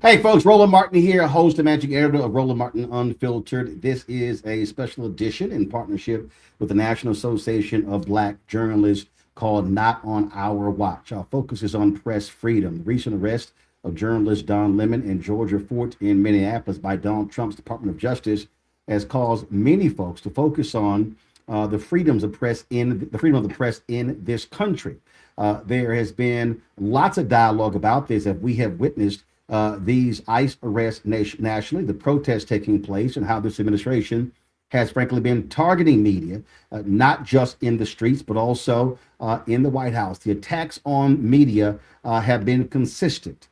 Hey folks, Roland Martin here, host and managing editor of Roland Martin Unfiltered. This is a special edition in partnership with the National Association of Black Journalists called Not on Our Watch. Our focus is on press freedom. The recent arrest of journalist Don Lemon and Georgia Fort in Minneapolis by Donald Trump's Department of Justice has caused many folks to focus on the freedom of the press in this country. There has been lots of dialogue about this, as we have witnessed these ICE arrests nationally, the protests taking place, and how this administration has frankly been targeting media, not just in the streets, but also in the White House. The attacks on media have been consistent.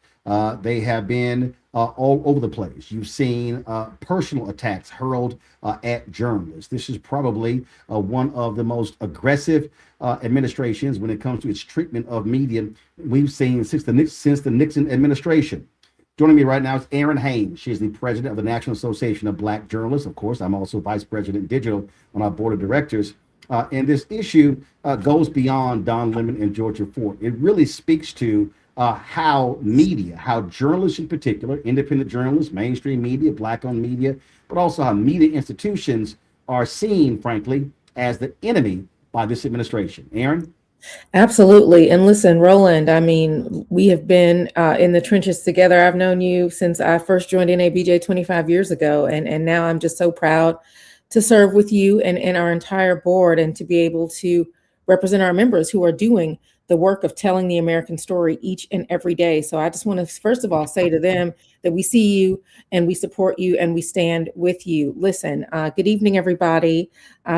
They have been all over the place. You've seen personal attacks hurled at journalists. This is probably one of the most aggressive administrations when it comes to its treatment of media we've seen since the Nixon administration. Joining me right now is Erin Haynes. She is the president of the National Association of Black Journalists. Of course, I'm also vice president digital on our board of directors. And this issue goes beyond Don Lemon and Georgia Fort. It really speaks to how media, how journalists in particular, independent journalists, mainstream media, black-owned media, but also how media institutions are seen, frankly, as the enemy by this administration. Erin? Absolutely. And listen, Roland, I mean, we have been in the trenches together. I've known you since I first joined NABJ 25 years ago. And now I'm just so proud to serve with you and our entire board and to be able to represent our members who are doing the work of telling the American story each and every day. So I just want to, first of all, say to them that we see you and we support you and we stand with you. Listen, good evening, everybody.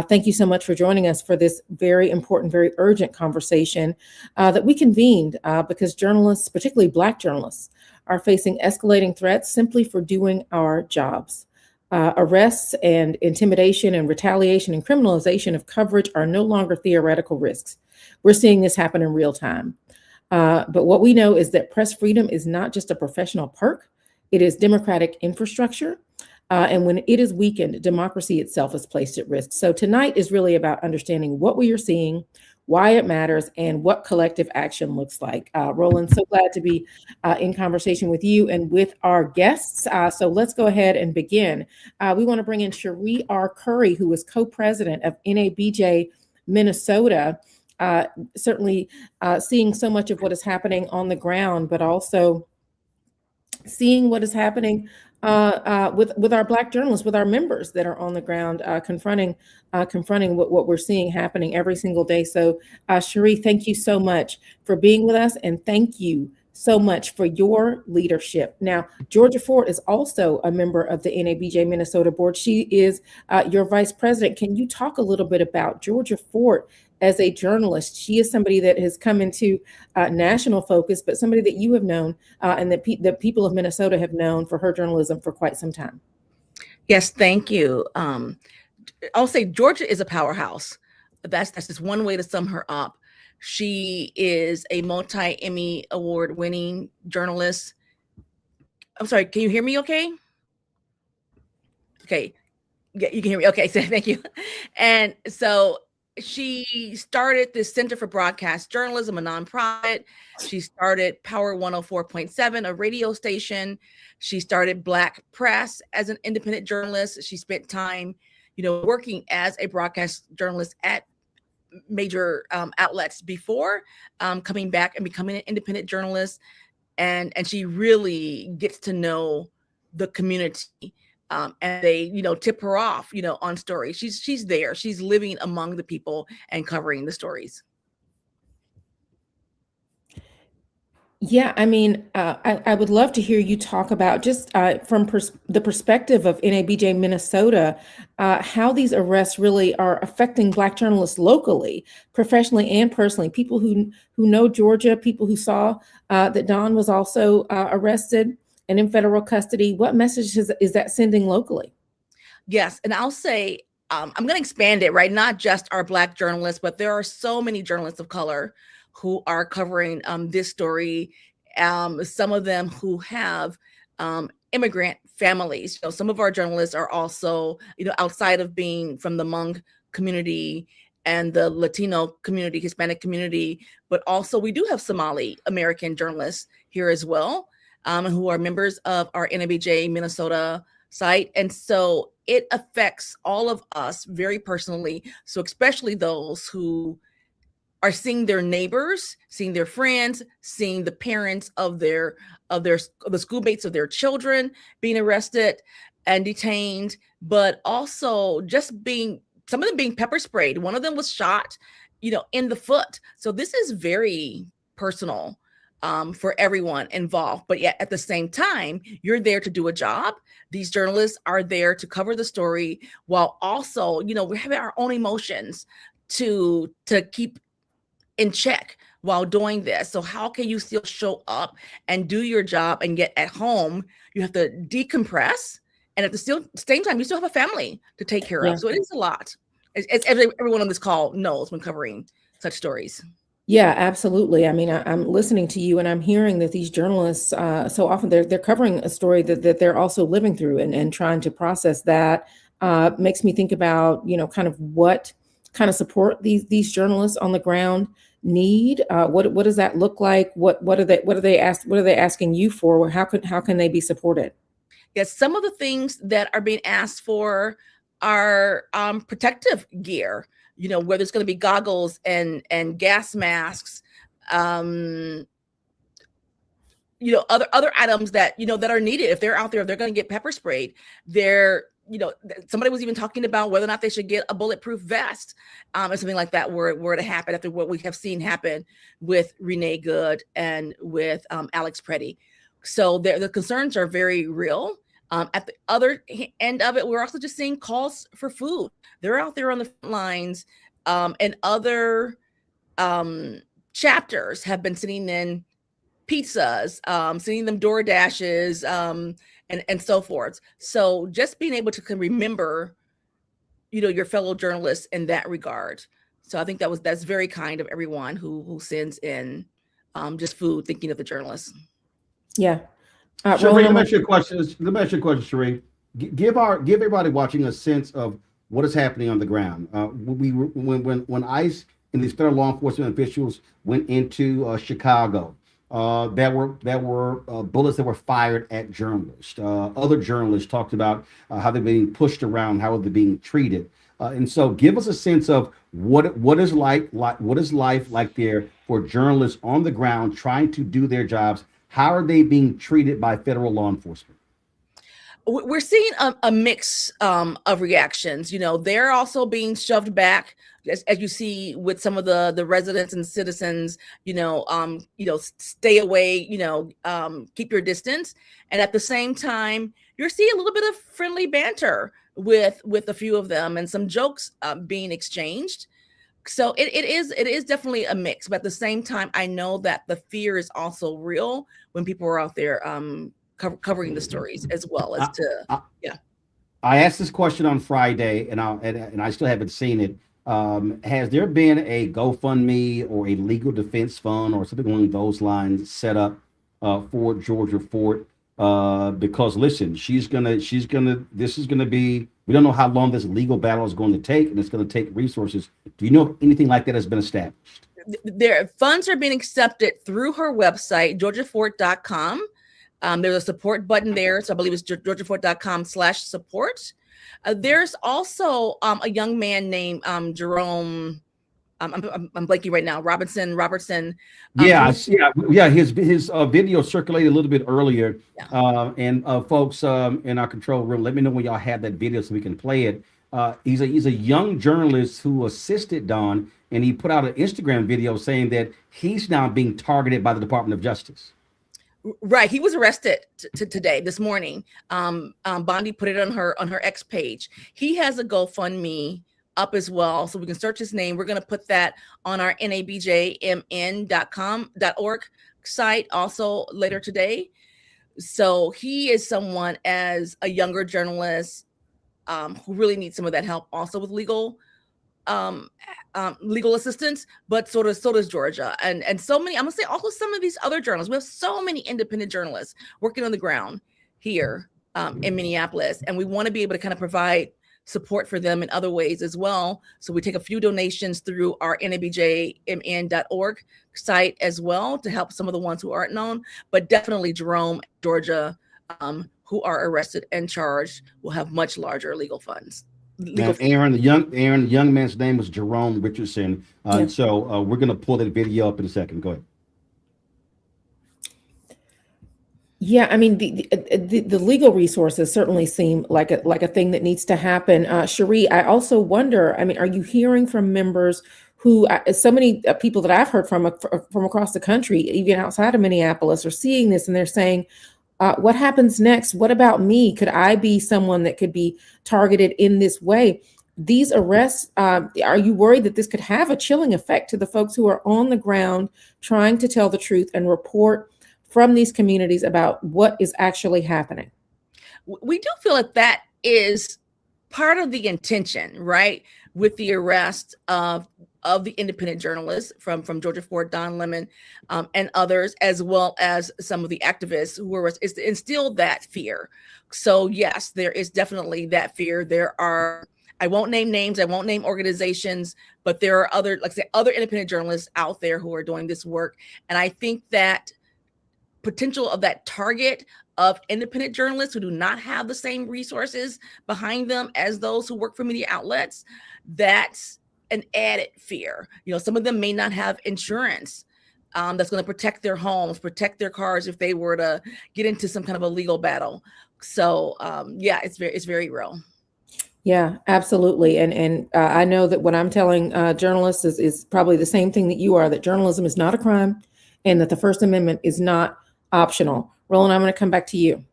Thank you so much for joining us for this very important, very urgent conversation that we convened because journalists, particularly Black journalists, are facing escalating threats simply for doing our jobs. Arrests and intimidation and retaliation and criminalization of coverage are no longer theoretical risks. We're seeing this happen in real time. But what we know is that press freedom is not just a professional perk, it is democratic infrastructure. And when it is weakened, democracy itself is placed at risk. So tonight is really about understanding what we are seeing, why it matters, and what collective action looks like. Roland, so glad to be in conversation with you and with our guests. So let's go ahead and begin. We want to bring in Cherie R. Curry, who is co-president of NABJ Minnesota. Certainly seeing so much of what is happening on the ground, but also seeing what is happening with our Black journalists, with our members that are on the ground, confronting what we're seeing happening every single day. So, Cherie, thank you so much for being with us, and thank you so much for your leadership. Now, Georgia Fort is also a member of the NABJ Minnesota board. She is your vice president. Can you talk a little bit about Georgia Fort as a journalist? She is somebody that has come into national focus, but somebody that you have known and that the people of Minnesota have known for her journalism for quite some time. Yes, thank you. I'll say Georgia is a powerhouse. That's just one way to sum her up. She is a multi-Emmy award winning journalist. I'm sorry, can you hear me okay? Okay, yeah, you can hear me. Okay, so thank you. And so she started the Center for Broadcast Journalism, a nonprofit. She started Power 104.7, a radio station. She started Black Press as an independent journalist. She spent time, working as a broadcast journalist at major outlets before coming back and becoming an independent journalist. And she really gets to know the community. And they, tip her off, on stories. She's there. She's living among the people and covering the stories. Yeah, I mean, I would love to hear you talk about just from the perspective of NABJ Minnesota, how these arrests really are affecting Black journalists locally, professionally and personally. People who know Georgia, people who saw that Don was also arrested and in federal custody. What message is that sending locally? Yes, and I'll say I'm going to expand it, right? Not just our Black journalists, but there are so many journalists of color who are covering this story. Some of them who have immigrant families. Some of our journalists are also, outside of being from the Hmong community and the Latino community, Hispanic community, but also we do have Somali American journalists here as well. who are members of our NABJ Minnesota site. And so it affects all of us very personally. So especially those who are seeing their neighbors, seeing their friends, seeing the parents of the schoolmates of their children being arrested and detained, but also just being, some of them being pepper sprayed. One of them was shot, in the foot. So this is very personal for everyone involved. But yet at the same time, you're there to do a job. These journalists are there to cover the story while also, we're having our own emotions to keep in check while doing this. So how can you still show up and do your job, and yet at home you have to decompress, and at the same time you still have a family to take care of. So it is a lot, as everyone on this call knows when covering such stories. Yeah, absolutely. I mean, I'm listening to you and I'm hearing that these journalists, so often they're covering a story that they're also living through and trying to process that. Makes me think about, kind of what kind of support these journalists on the ground need. What does that look like? What are they asking you for? How can they be supported? Yes, some of the things that are being asked for are protective gear, whether it's going to be goggles and gas masks, other items that, that are needed. If they're out there, if they're going to get pepper sprayed, somebody was even talking about whether or not they should get a bulletproof vest, or something like that, were to happen after what we have seen happen with Renee Good and with Alex Preddy. So the concerns are very real. At the other end of it, we're also just seeing calls for food. They're out there on the front lines, and other chapters have been sending in pizzas, sending them door dashes, and so forth. So just being able to remember, your fellow journalists in that regard. So I think that's very kind of everyone who sends in just food, thinking of the journalists. Yeah. Sheree, let me ask you a question, Sheree. Give everybody watching a sense of what is happening on the ground. When ICE and these federal law enforcement officials went into Chicago, there were bullets that were fired at journalists. Other journalists talked about how they're being pushed around, how they're being treated. And so give us a sense of what is life like there for journalists on the ground trying to do their jobs. How are they being treated by federal law enforcement? We're seeing a mix of reactions. They're also being shoved back, as you see with some of the residents and citizens. Stay away. Keep your distance. And at the same time, you're seeing a little bit of friendly banter with a few of them, and some jokes being exchanged. So it is definitely a mix. But at the same time, I know that the fear is also real when people are out there covering the stories, as well as I asked this question on Friday, and I still haven't seen it. Has there been a GoFundMe or a legal defense fund or something along those lines set up for Georgia Fort? Because listen, this is gonna be, we don't know how long this legal battle is going to take, and it's going to take resources. Do you know if anything like that has been established? Their funds are being accepted through her website, georgiafort.com. There's a support button there. So I believe it's georgiafort.com/support. There's also a young man named Jerome. I'm blanking right now. Robertson. His video circulated a little bit earlier. Yeah. And folks in our control room, let me know when y'all have that video so we can play it. He's a young journalist who assisted Don, and he put out an Instagram video saying that he's now being targeted by the Department of Justice. Right. He was arrested today, this morning. Bondi put it on her X page. He has a GoFundMe up as well, so we can search his name. We're going to put that on our nabjmn.org site also later today. So he is someone, as a younger journalist, who really needs some of that help also with legal assistance, but so does Georgia and so many. I'm gonna say also some of these other journalists. We have so many independent journalists working on the ground here in Minneapolis, and we want to be able to kind of provide support for them in other ways as well. So we take a few donations through our nabjmn.org site as well to help some of the ones who aren't known, but definitely Jerome, Georgia, who are arrested and charged will have much larger legal funds. And Aaron, the young man's name was Jerome Richardson. Yeah. So we're going to pull that video up in a second. Go ahead. Yeah, I mean, the legal resources certainly seem like a thing that needs to happen. Cherie, I also wonder, I mean, are you hearing from members who, so many people that I've heard from across the country, even outside of Minneapolis, are seeing this and they're saying, what happens next? What about me? Could I be someone that could be targeted in this way? These arrests, are you worried that this could have a chilling effect to the folks who are on the ground trying to tell the truth and report from these communities about what is actually happening? We do feel that is part of the intention, right? With the arrest of the independent journalists from Georgia Fort, Don Lemon, and others, as well as some of the activists who were, is to instill that fear. So yes, there is definitely that fear. There are, I won't name names, I won't name organizations, but there are other, like I say, other independent journalists out there who are doing this work. And I think that potential of that target of independent journalists who do not have the same resources behind them as those who work for media outlets, that's an added fear. You know, some of them may not have insurance that's going to protect their homes, protect their cars if they were to get into some kind of a legal battle. So yeah, it's very real. Yeah, absolutely. And I know that what I'm telling journalists is probably the same thing that you are, that journalism is not a crime and that the First Amendment is not optional. Roland, I'm going to come back to you.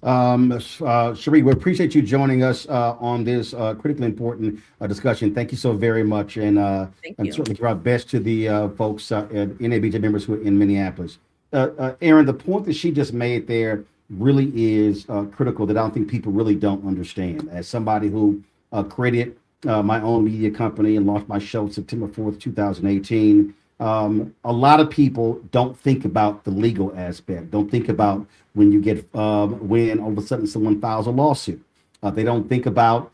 Cherie, we appreciate you joining us on this critically important discussion. Thank you so very much. And certainly give our best to the folks, NABJ members who are in Minneapolis. Aaron, the point that she just made there really is critical that I don't think people really don't understand. As somebody who created my own media company and launched my show September 4th, 2018, a lot of people don't think about the legal aspect, don't think about when you get when all of a sudden someone files a lawsuit. They don't think about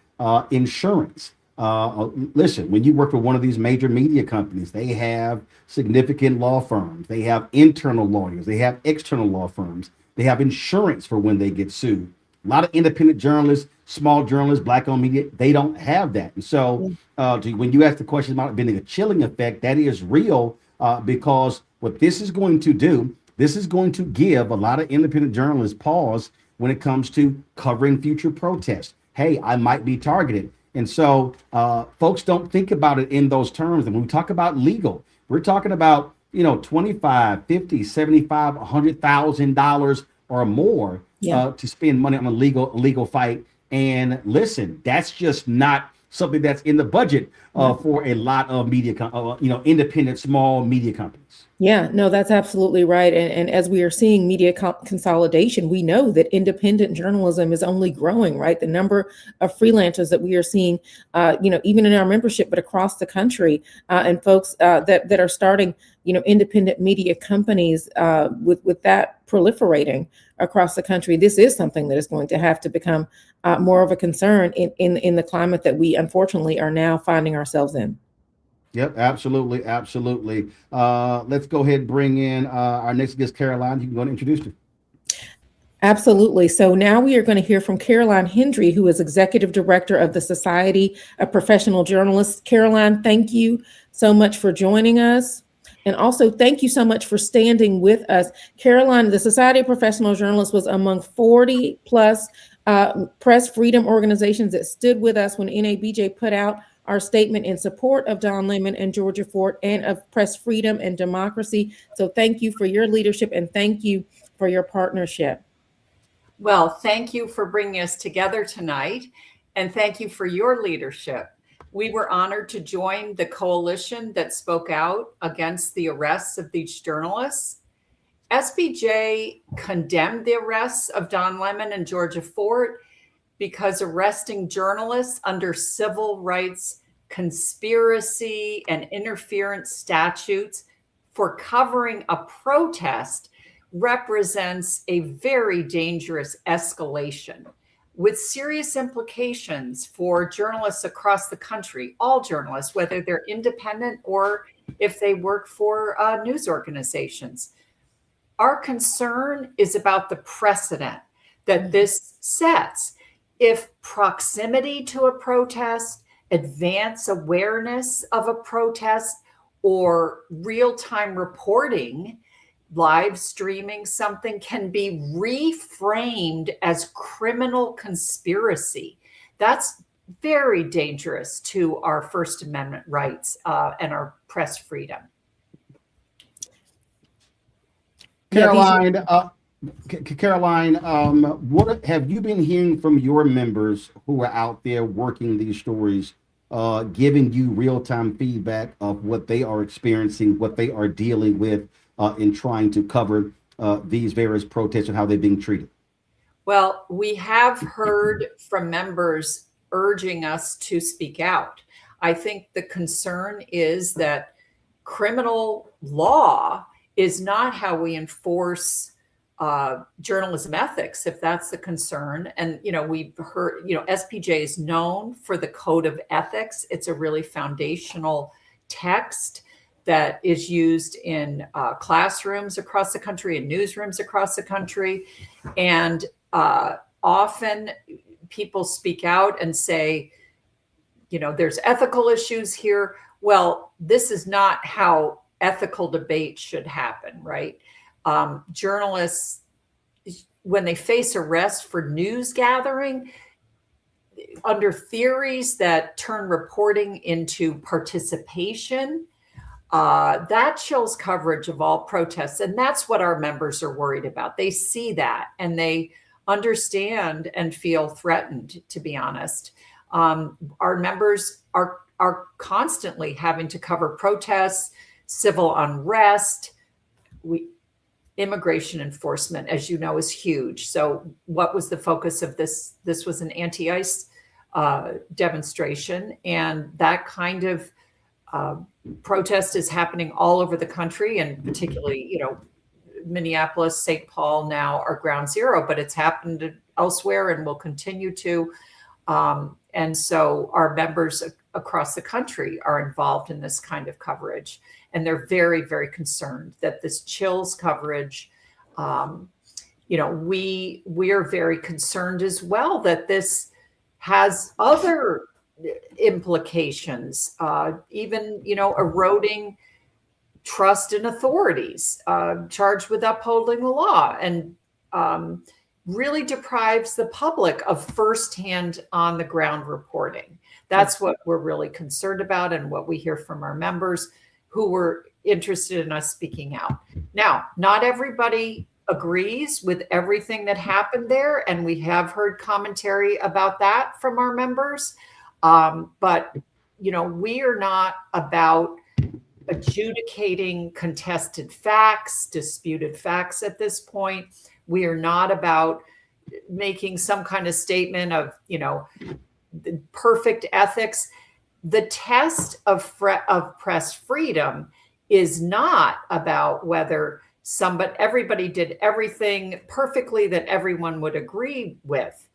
insurance. Listen, when you work for one of these major media companies, they have significant law firms, they have internal lawyers, they have external law firms, they have insurance for when they get sued. A lot of independent journalists, small journalists, Black-owned media, they don't have that. And so when you ask the question about it being a chilling effect, that is real because what this is going to do, this is going to give a lot of independent journalists pause when it comes to covering future protests. Hey, I might be targeted. And so folks don't think about it in those terms. And when we talk about legal, we're talking about, $25, $50, $75, $100,000 or more to spend money on a legal fight. And listen, that's just not something that's in the budget for a lot of media, independent small media companies. Yeah, no, that's absolutely right. And as we are seeing media consolidation, we know that independent journalism is only growing, right? The number of freelancers that we are seeing, even in our membership, but across the country, and folks that are starting, independent media companies with that proliferating across the country. This is something that is going to have to become more of a concern in the climate that we unfortunately are now finding ourselves in. Yep, absolutely. Let's go ahead and bring in our next guest, Caroline. You can go and introduce her. Absolutely. So now we are going to hear from Caroline Hendry, who is Executive Director of the Society of Professional Journalists. Caroline, thank you so much for joining us. And also, thank you so much for standing with us. Caroline, the Society of Professional Journalists was among 40 plus press freedom organizations that stood with us when NABJ put out our statement in support of Don Lemon and Georgia Fort and of press freedom and democracy. So thank you for your leadership and thank you for your partnership. Well, thank you for bringing us together tonight and thank you for your leadership. We were honored to join the coalition that spoke out against the arrests of these journalists. SBJ condemned the arrests of Don Lemon and Georgia Fort because arresting journalists under civil rights conspiracy and interference statutes for covering a protest represents a very dangerous escalation with serious implications for journalists across the country, all journalists, whether they're independent or if they work for news organizations. Our concern is about the precedent that this sets. If proximity to a protest, advance awareness of a protest, or real-time reporting, live streaming something can be reframed as criminal conspiracy, that's very dangerous to our First Amendment rights and our press freedom. Caroline, Caroline, what have you been hearing from your members who are out there working these stories, giving you real-time feedback of what they are experiencing, what they are dealing with in trying to cover these various protests and how they're being treated? Well, we have heard from members urging us to speak out. I think the concern is that criminal law is not how we enforce journalism ethics, if that's the concern. And, we've heard, SPJ is known for the code of ethics. It's a really foundational text that is used in classrooms across the country and newsrooms across the country. And often people speak out and say, there's ethical issues here. Well, this is not how ethical debate should happen, right? Journalists, when they face arrest for news gathering, under theories that turn reporting into participation, that chills coverage of all protests. And that's what our members are worried about. They see that and they understand and feel threatened, to be honest. Our members are constantly having to cover protests, civil unrest. Immigration enforcement, as you know, is huge. So what was the focus of this? This was an anti-ICE demonstration, and that kind of protest is happening all over the country, and particularly, Minneapolis, St. Paul now are ground zero, but it's happened elsewhere and will continue to. And so our members across the country are involved in this kind of coverage, and they're very, very concerned that this chills coverage. We are very concerned as well that this has other implications, even, eroding trust in authorities, charged with upholding the law, and really deprives the public of firsthand on the ground reporting. That's what we're really concerned about, and what we hear from our members who were interested in us speaking out. Now, not everybody agrees with everything that happened there, and we have heard commentary about that from our members. But, we are not about adjudicating contested facts, disputed facts at this point. We are not about making some kind of statement of, perfect ethics. The test of press freedom is not about whether everybody did everything perfectly that everyone would agree with.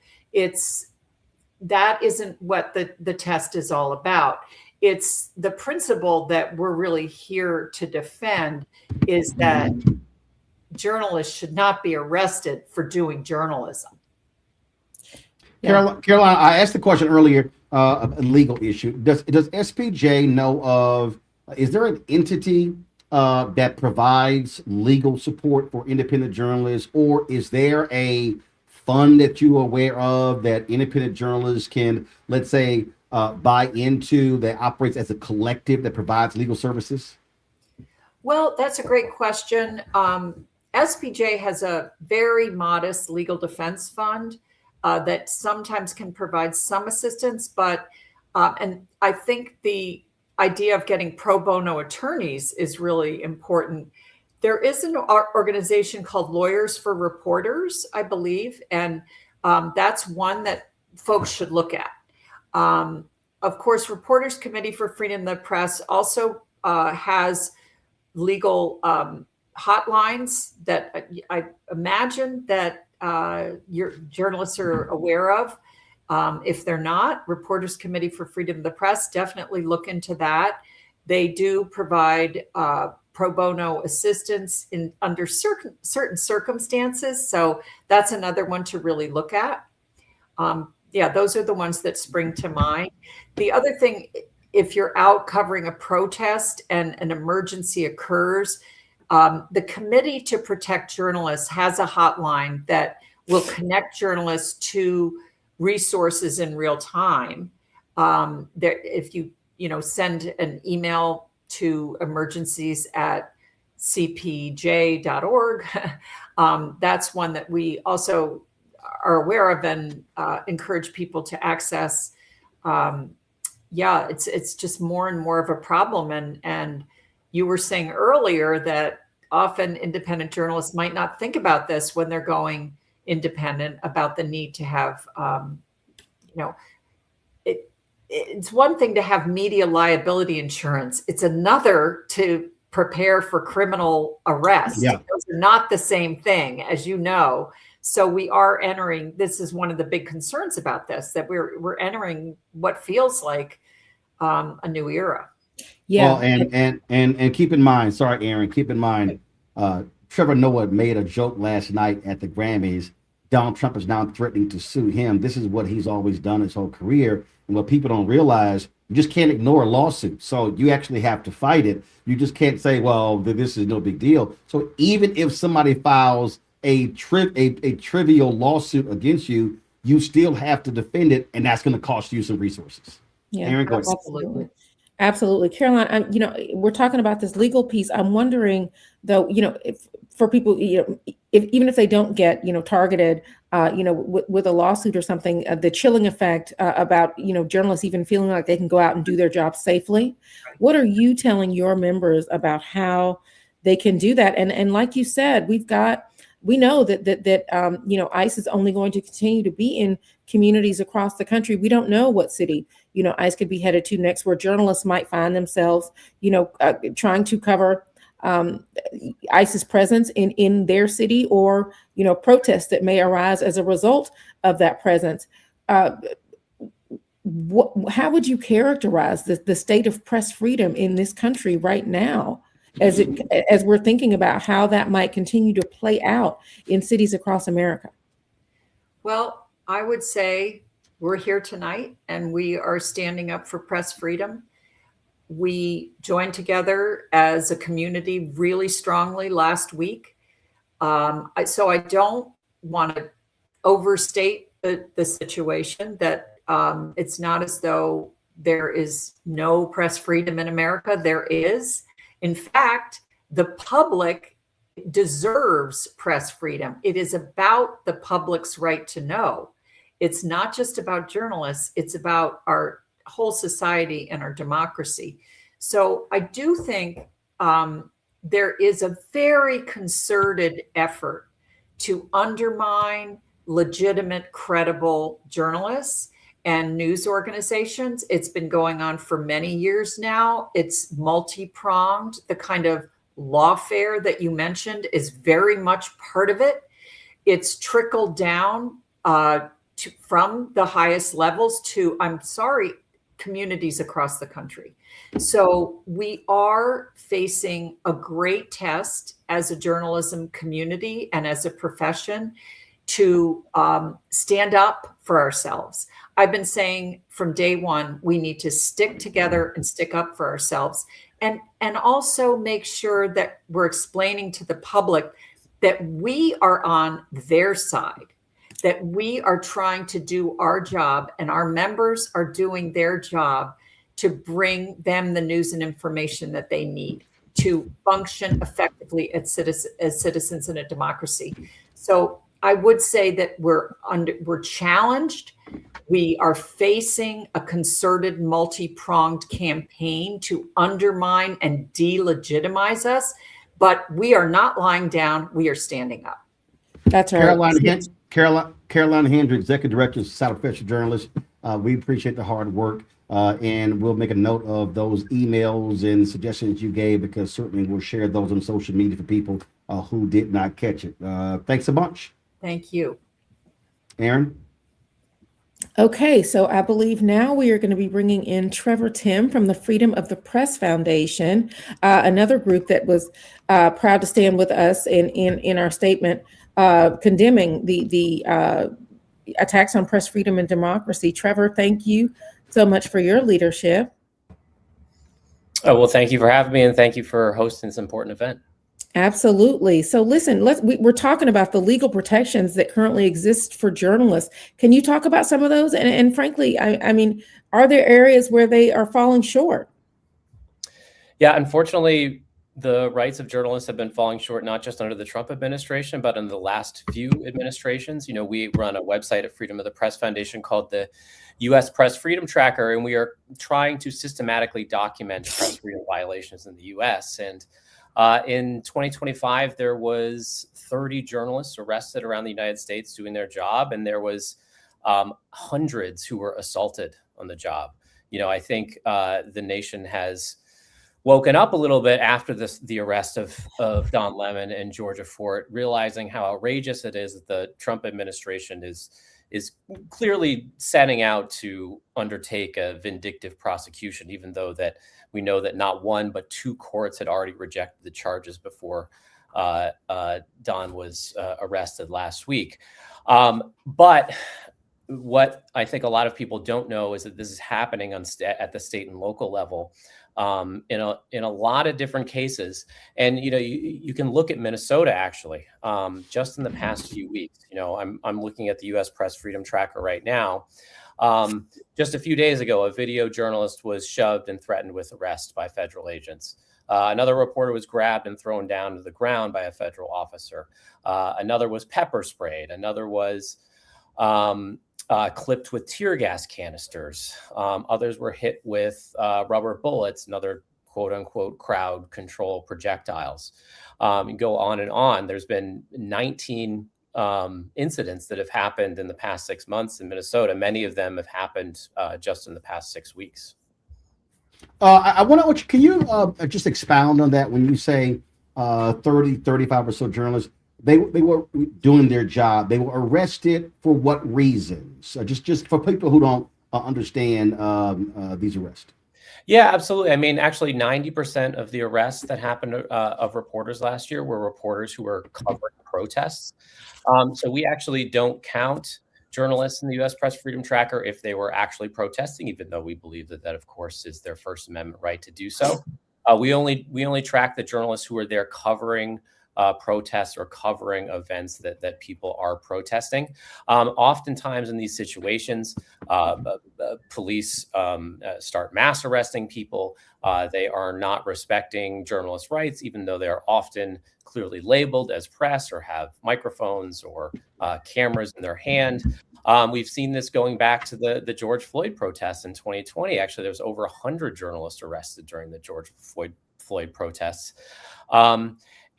That isn't what the test is all about. It's the principle that we're really here to defend, is that journalists should not be arrested for doing journalism. Caroline, I asked the question earlier, a legal issue. Does SPJ know of, is there an entity that provides legal support for independent journalists, or is there a fund that you're aware of that independent journalists can, let's say, buy into, that operates as a collective that provides legal services? Well, that's a great question. SPJ has a very modest legal defense fund that sometimes can provide some assistance, but and I think the idea of getting pro bono attorneys is really important. There is an organization called Lawyers for Reporters, I believe, and that's one that folks should look at. Of course, Reporters Committee for Freedom of the Press also has legal hotlines that I imagine that your journalists are aware of. If they're not, Reporters Committee for Freedom of the Press, definitely look into that. They do provide pro bono assistance under certain circumstances. So that's another one to really look at. Yeah, those are the ones that spring to mind. The other thing, if you're out covering a protest and an emergency occurs, the Committee to Protect Journalists has a hotline that will connect journalists to resources in real time. If you send an email to emergencies@cpj.org, that's one that we also are aware of and encourage people to access. Yeah, it's just more and more of a problem. And you were saying earlier that often independent journalists might not think about this when they're going independent, about the need to have, it's one thing to have media liability insurance. It's another to prepare for criminal arrest. Yeah. Those are not the same thing, as you know. So we are entering, this is one of the big concerns about this, that we're entering what feels like a new era. Yeah. Well, and keep in mind, sorry, Aaron, keep in mind, Trevor Noah made a joke last night at the Grammys. Donald Trump is now threatening to sue him. This is what he's always done his whole career. And what people don't realize, you just can't ignore a lawsuit. So you actually have to fight it. You just can't say, well, this is no big deal. So even if somebody files a trivial lawsuit against you, you still have to defend it. And that's going to cost you some resources. Yeah, Aaron, go ahead. absolutely. Absolutely. Caroline, we're talking about this legal piece. I'm wondering, though, if for people, even if they don't get, targeted, with a lawsuit or something, the chilling effect about, journalists even feeling like they can go out and do their job safely. What are you telling your members about how they can do that? And like you said, we know that ICE is only going to continue to be in communities across the country. We don't know what city, ICE could be headed to next, where journalists might find themselves, trying to cover ICE's presence in their city, or, protests that may arise as a result of that presence. How would you characterize the state of press freedom in this country right now, as we're thinking about how that might continue to play out in cities across America? Well, I would say we're here tonight and we are standing up for press freedom. We joined together as a community really strongly last week. So I don't want to overstate the situation, that it's not as though there is no press freedom in America. There is. In fact, the public deserves press freedom. It is about the public's right to know. It's not just about journalists. It's about our whole society and our democracy. So I do think there is a very concerted effort to undermine legitimate, credible journalists and news organizations. It's been going on for many years now. It's multi-pronged. The kind of lawfare that you mentioned is very much part of it. It's trickled down from the highest levels to, communities across the country. So we are facing a great test as a journalism community and as a profession to stand up for ourselves. I've been saying from day one, we need to stick together and stick up for ourselves, and also make sure that we're explaining to the public that we are on their side, that we are trying to do our job and our members are doing their job to bring them the news and information that they need to function effectively as citizens in a democracy. So I would say that we're challenged. We are facing a concerted, multi-pronged campaign to undermine and delegitimize us, but we are not lying down. We are standing up. That's right. Carolina Hendry, Executive Director of South Professional Journalists. We appreciate the hard work, and we'll make a note of those emails and suggestions you gave, because certainly we'll share those on social media for people who did not catch it. Thanks a bunch. Thank you. Aaron? Okay, so I believe now we are going to be bringing in Trevor Tim from the Freedom of the Press Foundation, another group that was proud to stand with us in our statement condemning the attacks on press freedom and democracy. Trevor, thank you so much for your leadership. Oh, well, thank you for having me, and thank you for hosting this important event. Absolutely. So listen, we're talking about the legal protections that currently exist for journalists. Can you talk about some of those? And frankly, I mean, are there areas where they are falling short? Yeah, unfortunately, the rights of journalists have been falling short, not just under the Trump administration, but in the last few administrations. You know, we run a website at Freedom of the Press Foundation called the U.S. Press Freedom Tracker, and we are trying to systematically document press freedom violations in the U.S. And in 2025, there was 30 journalists arrested around the United States doing their job, and there was hundreds who were assaulted on the job. You know, I think the nation has woken up a little bit after the arrest of Don Lemon and Georgia Fort, realizing how outrageous it is that the Trump administration is clearly setting out to undertake a vindictive prosecution, even though that we know that not one but two courts had already rejected the charges before Don was arrested last week. But what I think a lot of people don't know is that this is happening at the state and local level in a lot of different cases. And you know, you can look at Minnesota actually, just in the past few weeks. You know, I'm looking at the U.S. Press Freedom Tracker right now. Just a few days ago, a video journalist was shoved and threatened with arrest by federal agents. Another reporter was grabbed and thrown down to the ground by a federal officer. Another was pepper sprayed. Another was clipped with tear gas canisters. Others were hit with rubber bullets and other quote unquote crowd control projectiles. And go on and on. There's been 19 incidents that have happened in the past 6 months in Minnesota. Many of them have happened just in the past 6 weeks. I want to, can you just expound on that when you say 30, 35 or so journalists? They were doing their job. They were arrested for what reasons? Just for people who don't understand these arrests. Yeah, absolutely. I mean, actually, 90% of the arrests that happened of reporters last year were reporters who were covering protests. So we actually don't count journalists in the U.S. Press Freedom Tracker if they were actually protesting, even though we believe that of course, is their First Amendment right to do so. We only track the journalists who are there covering protests or covering events that people are protesting. Oftentimes in these situations, police start mass arresting people. They are not respecting journalists' rights, even though they are often clearly labeled as press or have microphones or cameras in their hand. We've seen this going back to the George Floyd protests in 2020. Actually, there was over 100 journalists arrested during the George Floyd protests.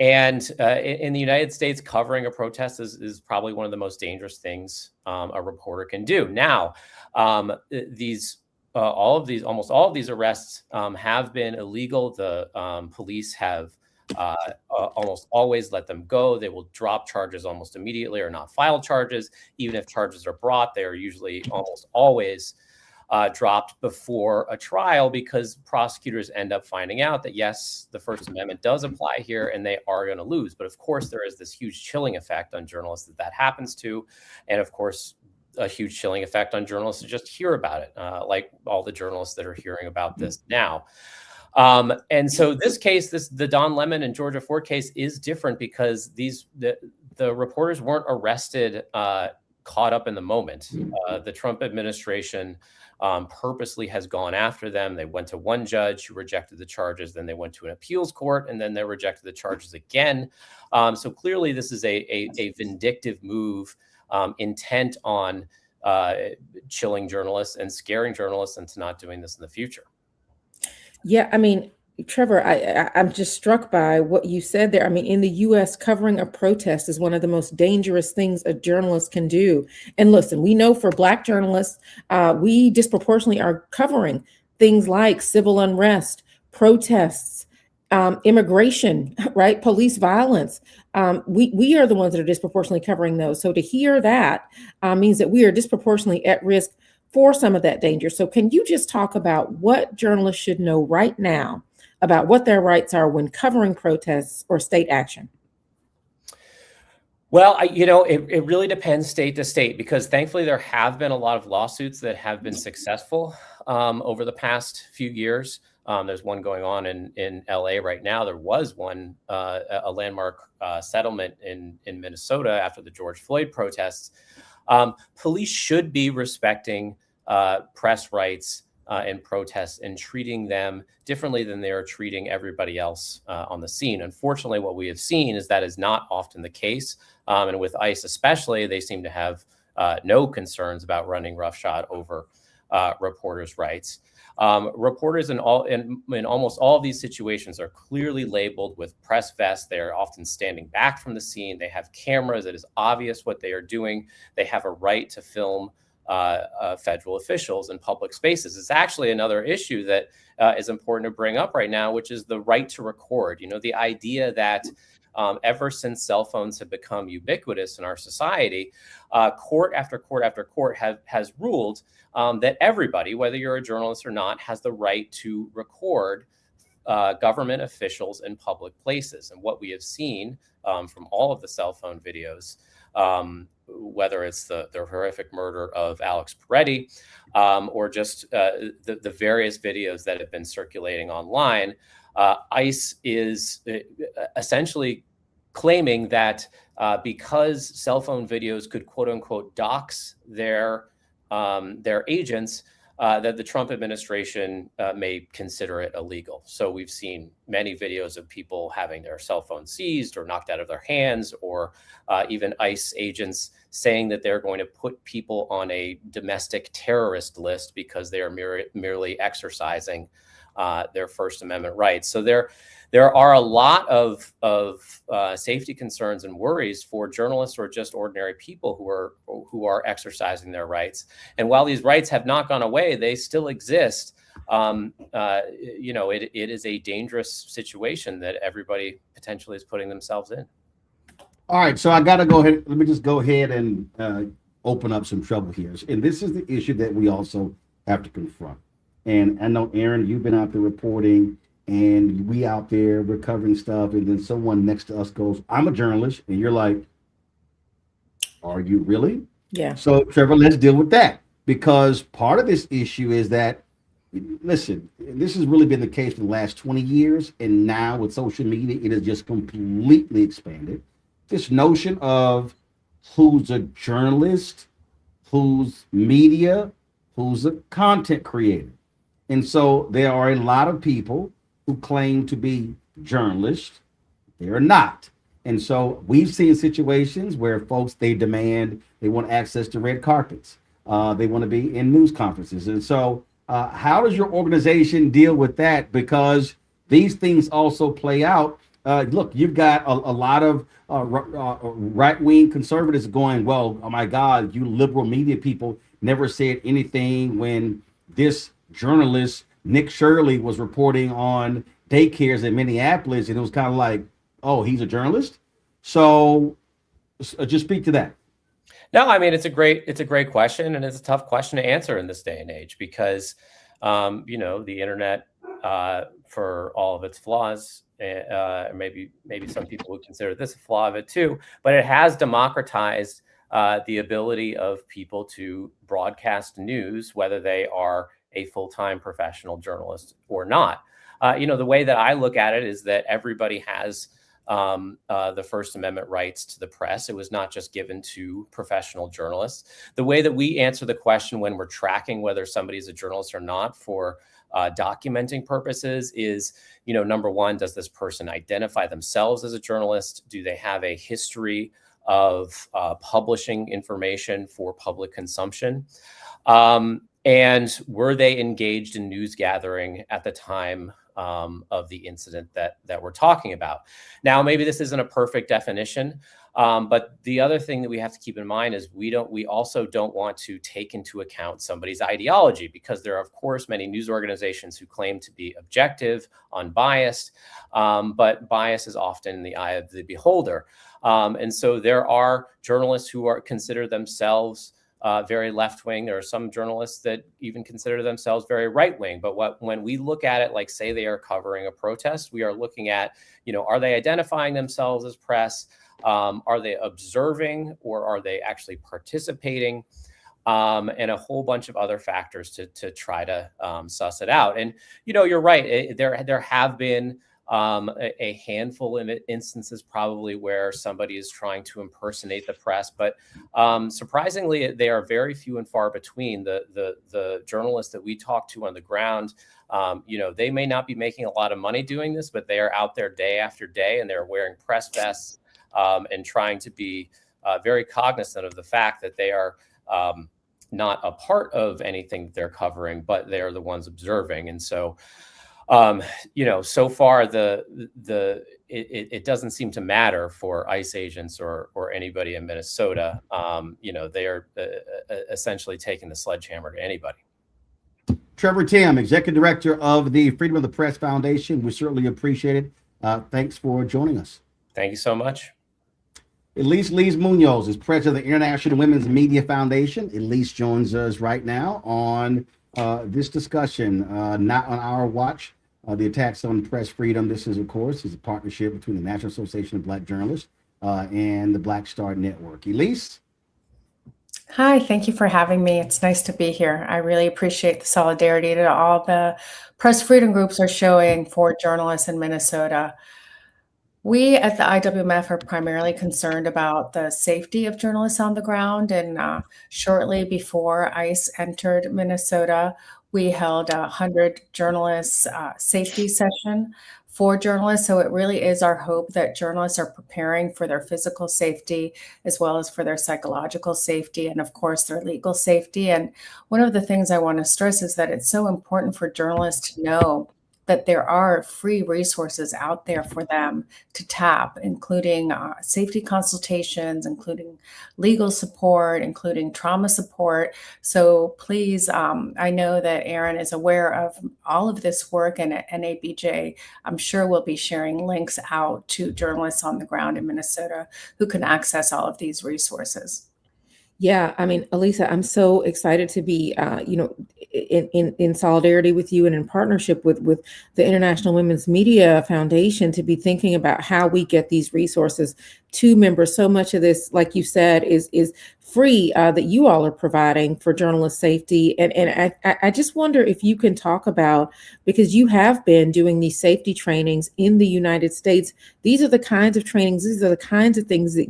And in the United States, covering a protest is probably one of the most dangerous things a reporter can do. Now, almost all of these arrests have been illegal. The police have almost always let them go. They will drop charges almost immediately or not file charges. Even if charges are brought, they are usually almost always dropped before a trial, because prosecutors end up finding out that, yes, the First Amendment does apply here and they are going to lose. But of course, there is this huge chilling effect on journalists that happens to. And of course, a huge chilling effect on journalists to just hear about it, like all the journalists that are hearing about this now. And so this case, the Don Lemon and Georgia Fort case is different because the reporters weren't arrested caught up in the moment. The Trump administration purposely has gone after them. They went to one judge who rejected the charges, then they went to an appeals court, and then they rejected the charges again. So clearly this is a vindictive move intent on chilling journalists and scaring journalists into not doing this in the future. Yeah, I mean, Trevor, I'm just struck by what you said there. I mean, in the U.S., covering a protest is one of the most dangerous things a journalist can do. And listen, we know for Black journalists, we disproportionately are covering things like civil unrest, protests, immigration, right? Police violence. We are the ones that are disproportionately covering those. So to hear that means that we are disproportionately at risk for some of that danger. So can you just talk about what journalists should know right now about what their rights are when covering protests or state action? Well, it really depends state to state, because thankfully there have been a lot of lawsuits that have been successful over the past few years. There's one going on in LA right now. There was one, a landmark settlement in Minnesota after the George Floyd protests. Police should be respecting press rights and protests and treating them differently than they are treating everybody else on the scene. Unfortunately, what we have seen is that is not often the case. And with ICE especially, they seem to have no concerns about running roughshod over reporters' rights. Reporters in almost all of these situations are clearly labeled with press vests. They are often standing back from the scene. They have cameras. It is obvious what they are doing. They have a right to film federal officials in public spaces. It's actually another issue that is important to bring up right now, which is the right to record. The idea that ever since cell phones have become ubiquitous in our society, court after court after court has ruled that everybody, whether you're a journalist or not, has the right to record government officials in public places. And what we have seen from all of the cell phone videos, whether it's the horrific murder of Alex Peretti or just the various videos that have been circulating online, ICE is essentially claiming that because cell phone videos could quote unquote dox their agents, that the Trump administration may consider it illegal. So we've seen many videos of people having their cell phones seized or knocked out of their hands, or even ICE agents saying that they're going to put people on a domestic terrorist list because they are merely exercising their First Amendment rights. So there are a lot of safety concerns and worries for journalists or just ordinary people who are exercising their rights. And while these rights have not gone away, they still exist. It is a dangerous situation that everybody potentially is putting themselves in. All right, so I got to go ahead. Let me just go ahead and open up some trouble here. And this is the issue that we also have to confront. And I know, Aaron, you've been out there reporting, and we out there recovering stuff, and then someone next to us goes, "I'm a journalist," and you're like, "Are you really?" Yeah. So, Trevor, let's deal with that, because part of this issue is that, listen, this has really been the case for the last 20 years, and now with social media, it has just completely expanded. This notion of who's a journalist, who's media, who's a content creator. And so there are a lot of people who claim to be journalists. They are not. And so we've seen situations where folks, they want access to red carpets. They want to be in news conferences. And so how does your organization deal with that? Because these things also play out. Look, you've got a lot of right-wing conservatives going, well, oh my God, you liberal media people never said anything when this journalist, Nick Shirley, was reporting on daycares in Minneapolis, and it was kind of like, oh, he's a journalist. So just speak to that. No, I mean, it's a great question, and it's a tough question to answer in this day and age, because the internet, for all of its flaws, maybe some people would consider this a flaw of it too, but it has democratized the ability of people to broadcast news, whether they are a full-time professional journalist or not. The way that I look at it is that everybody has the First Amendment rights to the press. It was not just given to professional journalists. The way that we answer the question when we're tracking whether somebody is a journalist or not for documenting purposes is, number one, does this person identify themselves as a journalist? Do they have a history of publishing information for public consumption? And were they engaged in news gathering at the time of the incident that we're talking about? Now, maybe this isn't a perfect definition, But the other thing that we have to keep in mind is we also don't want to take into account somebody's ideology, because there are, of course, many news organizations who claim to be objective, unbiased, but bias is often in the eye of the beholder. And so there are journalists who consider themselves very left-wing. There are some journalists that even consider themselves very right-wing. But when we look at it, like say they are covering a protest, we are looking at, are they identifying themselves as press? Are they observing, or are they actually participating? And a whole bunch of other factors to try to suss it out. And, you're right. There have been a handful of instances probably where somebody is trying to impersonate the press, but surprisingly, they are very few and far between. The journalists that we talk to on the ground, they may not be making a lot of money doing this, but they are out there day after day, and they're wearing press vests and trying to be very cognizant of the fact that they are not a part of anything that they're covering, but they are the ones observing. And so, so far it doesn't seem to matter for ICE agents or anybody in Minnesota. They are essentially taking the sledgehammer to anybody. Trevor Tim, Executive Director of the Freedom of the Press Foundation. We certainly appreciate it. Thanks for joining us. Thank you so much. Elise Lees Munoz is president of the International Women's Media Foundation. Elise joins us right now on this discussion, Not on Our Watch, the attacks on press freedom. This is, of course, a partnership between the National Association of Black Journalists and the Black Star Network. Elise? Hi, thank you for having me. It's nice to be here. I really appreciate the solidarity that all the press freedom groups are showing for journalists in Minnesota. We at the IWMF are primarily concerned about the safety of journalists on the ground. And shortly before ICE entered Minnesota, we held a 100 journalists safety session for journalists. So it really is our hope that journalists are preparing for their physical safety as well as for their psychological safety and, of course, their legal safety. And one of the things I want to stress is that it's so important for journalists to know that there are free resources out there for them to tap, including safety consultations, including legal support, including trauma support. So please, I know that Aaron is aware of all of this work, and at NABJ, I'm sure we'll be sharing links out to journalists on the ground in Minnesota who can access all of these resources. Yeah, I mean, Elisa, I'm so excited to be, in solidarity with you and in partnership with the International Women's Media Foundation to be thinking about how we get these resources to members. So much of this, like you said, is free that you all are providing for journalist safety. And I just wonder if you can talk about, because you have been doing these safety trainings in the United States. These are the kinds of trainings, these are the kinds of things that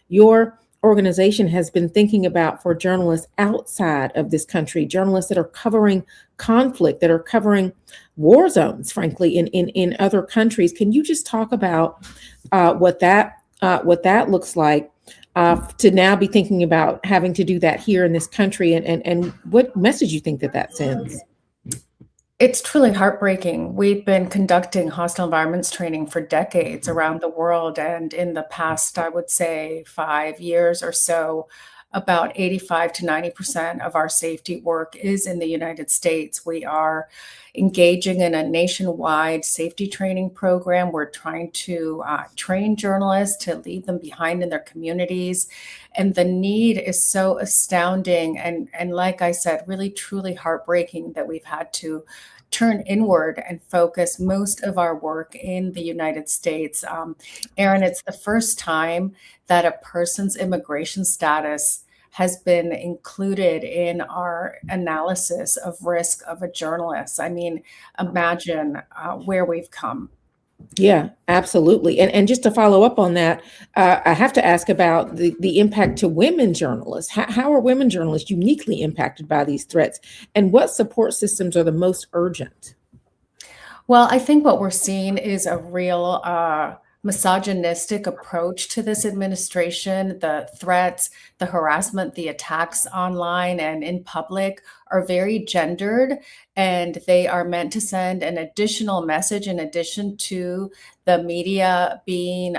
your organization has been thinking about for journalists outside of this country, journalists that are covering conflict, that are covering war zones, frankly, in other countries. Can you just talk about what that looks like to now be thinking about having to do that here in this country, and what message you think that sends? It's truly heartbreaking. We've been conducting hostile environments training for decades around the world. And in the past, I would say 5 years or so, about 85 to 90% of our safety work is in the United States. We are engaging in a nationwide safety training program. We're trying to train journalists to leave them behind in their communities. And the need is so astounding. And like I said, really, truly heartbreaking that we've had to turn inward and focus most of our work in the United States. Aaron, it's the first time that a person's immigration status has been included in our analysis of risk of a journalist. I mean, imagine where we've come. Yeah, absolutely. And just to follow up on that, I have to ask about the impact to women journalists. How are women journalists uniquely impacted by these threats? And what support systems are the most urgent? Well, I think what we're seeing is a real misogynistic approach to this administration. The threats, the harassment, the attacks online and in public are very gendered, and they are meant to send an additional message in addition to the media being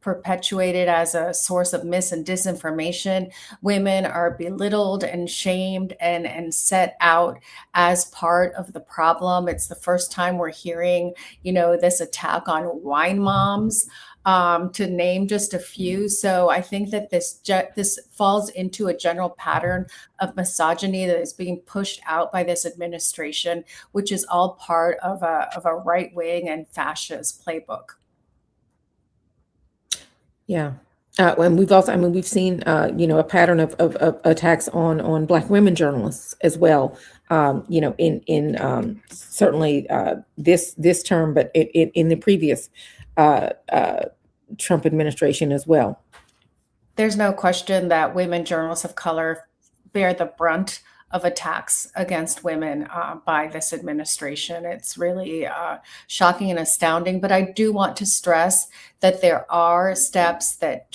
perpetuated as a source of mis and disinformation. Women are belittled and shamed and set out as part of the problem. It's the first time we're hearing, this attack on wine moms, to name just a few. So I think that this falls into a general pattern of misogyny that is being pushed out by this administration, which is all part of a right wing and fascist playbook. Yeah. And we've seen, a pattern of attacks on Black women journalists as well. In certainly this term, but in the previous Trump administration as well. There's no question that women journalists of color bear the brunt of attacks against women by this administration. It's really shocking and astounding. But I do want to stress that there are steps that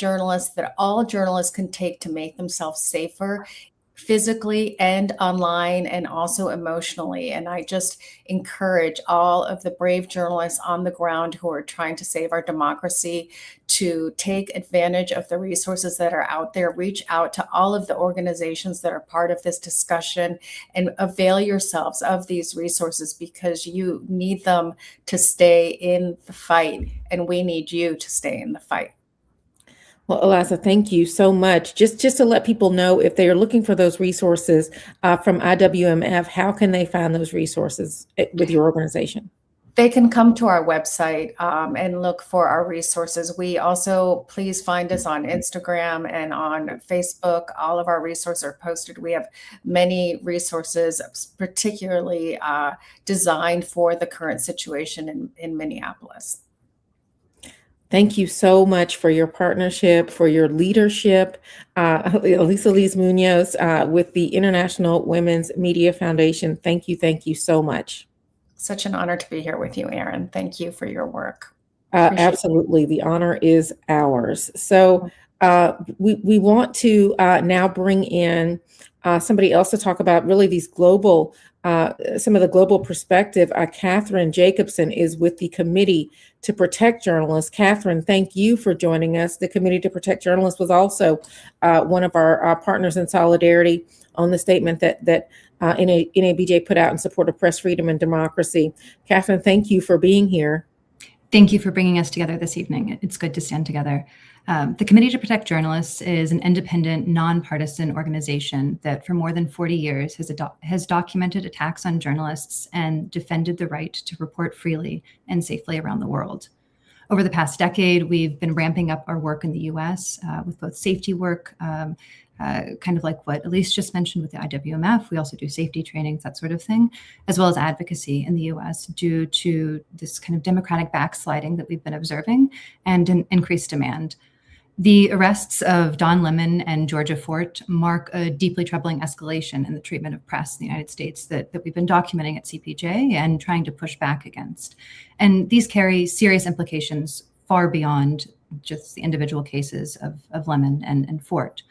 all journalists can take to make themselves safer, physically and online, and also emotionally. And I just encourage all of the brave journalists on the ground who are trying to save our democracy to take advantage of the resources that are out there. Reach out to all of the organizations that are part of this discussion and avail yourselves of these resources, because you need them to stay in the fight, and we need you to stay in the fight. Well, Eliza, thank you so much. Just to let people know, if they are looking for those resources from IWMF, how can they find those resources with your organization? They can come to our website and look for our resources. We also, please find us on Instagram and on Facebook. All of our resources are posted. We have many resources, particularly designed for the current situation in Minneapolis. Thank you so much for your partnership, for your leadership. Elisa Liz Munoz with the International Women's Media Foundation. Thank you so much. Such an honor to be here with you, Erin. Thank you for your work. Absolutely. The honor is ours. So we want to now bring in somebody else to talk about really these global, some of the global perspective. Catherine Jacobson is with the Committee to Protect Journalists. Catherine, thank you for joining us. The Committee to Protect Journalists was also one of our partners in solidarity on the statement that NABJ put out in support of press freedom and democracy. Catherine, thank you for being here. Thank you for bringing us together this evening. It's good to stand together. The Committee to Protect Journalists is an independent, nonpartisan organization that for more than 40 years has documented attacks on journalists and defended the right to report freely and safely around the world. Over the past decade, we've been ramping up our work in the US with both safety work, kind of like what Elise just mentioned with the IWMF. We also do safety trainings, that sort of thing, as well as advocacy in the US due to this kind of democratic backsliding that we've been observing and an increased demand. The arrests of Don Lemon and Georgia Fort mark a deeply troubling escalation in the treatment of press in the United States that we've been documenting at CPJ and trying to push back against. And these carry serious implications far beyond just the individual cases of Lemon and Fort.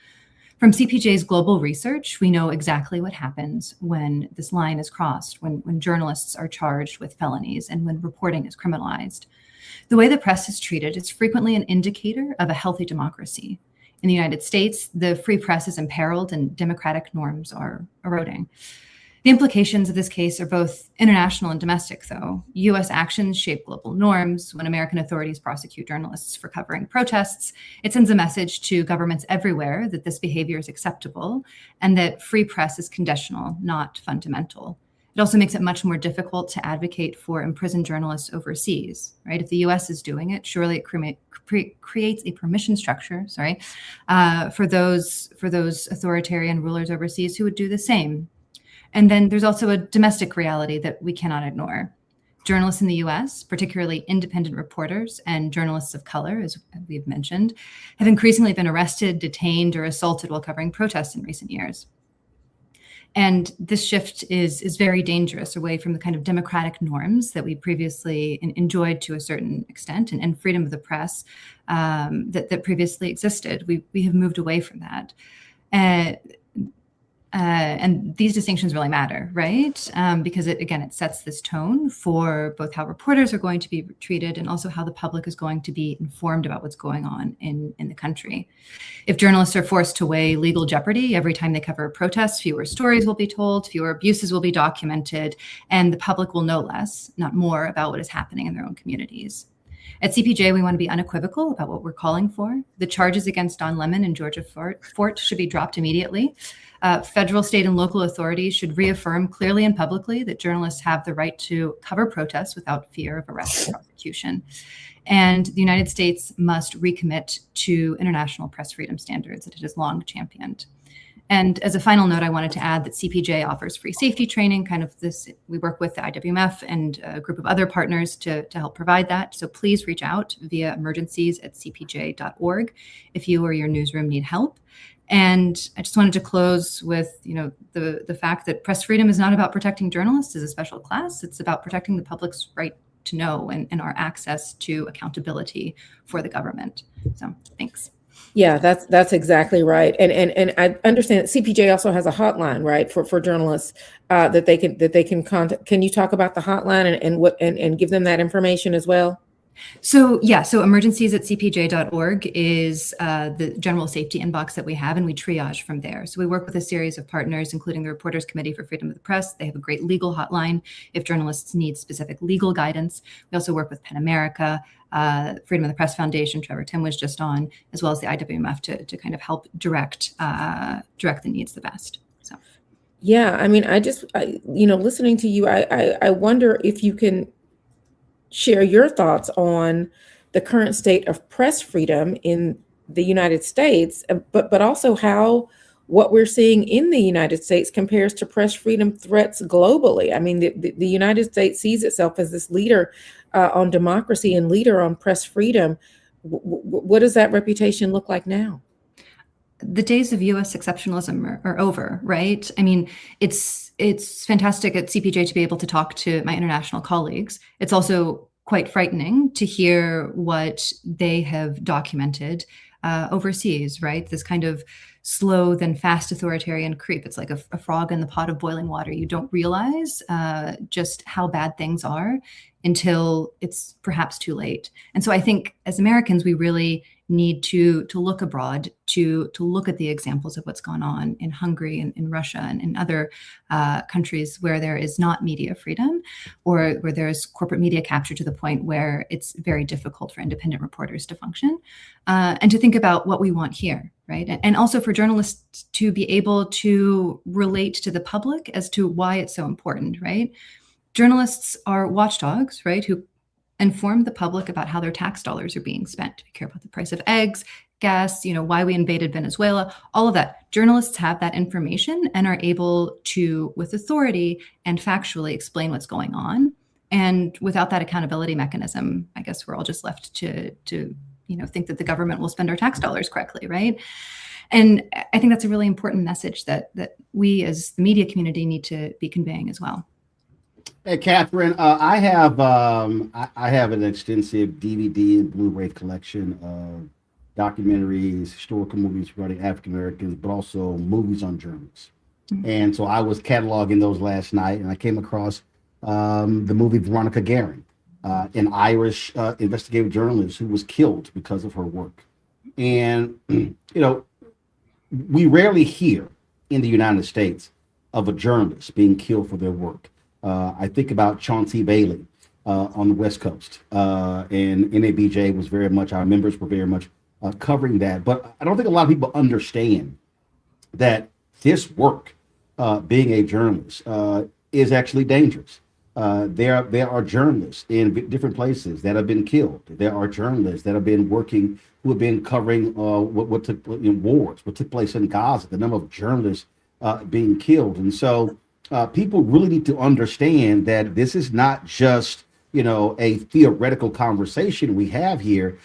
From CPJ's global research, we know exactly what happens when this line is crossed, when journalists are charged with felonies and when reporting is criminalized. The way the press is treated is frequently an indicator of a healthy democracy. In the United States, the free press is imperiled and democratic norms are eroding. The implications of this case are both international and domestic, though. U.S. actions shape global norms. When American authorities prosecute journalists for covering protests, it sends a message to governments everywhere that this behavior is acceptable and that free press is conditional, not fundamental. It also makes it much more difficult to advocate for imprisoned journalists overseas, right? If the U.S. is doing it, surely it creates a permission structure, for those authoritarian rulers overseas who would do the same. And then there's also a domestic reality that we cannot ignore. Journalists in the US, particularly independent reporters and journalists of color, as we've mentioned, have increasingly been arrested, detained, or assaulted while covering protests in recent years. And this shift is very dangerous away from the kind of democratic norms that we previously enjoyed to a certain extent and freedom of the press that previously existed. We have moved away from that. And these distinctions really matter, right? Because it sets this tone for both how reporters are going to be treated and also how the public is going to be informed about what's going on in the country. If journalists are forced to weigh legal jeopardy every time they cover a protest, fewer stories will be told, fewer abuses will be documented, and the public will know less, not more, about what is happening in their own communities. At CPJ, we want to be unequivocal about what we're calling for. The charges against Don Lemon and Georgia Fort should be dropped immediately. Federal, state, and local authorities should reaffirm clearly and publicly that journalists have the right to cover protests without fear of arrest or prosecution. And the United States must recommit to international press freedom standards that it has long championed. And as a final note, I wanted to add that CPJ offers free safety training, we work with the IWMF and a group of other partners to help provide that. So please reach out via emergencies@cpj.org if you or your newsroom need help. And I just wanted to close with, the fact that press freedom is not about protecting journalists as a special class. It's about protecting the public's right to know and our access to accountability for the government. So thanks. Yeah, that's exactly right. And I understand that CPJ also has a hotline, right, for journalists that they can contact. Can you talk about the hotline and give them that information as well? So emergencies@cpj.org is the general safety inbox that we have, and we triage from there. So we work with a series of partners, including the Reporters Committee for Freedom of the Press. They have a great legal hotline if journalists need specific legal guidance. We also work with PEN America, Freedom of the Press Foundation, Trevor Tim was just on, as well as the IWMF to kind of help direct the needs the best. So. Yeah, I mean, listening to you, I wonder if you can share your thoughts on the current state of press freedom in the United States, but also how what we're seeing in the United States compares to press freedom threats globally. I mean, the United States sees itself as this leader on democracy and leader on press freedom. What does that reputation look like now? The days of U.S. exceptionalism are over, right? I mean, it's fantastic at CPJ to be able to talk to my international colleagues. It's also quite frightening to hear what they have documented overseas, right? This kind of slow then fast authoritarian creep. It's like a frog in the pot of boiling water. You don't realize just how bad things are until it's perhaps too late. And so I think as Americans, we really need to look abroad, to look at the examples of what's gone on in Hungary and in Russia and in other countries where there is not media freedom, or where there's corporate media capture to the point where it's very difficult for independent reporters to function, and to think about what we want here, right? And also for journalists to be able to relate to the public as to why it's so important, right? Journalists are watchdogs, right, who inform the public about how their tax dollars are being spent. We care about the price of eggs, gas, why we invaded Venezuela, all of that. Journalists have that information and are able to, with authority and factually, explain what's going on. And without that accountability mechanism, I guess we're all just left to think that the government will spend our tax dollars correctly, right? And I think that's a really important message that we as the media community need to be conveying as well. Hey, Catherine, I have an extensive DVD and Blu-ray collection of documentaries, historical movies regarding African Americans, but also movies on journalists. Mm-hmm. And so I was cataloging those last night, and I came across the movie Veronica Guerin, an Irish investigative journalist who was killed because of her work. And we rarely hear in the United States of a journalist being killed for their work. I think about Chauncey Bailey on the West Coast, and NABJ was very much, our members were very much covering that. But I don't think a lot of people understand that this work, being a journalist, is actually dangerous. There are journalists in different places that have been killed. There are journalists that have been working, who have been covering what took in wars, what took place in Gaza, the number of journalists being killed. And so people really need to understand that this is not just, a theoretical conversation we have here.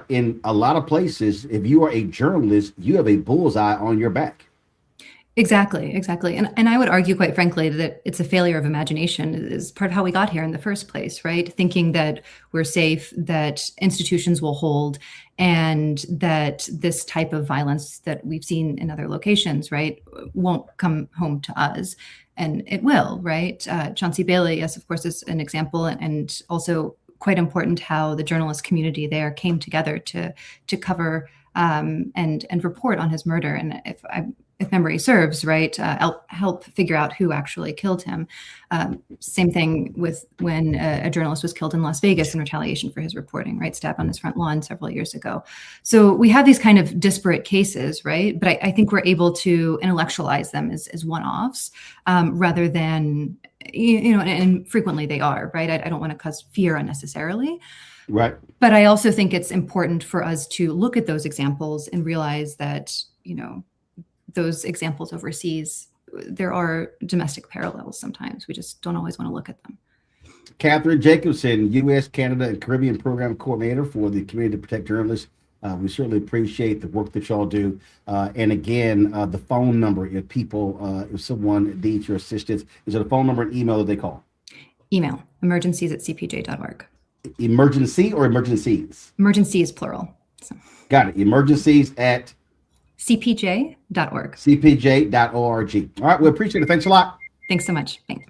In a lot of places, if you are a journalist, you have a bullseye on your back. Exactly. And I would argue, quite frankly, that it's a failure of imagination is part of how we got here in the first place, right? Thinking that we're safe, that institutions will hold, and that this type of violence that we've seen in other locations, right, won't come home to us. And it will, right? Chauncey Bailey, yes, of course, is an example, and also quite important how the journalist community there came together to cover and report on his murder. And if memory serves, right, help figure out who actually killed him. Same thing with when a journalist was killed in Las Vegas in retaliation for his reporting, right, stabbed on his front lawn several years ago. So we have these kind of disparate cases, right? But I think we're able to intellectualize them as one-offs rather than, and frequently they are, right? I don't want to cause fear unnecessarily. Right. But I also think it's important for us to look at those examples and realize that, those examples overseas, there are domestic parallels sometimes. We just don't always want to look at them. Catherine Jacobson, U.S., Canada, and Caribbean Program Coordinator for the Committee to Protect Journalists. We certainly appreciate the work that y'all do. And again, the phone number, if someone needs your assistance, is it a phone number and email that they call? Email, emergencies@cpj.org. Emergency or emergencies? Emergencies, plural. So. Got it. Emergencies at cpj.org. cpj.org. All right. We appreciate it. Thanks a lot. Thanks so much. Thanks.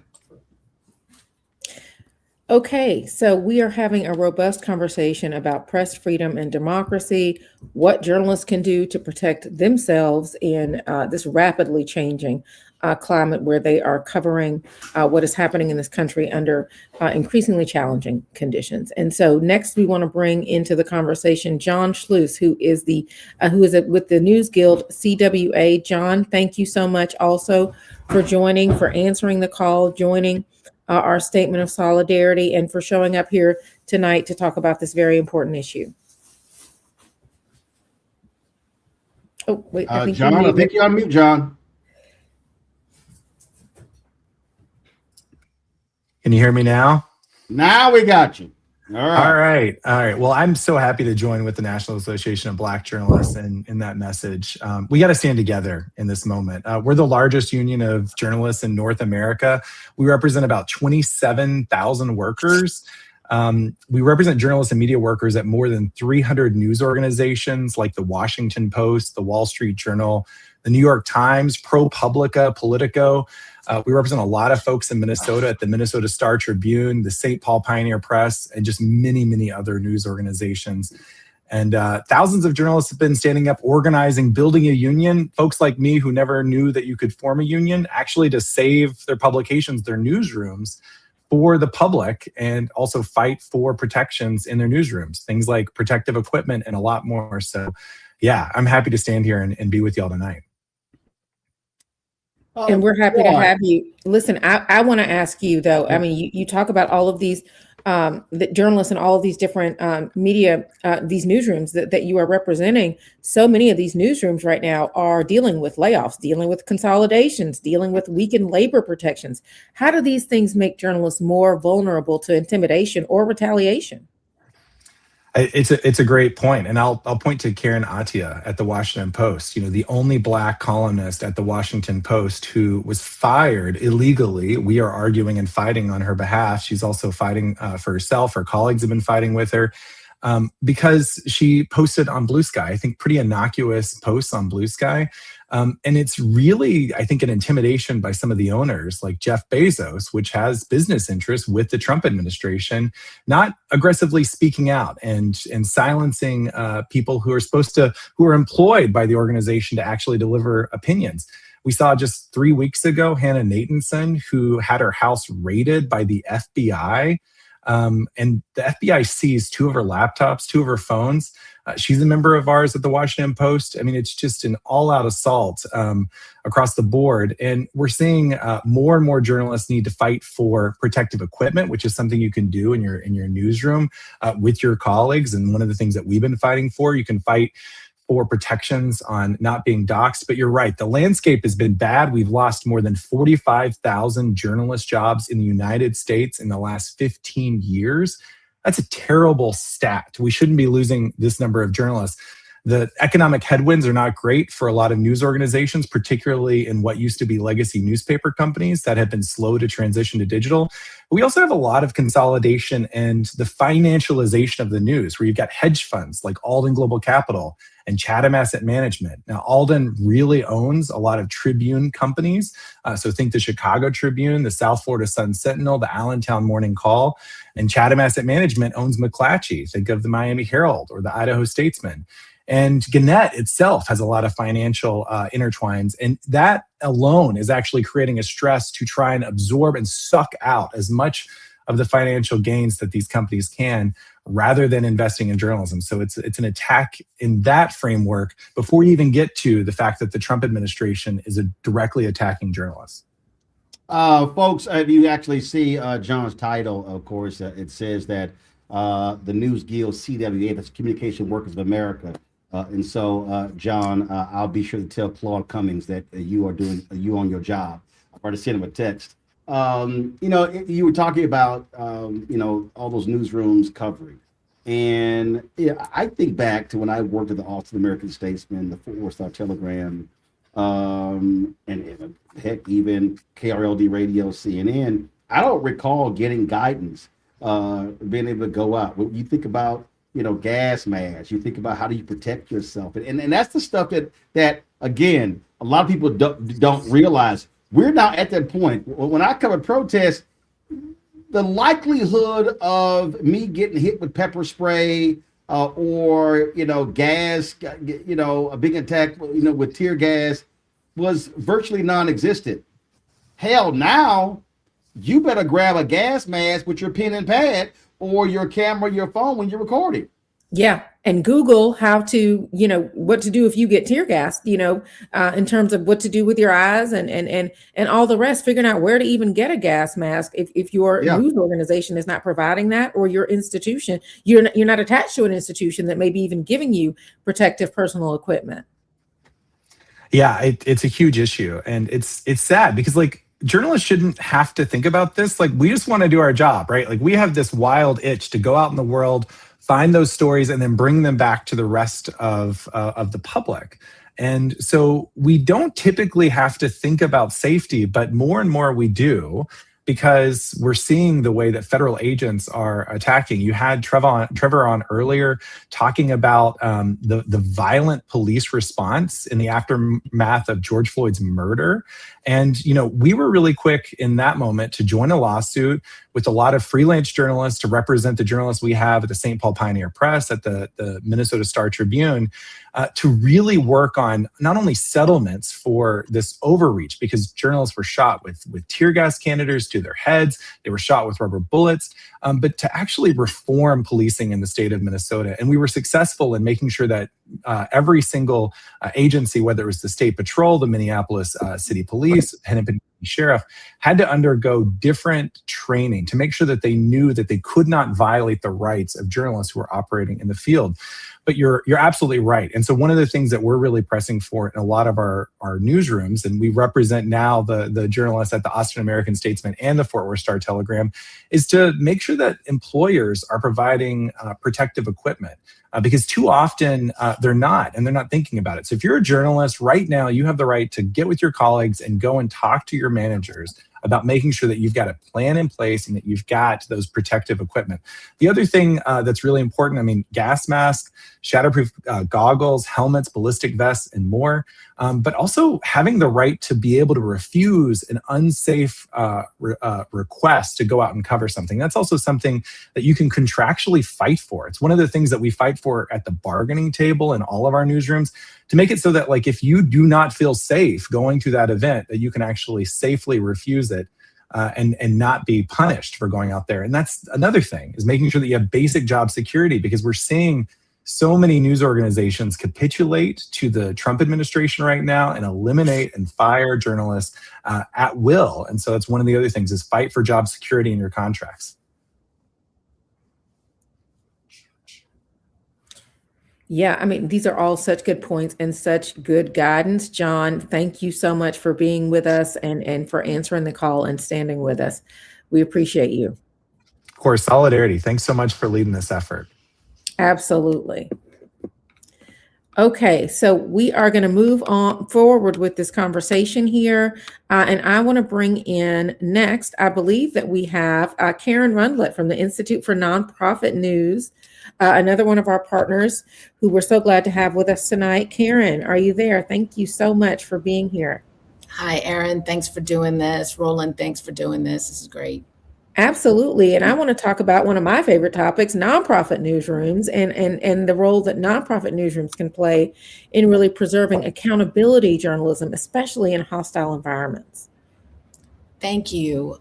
Okay, so we are having a robust conversation about press freedom and democracy, what journalists can do to protect themselves in this rapidly changing climate where they are covering what is happening in this country under increasingly challenging conditions. And so next we want to bring into the conversation John Schluss, who is with the News Guild CWA. John, thank you so much also for joining, for answering the call, joining our statement of solidarity, and for showing up here tonight to talk about this very important issue. Oh, wait, John, I think you're on mute, John. Can you hear me now? Now we got you. All right. Well, I'm so happy to join with the National Association of Black Journalists in that message. We got to stand together in this moment. We're the largest union of journalists in North America. We represent about 27,000 workers. We represent journalists and media workers at more than 300 news organizations like the Washington Post, the Wall Street Journal, the New York Times, ProPublica, Politico. We represent a lot of folks in Minnesota at the Minnesota Star Tribune, the St. Paul Pioneer Press, and just many, many other news organizations. And thousands of journalists have been standing up, organizing, building a union. Folks like me who never knew that you could form a union, actually to save their publications, their newsrooms, for the public, and also fight for protections in their newsrooms, things like protective equipment and a lot more. So yeah, I'm happy to stand here and be with y'all tonight. And we're happy to have you. Listen, I want to ask you though, I mean, you talk about all of these the journalists and all of these different media, these newsrooms that you are representing. So many of these newsrooms right now are dealing with layoffs, dealing with consolidations, dealing with weakened labor protections. How do these things make journalists more vulnerable to intimidation or retaliation? It's a great point. And I'll point to Karen Attia at the Washington Post, the only Black columnist at the Washington Post who was fired illegally. We are arguing and fighting on her behalf. She's also fighting for herself. Her colleagues have been fighting with her because she posted on Blue Sky, I think pretty innocuous posts on Blue Sky. And it's really, I think, an intimidation by some of the owners like Jeff Bezos, which has business interests with the Trump administration, not aggressively speaking out and silencing people who are employed by the organization to actually deliver opinions. We saw just 3 weeks ago, Hannah Nathanson, who had her house raided by the FBI. And the FBI seized 2 of her laptops, 2 of her phones. She's a member of ours at the Washington Post. I mean, it's just an all-out assault across the board. And we're seeing more and more journalists need to fight for protective equipment, which is something you can do in your newsroom with your colleagues. And one of the things that we've been fighting for, you can fight for protections on not being doxxed. But you're right, the landscape has been bad. We've lost more than 45,000 journalist jobs in the United States in the last 15 years. That's a terrible stat. We shouldn't be losing this number of journalists. The economic headwinds are not great for a lot of news organizations, particularly in what used to be legacy newspaper companies that have been slow to transition to digital. But we also have a lot of consolidation and the financialization of the news, where you've got hedge funds like Alden Global Capital and Chatham Asset Management. Now, Alden really owns a lot of Tribune companies. So think the Chicago Tribune, the South Florida Sun Sentinel, the Allentown Morning Call, and Chatham Asset Management owns McClatchy. Think of the Miami Herald or the Idaho Statesman. And Gannett itself has a lot of financial intertwines. And that alone is actually creating a stress to try and absorb and suck out as much of the financial gains that these companies can, rather than investing in journalism. So it's an attack in that framework before you even get to the fact that the Trump administration is directly attacking journalists. Folks, if you actually see John's title, of course, it says that the News Guild CWA, that's Communication Workers of America. And so, John, I'll be sure to tell Claude Cummings that you on your job. I'll probably send him a text. You were talking about, all those newsrooms covering. And I think back to when I worked at the Austin American Statesman, the Fort Worth Star Telegram, and heck, even KRLD Radio, CNN. I don't recall getting guidance, being able to go out. When you think about, gas masks, you think about how do you protect yourself. And that's the stuff that again, a lot of people don't realize. We're now at that point. When I cover protests, the likelihood of me getting hit with pepper spray or gas, a big attack, with tear gas was virtually non-existent. Hell, now you better grab a gas mask with your pen and pad or your camera, your phone when you're recording. Yeah. And Google how to, what to do if you get tear gassed, in terms of what to do with your eyes and all the rest, figuring out where to even get a gas mask. If your news organization is not providing that, or your institution, you're not attached to an institution that may be even giving you protective personal equipment. Yeah, it's a huge issue. And it's sad because journalists shouldn't have to think about this. We just want to do our job, right? We have this wild itch to go out in the world, find those stories, and then bring them back to the rest of the public. And so we don't typically have to think about safety, but more and more we do, because we're seeing the way that federal agents are attacking. You had Trevor on earlier talking about the violent police response in the aftermath of George Floyd's murder. And, we were really quick in that moment to join a lawsuit with a lot of freelance journalists to represent the journalists we have at the St. Paul Pioneer Press, at the Minnesota Star Tribune, to really work on not only settlements for this overreach, because journalists were shot with tear gas canisters to their heads, they were shot with rubber bullets, but to actually reform policing in the state of Minnesota. And we were successful in making sure that every single agency, whether it was the State Patrol, the Minneapolis City Police, Hennepin Sheriff, had to undergo different training to make sure that they knew that they could not violate the rights of journalists who were operating in the field. But you're absolutely right. And so one of the things that we're really pressing for in a lot of our newsrooms, and we represent now the journalists at the Austin American Statesman and the Fort Worth Star Telegram, is to make sure that employers are providing protective equipment. Because too often they're not, and they're not thinking about it. So if you're a journalist right now, you have the right to get with your colleagues and go and talk to your managers about making sure that you've got a plan in place and that you've got those protective equipment. The other thing that's really important, gas masks, shatterproof goggles, helmets, ballistic vests, and more, but also having the right to be able to refuse an unsafe request to go out and cover something. That's also something that you can contractually fight for. It's one of the things that we fight for at the bargaining table in all of our newsrooms, to make it so that if you do not feel safe going to that event, that you can actually safely refuse it and not be punished for going out there. And that's another thing, is making sure that you have basic job security, because we're seeing so many news organizations capitulate to the Trump administration right now and eliminate and fire journalists at will. And so that's one of the other things, is fight for job security in your contracts. Yeah, these are all such good points and such good guidance. John, thank you so much for being with us and for answering the call and standing with us. We appreciate you. Of course, solidarity. Thanks so much for leading this effort. Absolutely. Okay, so we are going to move on forward with this conversation here. And I want to bring in next, I believe that we have Karen Rundlet from the Institute for Nonprofit News, another one of our partners who we're so glad to have with us tonight. Karen, are you there? Thank you so much for being here. Hi, Erin. Thanks for doing this. Roland, thanks for doing this. This is great. Absolutely. And I want to talk about one of my favorite topics, nonprofit newsrooms, and the role that nonprofit newsrooms can play in really preserving accountability journalism, especially in hostile environments. Thank you.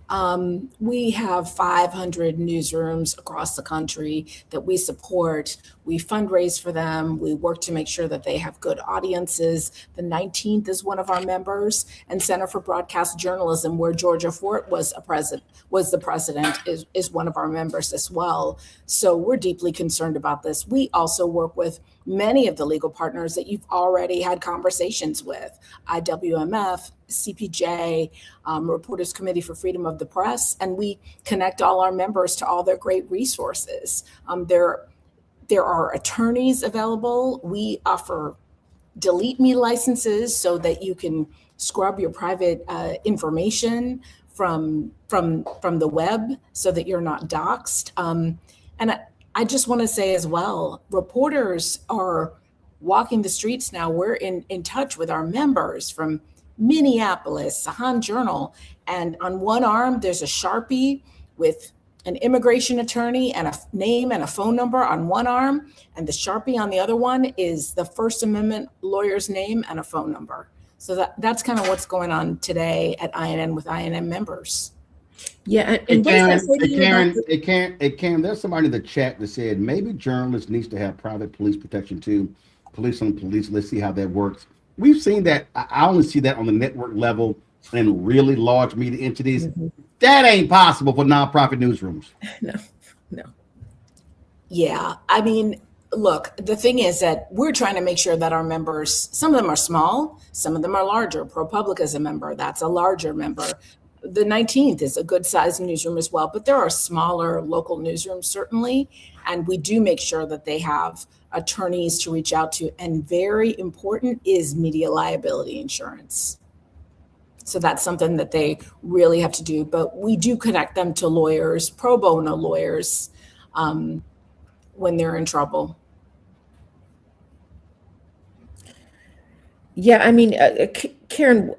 We have 500 newsrooms across the country that we support. We fundraise for them. We work to make sure that they have good audiences. The 19th is one of our members, and Center for Broadcast Journalism, where Georgia Fort was the president, is one of our members as well. So we're deeply concerned about this. We also work with many of the legal partners that you've already had conversations with: IWMF, CPJ, Reporters Committee for Freedom of the Press, and we connect all our members to all their great resources. There are attorneys available. We offer delete me licenses so that you can scrub your private information from the web so that you're not doxxed. And I just want to say as well, reporters are walking the streets now. We're in touch with our members from Minneapolis, Sahan Journal, and on one arm there's a Sharpie with an immigration attorney and a name and a phone number on one arm, and the Sharpie on the other one is the First Amendment lawyer's name and a phone number. So that's kind of what's going on today at INN with INN members. Yeah, and Karen, there's somebody in the chat that said maybe journalists needs to have private police protection too. Police on police. Let's see how that works. We've seen that. I only see that on the network level in really large media entities. Mm-hmm. That ain't possible for nonprofit newsrooms. No. Yeah, I mean, look, the thing is that we're trying to make sure that our members, some of them are small, some of them are larger. ProPublica is a member. That's a larger member. The 19th is a good sized newsroom as well, but there are smaller local newsrooms certainly. And we do make sure that they have attorneys to reach out to. And very important is media liability insurance. So that's something that they really have to do. But we do connect them to lawyers, pro bono lawyers, when they're in trouble. Yeah, I mean, Karen,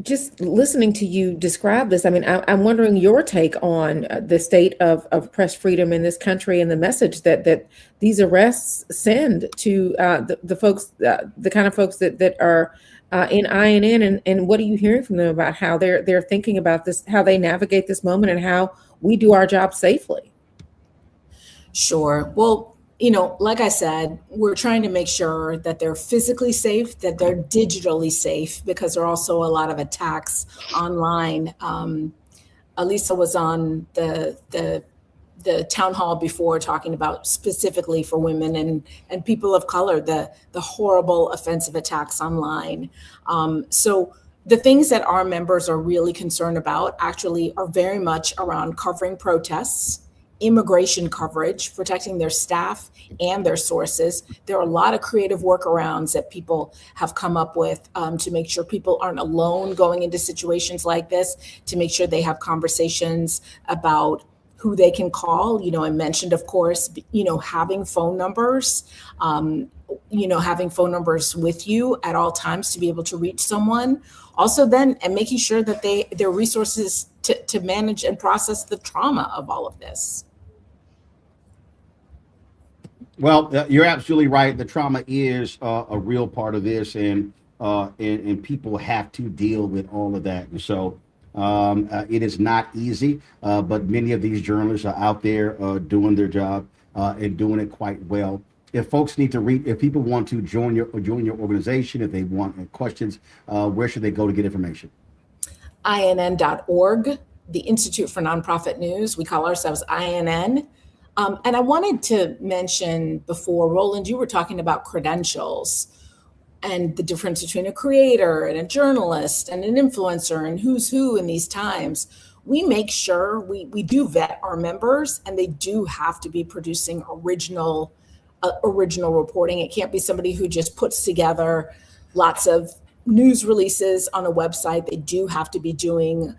just listening to you describe this, I mean, I'm wondering your take on the state of press freedom in this country and the message that these arrests send to the folks, the kind of folks that are in INN, and what are you hearing from them about how they're thinking about this, how they navigate this moment, and how we do our job safely? Sure. Well, you know, like I said, we're trying to make sure that they're physically safe, that they're digitally safe, because there are also a lot of attacks online. Alisa was on the town hall before talking about specifically for women and people of color, the horrible offensive attacks online. So the things that our members are really concerned about actually are very much around covering protests, immigration coverage, protecting their staff and their sources. There are a lot of creative workarounds that people have come up with to make sure people aren't alone going into situations like this, to make sure they have conversations about who they can call. You know, I mentioned, of course, you know, having phone numbers, having phone numbers with you at all times to be able to reach someone. Also then, and making sure that their resources to manage and process the trauma of all of this. Well, you're absolutely right. The trauma is a real part of this, and people have to deal with all of that. And so it is not easy, but many of these journalists are out there doing their job and doing it quite well. If folks need to read, if people want to join your organization, if they want questions, where should they go to get information? INN.org, the Institute for Nonprofit News. We call ourselves INN. And I wanted to mention before, Roland, you were talking about credentials and the difference between a creator and a journalist and an influencer and who's who in these times. We make sure we do vet our members, and they do have to be producing original original reporting. It can't be somebody who just puts together lots of news releases on a website. They do have to be doing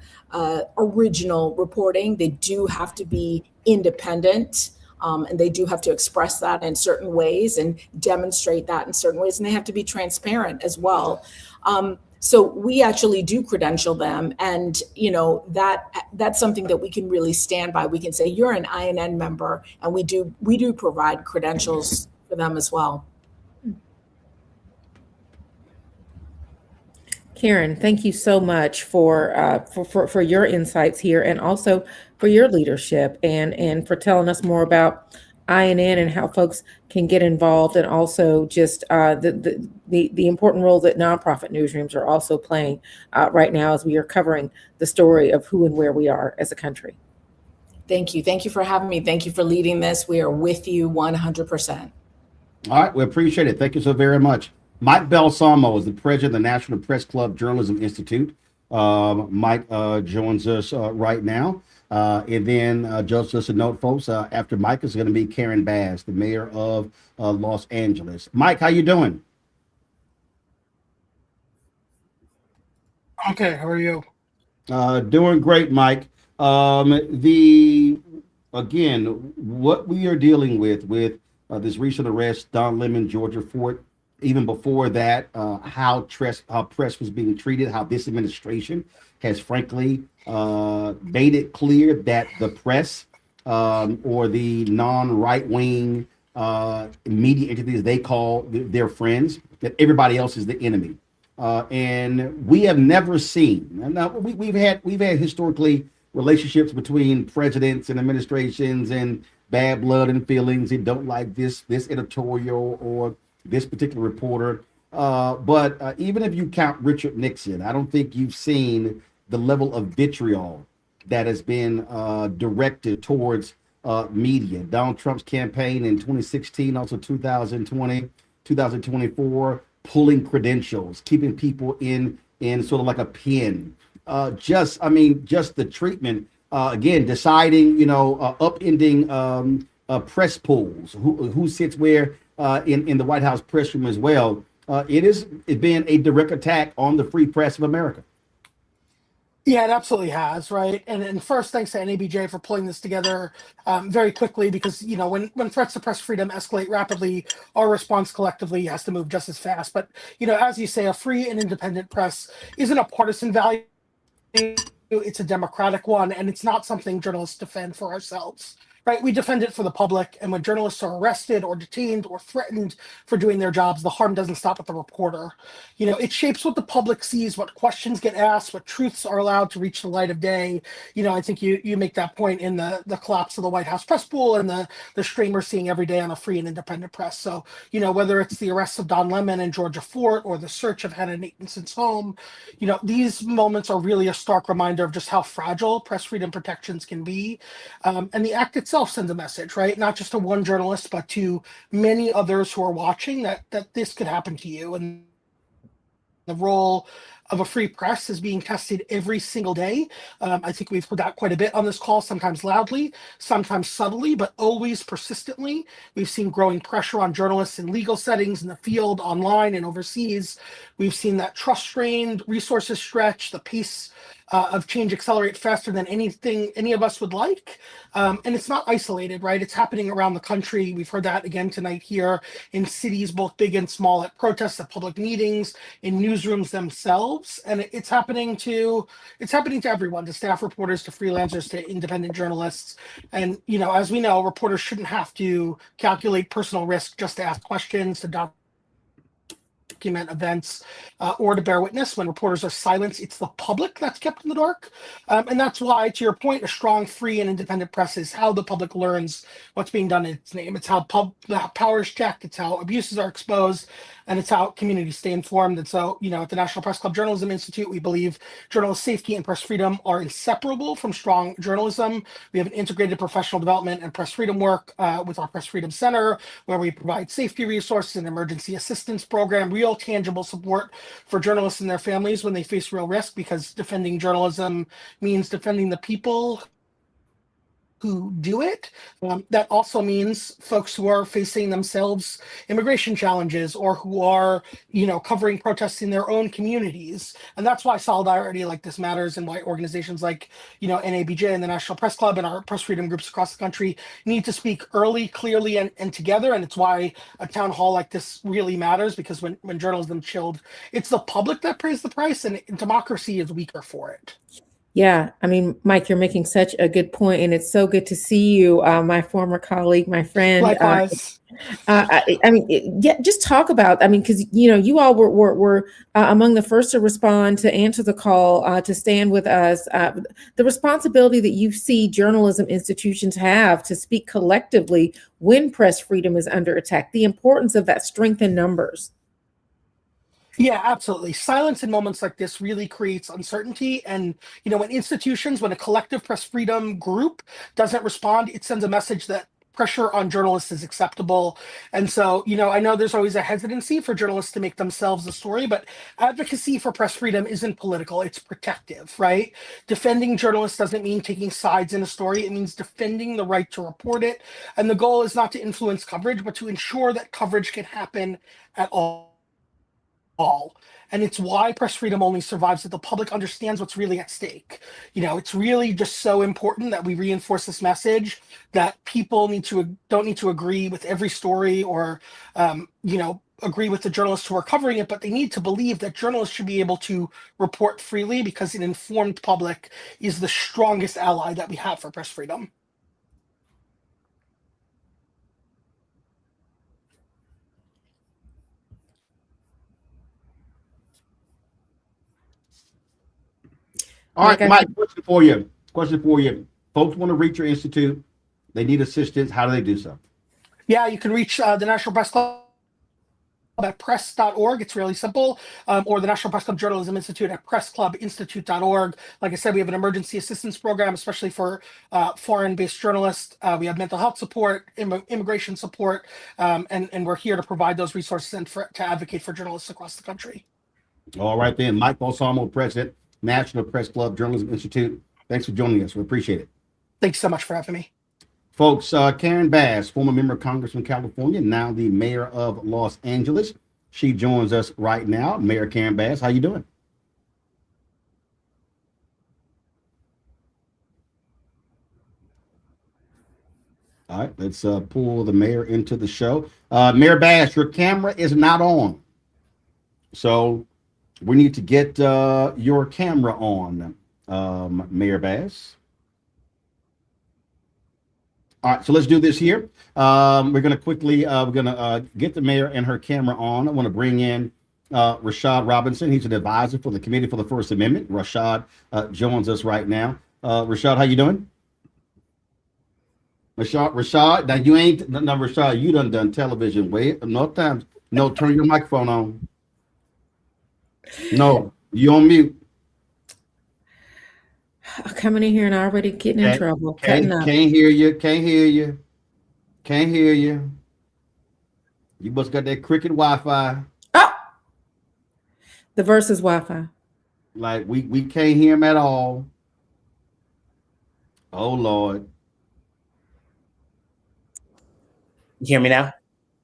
original reporting. They do have to be independent. And they do have to express that in certain ways and demonstrate that in certain ways. And they have to be transparent as well. So we actually do credential them. And, that's something that we can really stand by. We can say, you're an INN member, and we do provide credentials for them as well. Karen, thank you so much for your insights here, and also for your leadership, and for telling us more about INN and how folks can get involved, and also just the important role that nonprofit newsrooms are also playing right now as we are covering the story of who and where we are as a country. Thank you. Thank you for having me. Thank you for leading this. We are with you 100%. All right, we appreciate it. Thank you so very much. Mike Balsamo is the president of the National Press Club Journalism Institute. Mike joins us right now. And then just a note, folks, after Mike is going to be Karen Bass, the mayor of Los Angeles. Mike, how you doing? Okay, how are you? Doing great, Mike. Again, what we are dealing with this recent arrest, Don Lemon, Georgia Fort, even before that, how press was being treated, how this administration has frankly made it clear that the press or the non-right-wing media entities they call their friends, that everybody else is the enemy. And we have never seen, now we've had historically relationships between presidents and administrations and bad blood and feelings and don't like this editorial or this particular reporter. But even if you count Richard Nixon, I don't think you've seen the level of vitriol that has been directed towards media. Donald Trump's campaign in 2016, also 2020, 2024, pulling credentials, keeping people in sort of like a pen. Just the treatment, again, deciding, upending press pools, who sits where in the White House press room as well. It's been a direct attack on the free press of America. Yeah, it absolutely has, right? And first, thanks to NABJ for pulling this together very quickly, because, when threats to press freedom escalate rapidly, our response collectively has to move just as fast. But, as you say, a free and independent press isn't a partisan value. It's a democratic one, and it's not something journalists defend for ourselves. Right, we defend it for the public, and when journalists are arrested or detained or threatened for doing their jobs, the harm doesn't stop at the reporter. It shapes what the public sees, what questions get asked, what truths are allowed to reach the light of day. I think you make that point in the collapse of the White House press pool and the strain we're seeing every day on a free and independent press. So, whether it's the arrest of Don Lemon and Georgia Fort or the search of Hannah Nathanson's home, these moments are really a stark reminder of just how fragile press freedom protections can be. And the act itself sends a message, right? Not just to one journalist, but to many others who are watching that this could happen to you. And the role of a free press is being tested every single day. I think we've heard that quite a bit on this call, sometimes loudly, sometimes subtly, but always persistently. We've seen growing pressure on journalists in legal settings, in the field, online, and overseas. We've seen that trust strained, resources stretch, the pace of change accelerate faster than any of us would like. And it's not isolated, right? It's happening around the country. We've heard that again tonight here in cities, both big and small, at protests, at public meetings, in newsrooms themselves. And it's happening to everyone, to staff reporters, to freelancers, to independent journalists. And, as we know, reporters shouldn't have to calculate personal risk just to ask questions, to document events, or to bear witness. When reporters are silenced, it's the public that's kept in the dark. And that's why, to your point, a strong, free, and independent press is how the public learns what's being done in its name. It's how power is checked. It's how abuses are exposed. And it's how communities stay informed. And so, at the National Press Club Journalism Institute, we believe journalist safety and press freedom are inseparable from strong journalism. We have an integrated professional development and press freedom work with our Press Freedom Center, where we provide safety resources and emergency assistance program, real tangible support for journalists and their families when they face real risk, because defending journalism means defending the people who do it. That also means folks who are facing themselves immigration challenges or who are, covering protests in their own communities. And that's why solidarity like this matters, and why organizations like, NABJ and the National Press Club and our press freedom groups across the country need to speak early, clearly, and together. And it's why a town hall like this really matters, because when journalism chilled, it's the public that pays the price, and democracy is weaker for it. Yeah, I mean, Mike, you're making such a good point, and it's so good to see you, my former colleague, my friend. Likewise. Just talk about. I mean, because you all were among the first to respond, to answer the call, to stand with us. The responsibility that you see journalism institutions have to speak collectively when press freedom is under attack. The importance of that strength in numbers. Yeah, absolutely. Silence in moments like this really creates uncertainty. And, when a collective press freedom group doesn't respond, it sends a message that pressure on journalists is acceptable. And so, I know there's always a hesitancy for journalists to make themselves a story, but advocacy for press freedom isn't political, it's protective, right? Defending journalists doesn't mean taking sides in a story, it means defending the right to report it. And the goal is not to influence coverage, but to ensure that coverage can happen at all. And it's why press freedom only survives if the public understands what's really at stake. It's really just so important that we reinforce this message that people don't need to agree with every story or, agree with the journalists who are covering it, but they need to believe that journalists should be able to report freely, because an informed public is the strongest ally that we have for press freedom. All right, Mike, question for you. Folks want to reach your institute. They need assistance. How do they do so? Yeah, you can reach the National Press Club at press.org. It's really simple. Or the National Press Club Journalism Institute at pressclubinstitute.org. Like I said, we have an emergency assistance program, especially for foreign-based journalists. We have mental health support, immigration support, and we're here to provide those resources and to advocate for journalists across the country. All right, then. Mike Balsamo, President, National Press Club Journalism Institute. Thanks for joining us. We appreciate it. Thanks so much for having me. Folks, Karen Bass, former member of Congress from California, now the mayor of Los Angeles. She joins us right now. Mayor Karen Bass, how you doing? All right, let's pull the mayor into the show. Mayor Bass, your camera is not on. So we need to get your camera on, Mayor Bass. All right, so let's do this here. We're going to quickly, get the mayor and her camera on. I want to bring in Rashad Robinson. He's an advisor for the Committee for the First Amendment. Rashad joins us right now. Rashad, how you doing? Rashad, now you ain't, no, Rashad, you done television way enough times. No, turn your microphone on. No, you on mute. Coming in here and already getting in trouble. Can't hear you. You must got that cricket Wi-Fi. Oh, the versus Wi-Fi. Like we can't hear him at all. Oh Lord. You hear me now?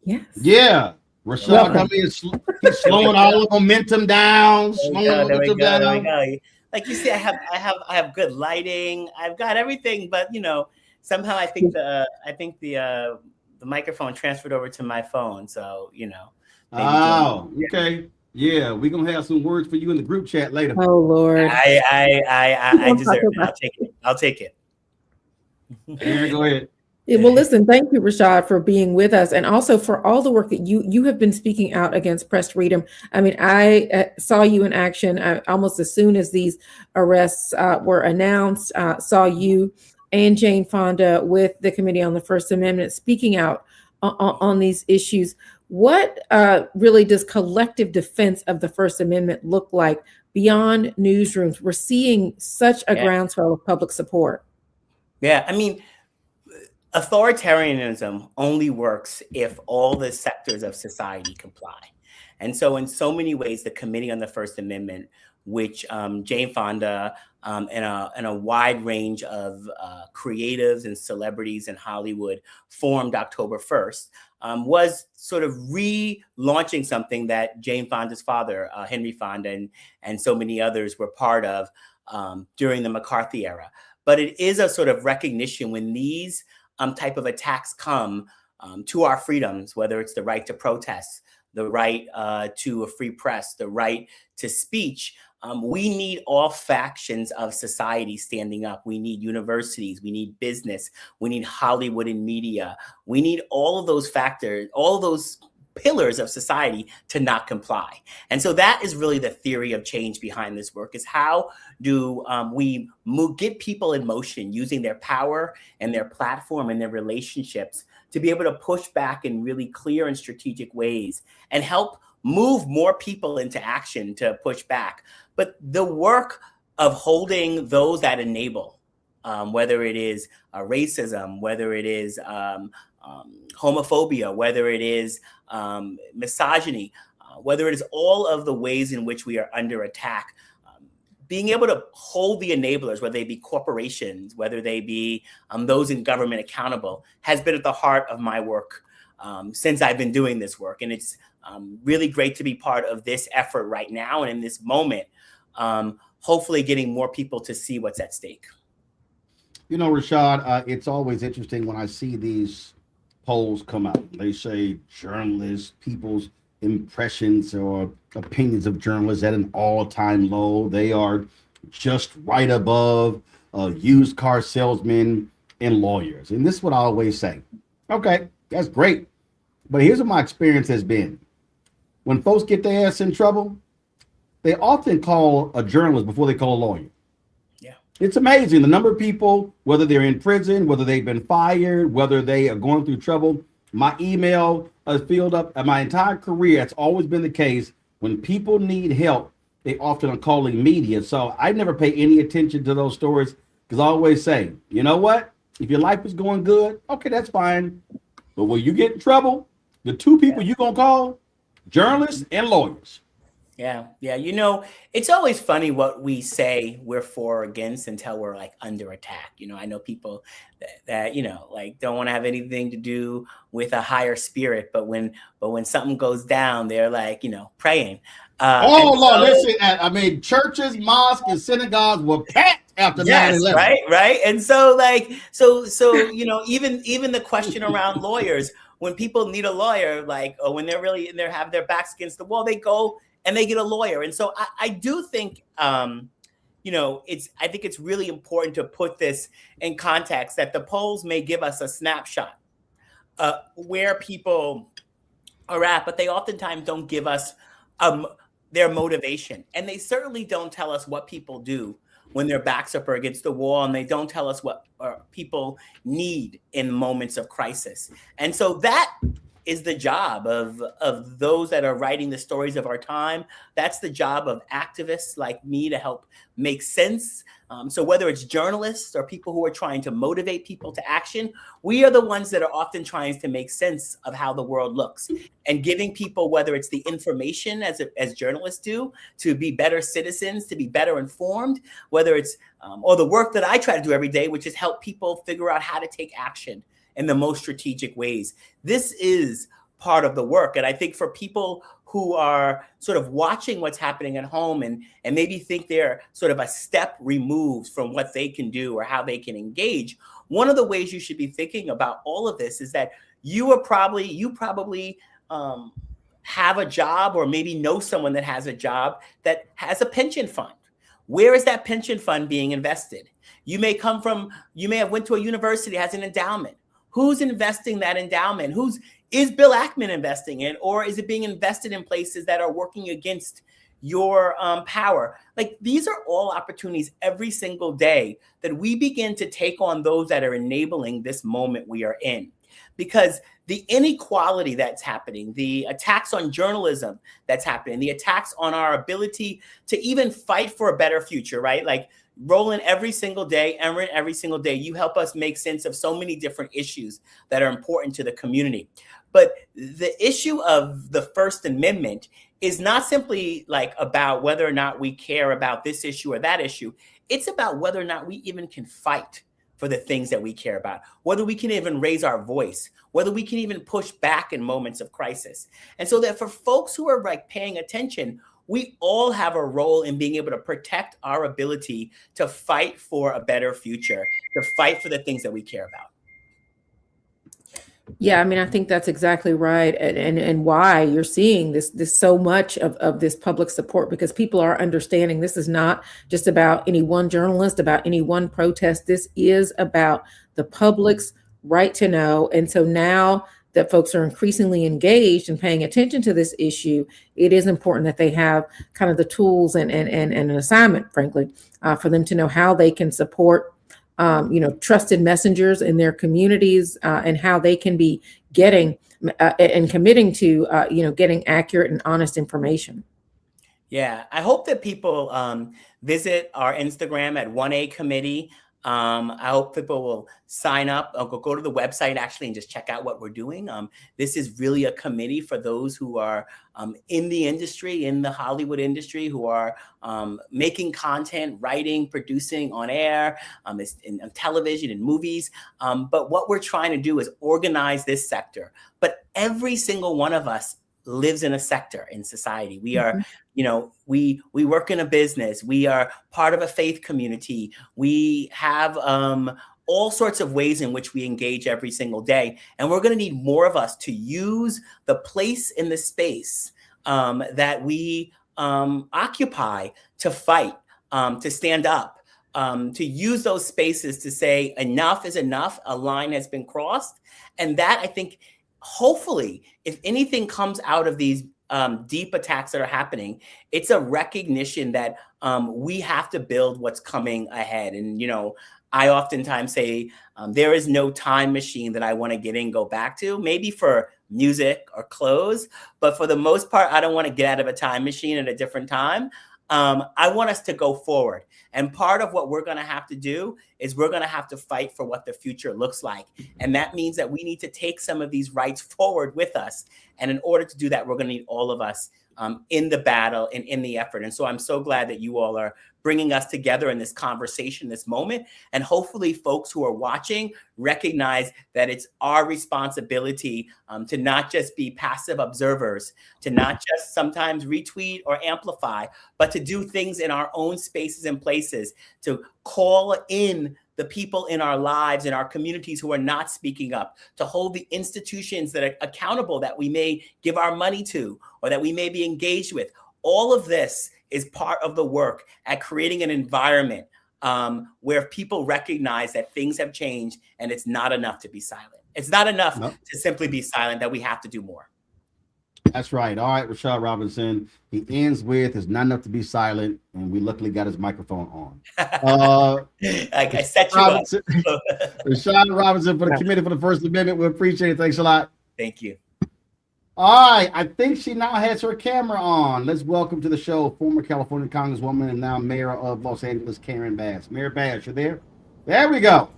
Yes. Yeah. Rashad come in, he's slowing all the momentum down. There we go. Like you see, I have good lighting. I've got everything, but somehow I think the microphone transferred over to my phone. So Oh, okay. Yeah, we're gonna have some words for you in the group chat later. Oh Lord. I deserve it. I'll take it. Aaron, go ahead. Well, listen, thank you, Rashad, for being with us, and also for all the work that you have been speaking out against press freedom. I mean, I saw you in action almost as soon as these arrests were announced. Saw you and Jane Fonda with the Committee on the First Amendment speaking out on these issues. What really does collective defense of the First Amendment look like beyond newsrooms? We're seeing such a groundswell of public support. Yeah, I mean, authoritarianism only works if all the sectors of society comply. And so in so many ways, the Committee on the First Amendment which Jane Fonda and a wide range of creatives and celebrities in Hollywood formed October 1st, was sort of relaunching something that Jane Fonda's father, Henry Fonda, and so many others were part of during the McCarthy era. But it is a sort of recognition when these type of attacks come to our freedoms, whether it's the right to protest, the right to a free press, the right to speech. We need all factions of society standing up. We need universities, we need business, we need Hollywood and media. We need all of those factors, all of those pillars of society to not comply. And so that is really the theory of change behind this work, is how do we get people in motion using their power and their platform and their relationships to be able to push back in really clear and strategic ways and help move more people into action to push back. But the work of holding those that enable, whether it is racism, whether it is homophobia, whether it is misogyny, whether it is all of the ways in which we are under attack, being able to hold the enablers, whether they be corporations, whether they be those in government accountable, has been at the heart of my work since I've been doing this work. And it's really great to be part of this effort right now and in this moment, hopefully getting more people to see what's at stake. You know, Rashad, it's always interesting when I see these polls come out. They say journalists, people's impressions or opinions of journalists at an all-time low. They are just right above used car salesmen and lawyers. And this is what I always say. Okay, that's great. But here's what my experience has been. When folks get their ass in trouble, they often call a journalist before they call a lawyer. Yeah. It's amazing the number of people, whether they're in prison, whether they've been fired, whether they are going through trouble. My email is filled up. My entire career, it's always been the case. When people need help, they often are calling media. So I never pay any attention to those stories because I always say, you know what? If your life is going good, okay, that's fine. But when you get in trouble, the two people you're going to call, journalists and lawyers. Yeah. You know, it's always funny what we say we're for or against until we're like under attack. You know, I know people that you know, like don't want to have anything to do with a higher spirit, but when something goes down, they're like, you know, praying. Lord, listen, I mean, churches, mosques, and synagogues were packed after 9/11. Right. And so you know, even the question around lawyers, when people need a lawyer, like, or when they have their backs against the wall, they go and they get a lawyer. And so I do think, you know, I think it's really important to put this in context that the polls may give us a snapshot where people are at, but they oftentimes don't give us their motivation. And they certainly don't tell us what people do when their backs up against the wall, and they don't tell us what people need in moments of crisis. And so that is the job of those that are writing the stories of our time. That's the job of activists like me to help make sense. So whether it's journalists or people who are trying to motivate people to action, we are the ones that are often trying to make sense of how the world looks and giving people, whether it's the information as journalists do, to be better citizens, to be better informed, whether it's or the work that I try to do every day, which is help people figure out how to take action in the most strategic ways. This is part of the work. And I think for people who are sort of watching what's happening at home and maybe think they're sort of a step removed from what they can do or how they can engage, one of the ways you should be thinking about all of this is that you probably have a job or maybe know someone that has a job that has a pension fund. Where is that pension fund being invested? You may have went to a university, has an endowment. Who's investing that endowment? Is Bill Ackman investing in, or is it being invested in places that are working against your power? Like, these are all opportunities every single day that we begin to take on those that are enabling this moment we are in. Because the inequality that's happening, the attacks on journalism that's happening, the attacks on our ability to even fight for a better future, right? Like, Roland, every single day, Erin, every single day, you help us make sense of so many different issues that are important to the community. But the issue of the First Amendment is not simply like about whether or not we care about this issue or that issue. It's about whether or not we even can fight for the things that we care about, whether we can even raise our voice, whether we can even push back in moments of crisis. And so that for folks who are like paying attention, we all have a role in being able to protect our ability to fight for a better future, to fight for the things that we care about. Yeah, I mean, I think that's exactly right. And why you're seeing this so much of this public support, because people are understanding this is not just about any one journalist, about any one protest. This is about the public's right to know. And so now that folks are increasingly engaged and paying attention to this issue, it is important that they have kind of the tools and an assignment, frankly, for them to know how they can support trusted messengers in their communities, and how they can be getting and committing to, getting accurate and honest information. Yeah, I hope that people visit our Instagram at 1A Committee. I hope people will sign up or go to the website actually and just check out what we're doing. This is really a committee for those who are in the industry, in the Hollywood industry, who are making content, writing, producing on air, on television and movies. But what we're trying to do is organize this sector. But every single one of us lives in a sector in society. We are, we work in a business. We are part of a faith community. We have all sorts of ways in which we engage every single day. And we're going to need more of us to use the place in the space that we occupy to fight, to stand up, to use those spaces to say enough is enough. A line has been crossed. And that, I think, hopefully, if anything comes out of these deep attacks that are happening, it's a recognition that we have to build what's coming ahead. And, I oftentimes say there is no time machine that I want to get in, go back to, maybe for music or clothes. But for the most part, I don't want to get out of a time machine at a different time. I want us to go forward. And part of what we're going to have to do is we're going to have to fight for what the future looks like. And that means that we need to take some of these rights forward with us. And in order to do that, we're going to need all of us in the battle and in the effort. And so I'm so glad that you all are bringing us together in this conversation, this moment. And hopefully folks who are watching recognize that it's our responsibility to not just be passive observers, to not just sometimes retweet or amplify, but to do things in our own spaces and places, to call in the people in our lives, in our communities who are not speaking up, to hold the institutions that are accountable that we may give our money to or that we may be engaged with. All of this is part of the work at creating an environment where people recognize that things have changed and it's not enough to be silent. It's not enough to simply be silent, that we have to do more. That's right. All right, Rashad Robinson. He ends with, "It's not enough to be silent," and we luckily got his microphone on. I set you up. Rashad Robinson for the Committee for the First Amendment. We appreciate it. Thanks a lot. Thank you. All right, I think she now has her camera on. Let's welcome to the show former California Congresswoman and now Mayor of Los Angeles, Karen Bass. Mayor Bass, you there? There we go.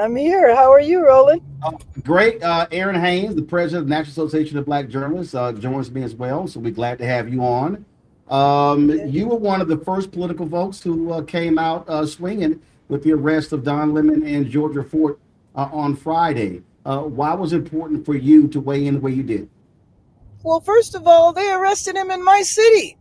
I'm here. How are you, Roland? Great. Aaron Haynes, the president of the National Association of Black Journalists, joins me as well. So we're glad to have you on. You were one of the first political folks who came out swinging with the arrest of Don Lemon and Georgia Fort on Friday. Why was it important for you to weigh in the way you did? Well, first of all, they arrested him in my city,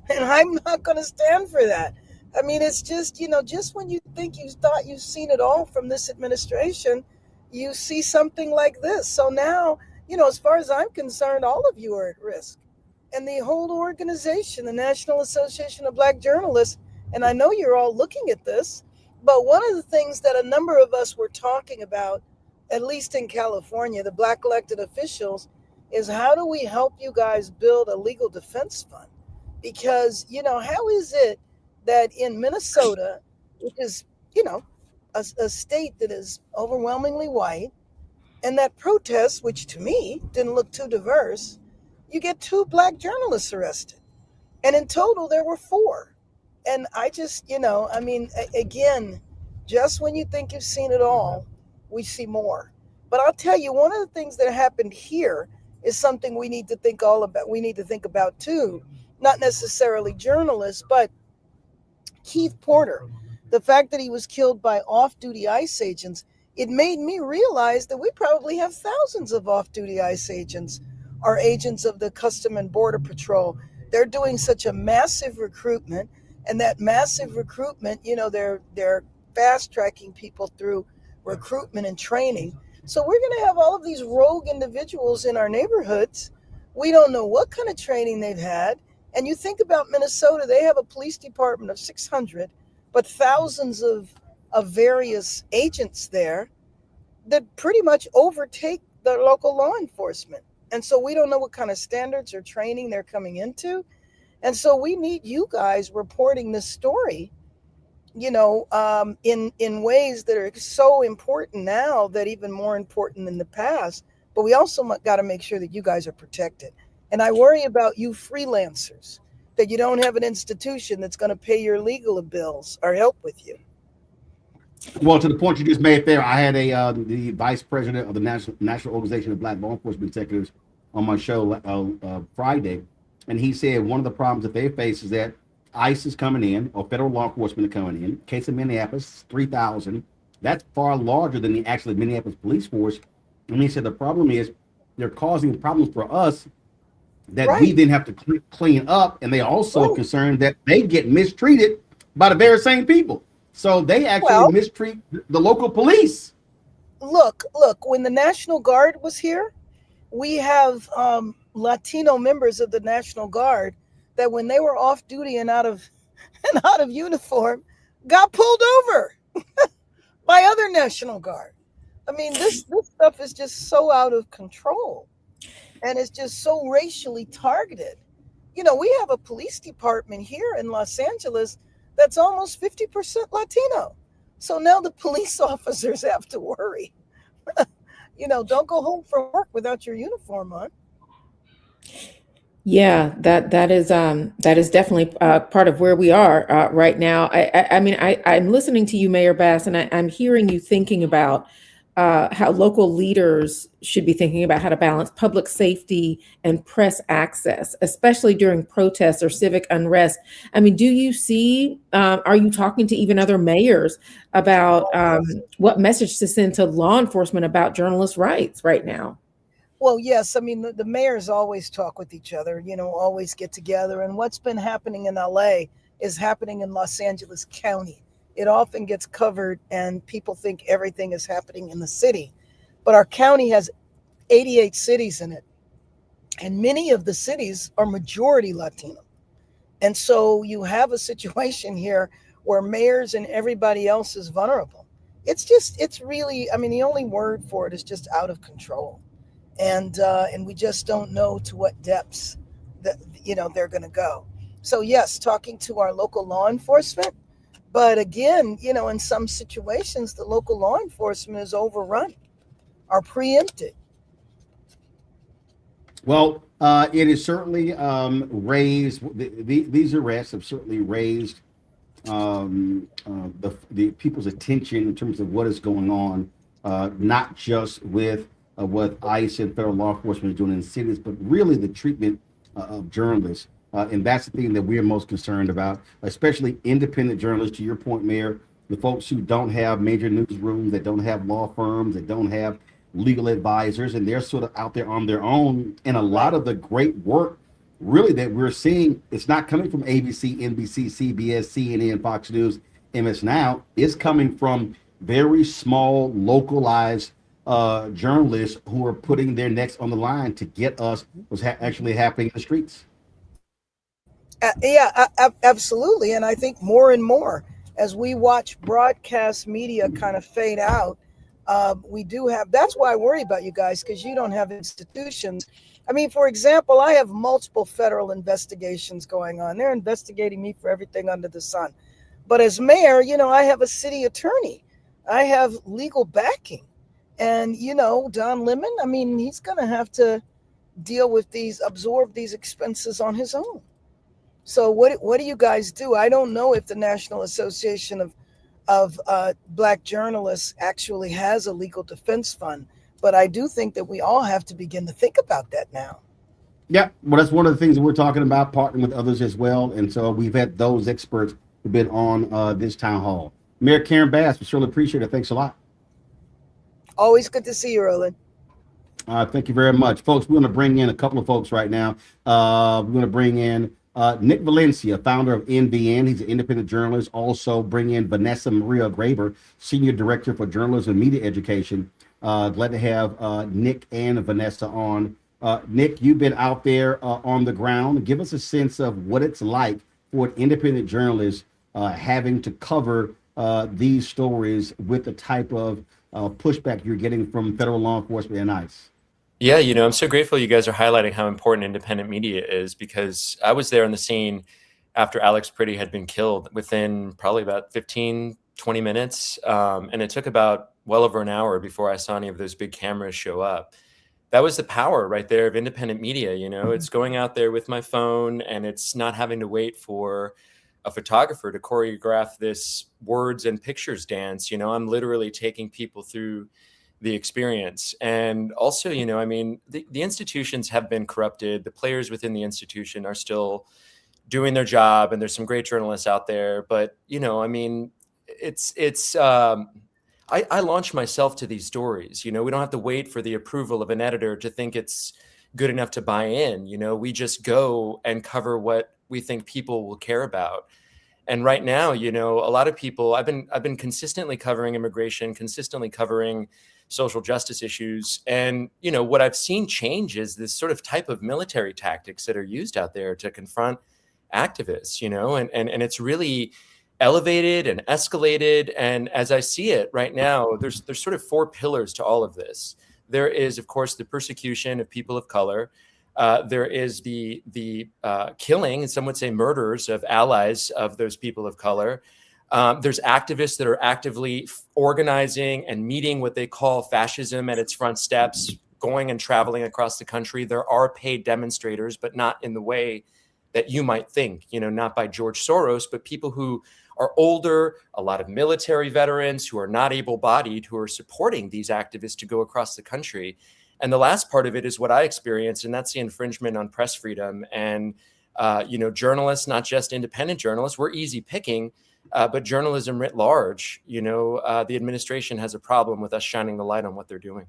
and I'm not going to stand for that. I mean, it's just, just when you think you thought you've seen it all from this administration, you see something like this. So now, as far as I'm concerned, all of you are at risk. And the whole organization, the National Association of Black Journalists, and I know you're all looking at this, but one of the things that a number of us were talking about, at least in California, the Black elected officials, is how do we help you guys build a legal defense fund? Because, how is it that in Minnesota, which is, a state that is overwhelmingly white, and that protest, which to me didn't look too diverse, you get 2 Black journalists arrested. And in total, there were 4. And I just, I mean, again, just when you think you've seen it all, we see more. But I'll tell you, one of the things that happened here is something we need to think all about. We need to think about too, not necessarily journalists, but Keith Porter, the fact that he was killed by off-duty ICE agents, it made me realize that we probably have thousands of off-duty ICE agents or agents of the Custom and Border Patrol. They're doing such a massive recruitment, and that massive recruitment, they're fast-tracking people through recruitment and training. So we're going to have all of these rogue individuals in our neighborhoods. We don't know what kind of training they've had. And you think about Minnesota, they have a police department of 600, but thousands of various agents there that pretty much overtake the local law enforcement. And so we don't know what kind of standards or training they're coming into. And so we need you guys reporting this story, in ways that are so important now, that even more important than the past. But we also got to make sure that you guys are protected. And I worry about you freelancers, that you don't have an institution that's going to pay your legal bills or help with you. Well, to the point you just made there, I had the vice president of the National Organization of Black Law Enforcement Executives on my show Friday, and he said one of the problems that they face is that ICE is coming in, or federal law enforcement are coming in. Case of Minneapolis, 3,000. That's far larger than the actual Minneapolis police force. And he said the problem is they're causing problems for us that we then have to clean up, and they also concerned that they get mistreated by the very same people. So they actually mistreat the local police. Look, when the National Guard was here, we have Latino members of the National Guard that when they were off duty and out of uniform, got pulled over by other National Guard. I mean, this stuff is just so out of control. And it's just so racially targeted. We have a police department here in Los Angeles that's almost 50% Latino. So now the police officers have to worry. Don't go home from work without your uniform on. Yeah, that is definitely part of where we are right now. I'm listening to you, Mayor Bass, and I'm hearing you thinking about how local leaders should be thinking about how to balance public safety and press access, especially during protests or civic unrest. I mean, do you see, are you talking to even other mayors about what message to send to law enforcement about journalists' rights right now? Well, yes. I mean, the mayors always talk with each other, always get together. And what's been happening in LA is happening in Los Angeles County. It often gets covered and people think everything is happening in the city. But our county has 88 cities in it. And many of the cities are majority Latino. And so you have a situation here where mayors and everybody else is vulnerable. It's really, I mean, the only word for it is just out of control. And we just don't know to what depths that, they're going to go. So yes, talking to our local law enforcement. But again, in some situations, the local law enforcement is overrun or preempted. Well, it is certainly raised. These arrests have certainly raised the people's attention in terms of what is going on, not just with what ICE and federal law enforcement is doing in cities, but really the treatment of journalists. And that's the thing that we're most concerned about, especially independent journalists, to your point, Mayor, the folks who don't have major newsrooms, that don't have law firms, that don't have legal advisors, and they're sort of out there on their own. And a lot of the great work really that we're seeing, it's not coming from ABC, NBC, CBS, CNN, Fox News, MS Now. It's coming from very small, localized journalists who are putting their necks on the line to get us what's actually happening in the streets. Absolutely. And I think more and more as we watch broadcast media kind of fade out, we do have, that's why I worry about you guys, because you don't have institutions. I mean, for example, I have multiple federal investigations going on. They're investigating me for everything under the sun. But as mayor, I have a city attorney. I have legal backing. And, Don Lemon, I mean, he's going to have to deal with absorb these expenses on his own. So what do you guys do? I don't know if the National Association of Black journalists actually has a legal defense fund, but I do think that we all have to begin to think about that now. Yeah, well, that's one of the things that we're talking about, partnering with others as well. And so we've had those experts who've been on this town hall. Mayor Karen Bass, we surely appreciate it. Thanks a lot. Always good to see you, Roland. Thank you very much. Folks, we're going to bring in a couple of folks right now. We're going to bring in Nick Valencia, founder of NVN. He's an independent journalist. Also bring in Vanessa Maria Graber, Senior Director for Journalism and Media Education. Glad to have Nick and Vanessa on. Nick, you've been out there on the ground. Give us a sense of what it's like for an independent journalist having to cover these stories with the type of pushback you're getting from federal law enforcement and ICE. Yeah, I'm so grateful you guys are highlighting how important independent media is, because I was there on the scene after Alex Pretty had been killed within probably about 15, 20 minutes. And it took about well over an hour before I saw any of those big cameras show up. That was the power right there of independent media. It's going out there with my phone, and it's not having to wait for a photographer to choreograph this words and pictures dance. I'm literally taking people through the experience. And also, the institutions have been corrupted. The players within the institution are still doing their job, and there's some great journalists out there. But, I launch myself to these stories. We don't have to wait for the approval of an editor to think it's good enough to buy in. We just go and cover what we think people will care about. And right now, a lot of people, I've been consistently covering immigration, consistently covering social justice issues. And, what I've seen change is this sort of type of military tactics that are used out there to confront activists, and it's really elevated and escalated. And as I see it right now, there's sort of four pillars to all of this. There is, of course, the persecution of people of color. There is the killing, and some would say murders, of allies of those people of color. There's activists that are actively organizing and meeting what they call fascism at its front steps, going and traveling across the country. There are paid demonstrators, but not in the way that you might think, not by George Soros, but people who are older, a lot of military veterans who are not able-bodied, who are supporting these activists to go across the country. And the last part of it is what I experienced, and that's the infringement on press freedom. And, journalists, not just independent journalists, we're easy picking, but journalism writ large, the administration has a problem with us shining the light on what they're doing.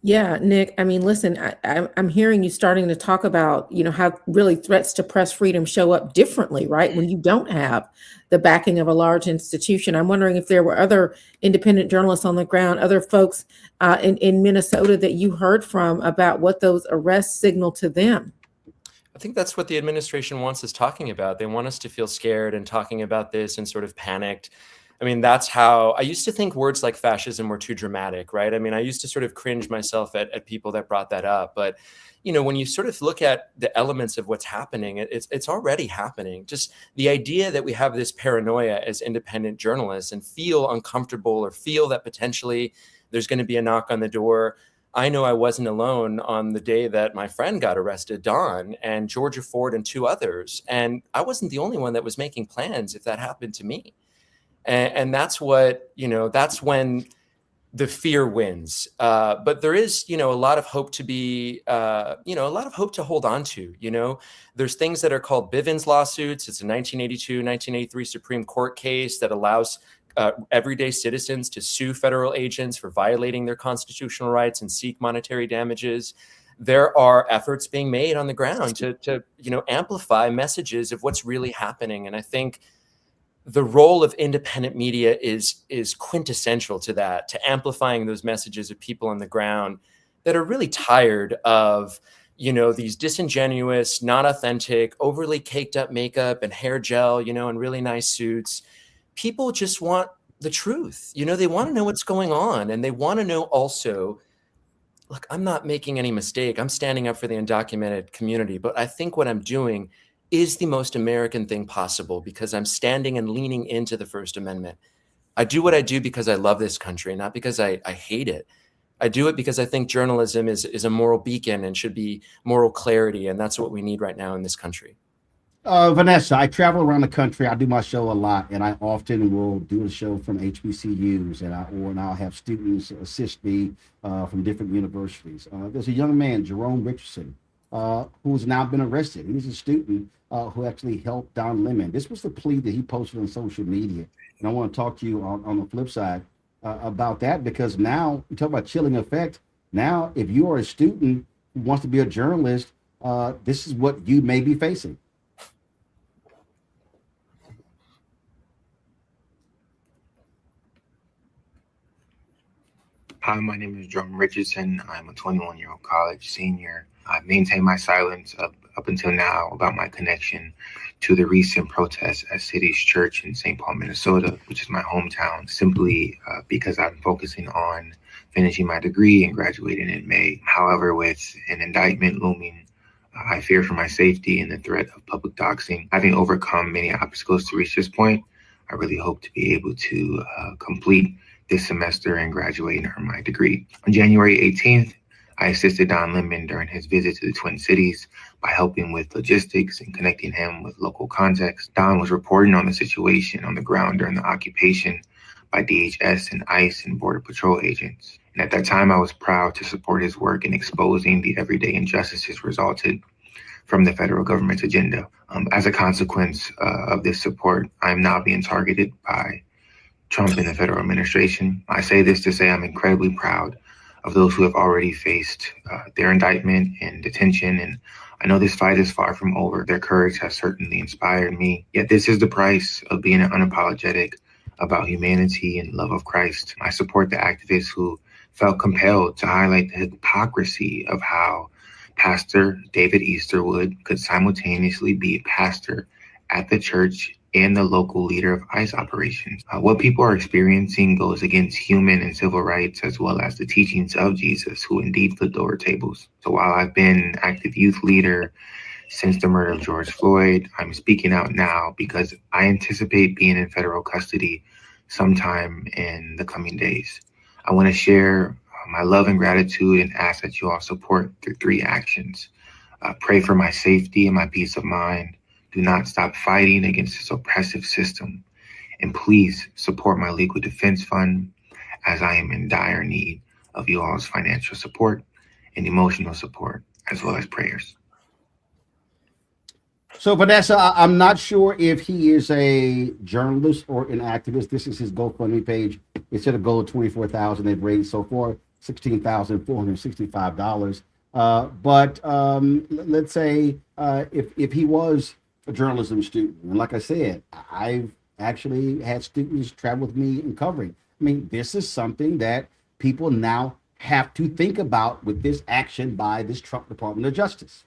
Yeah, Nick, listen, I'm hearing you starting to talk about, how really threats to press freedom show up differently, right? When you don't have the backing of a large institution. I'm wondering if there were other independent journalists on the ground, other folks in Minnesota that you heard from about what those arrests signal to them. I think that's what the administration wants us talking about. They want us to feel scared and talking about this and sort of panicked. That's how I used to think words like fascism were too dramatic, right? I used to sort of cringe myself at people that brought that up. But, when you sort of look at the elements of what's happening, it's already happening. Just the idea that we have this paranoia as independent journalists and feel uncomfortable or feel that potentially there's going to be a knock on the door. I know I wasn't alone on the day that my friend got arrested, Don, and Georgia Ford and two others. And I wasn't the only one that was making plans if that happened to me. And that's what, that's when the fear wins. But there is, a lot of hope to be, a lot of hope to hold on to. There's things that are called Bivens lawsuits. It's a 1982, 1983 Supreme Court case that allows everyday citizens to sue federal agents for violating their constitutional rights and seek monetary damages. There are efforts being made on the ground to amplify messages of what's really happening. And I think the role of independent media is quintessential to that, to amplifying those messages of people on the ground that are really tired of, these disingenuous, not authentic, overly caked up makeup and hair gel, and really nice suits. People just want the truth. They want to know what's going on, and they want to know also, look, I'm not making any mistake. I'm standing up for the undocumented community, but I think what I'm doing is the most American thing possible because I'm standing and leaning into the First Amendment. I do what I do because I love this country, not because I hate it. I do it because I think journalism is a moral beacon and should be moral clarity. And that's what we need right now in this country. Vanessa, I travel around the country. I do my show a lot, and I often will do a show from HBCUs, and I'll have students assist me from different universities. There's a young man, Jerome Richardson, who's now been arrested. He was a student who actually helped Don Lemon. This was the plea that he posted on social media, and I want to talk to you on the flip side about that, because now you talk about chilling effect. Now, if you are a student who wants to be a journalist, this is what you may be facing. Hi, my name is Jerome Richardson. I'm a 21-year-old college senior. I've maintained my silence up until now about my connection to the recent protests at City's Church in St. Paul, Minnesota, which is my hometown, simply because I'm focusing on finishing my degree and graduating in May. However, with an indictment looming, I fear for my safety and the threat of public doxing. Having overcome many obstacles to reach this point, I really hope to be able to complete this semester and graduate and earn my degree. On January 18th, I assisted Don Lemon during his visit to the Twin Cities by helping with logistics and connecting him with local context. Don was reporting on the situation on the ground during the occupation by DHS and ICE and Border Patrol agents. And at that time, I was proud to support his work in exposing the everyday injustices resulted from the federal government's agenda. As a consequence of this support, I am now being targeted by Trump and the federal administration. I say this to say I'm incredibly proud of those who have already faced their indictment and detention. And I know this fight is far from over. Their courage has certainly inspired me. Yet this is the price of being unapologetic about humanity and love of Christ. I support the activists who felt compelled to highlight the hypocrisy of how Pastor David Easterwood could simultaneously be a pastor at the church and the local leader of ICE operations. What people are experiencing goes against human and civil rights, as well as the teachings of Jesus, who indeed flipped over tables. So while I've been active youth leader since the murder of George Floyd, I'm speaking out now because I anticipate being in federal custody sometime in the coming days. I want to share my love and gratitude and ask that you all support through 3 actions. Pray for my safety and my peace of mind. Do not stop fighting against this oppressive system. And please support my legal defense fund, as I am in dire need of you all's financial support and emotional support, as well as prayers. So, Vanessa, I'm not sure if he is a journalist or an activist. This is his GoFundMe page. It said a goal of $24,000. They've raised so far $16,465. But let's say if he was a journalism student, and like I said, I've actually had students travel with me in covering. I mean, this is something that people now have to think about with this action by this Trump Department of Justice.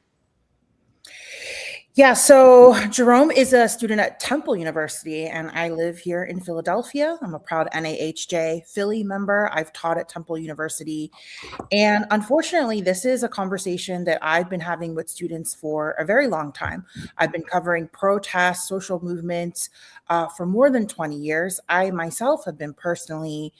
Yeah, so Jerome is a student at Temple University, and I live here in Philadelphia. I'm a proud NAHJ Philly member. I've taught at Temple University. And unfortunately, this is a conversation that I've been having with students for a very long time. I've been covering protests, social movements for more than 20 years. I myself have been personally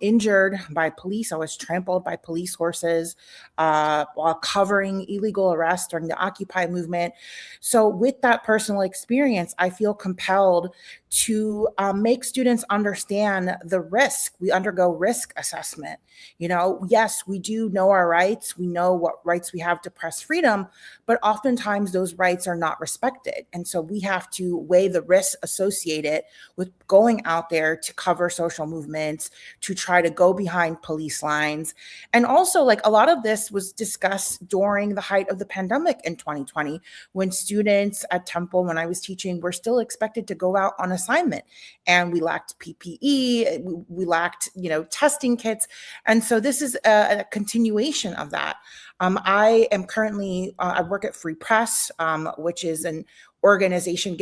injured by police. I was trampled by police horses while covering illegal arrests during the Occupy movement. So with that personal experience, I feel compelled to make students understand the risk. We undergo risk assessment. You know, yes, we do know our rights. We know what rights we have to press freedom, but oftentimes those rights are not respected. And so we have to weigh the risks associated with going out there to cover social movements, to try to go behind police lines. And also, like, a lot of this was discussed during the height of the pandemic in 2020, when students at Temple, when I was teaching, were still expected to go out on assignment, and we lacked PPE, we lacked, testing kits. And so this is a continuation of that. I am currently, I work at Free Press, which is an organization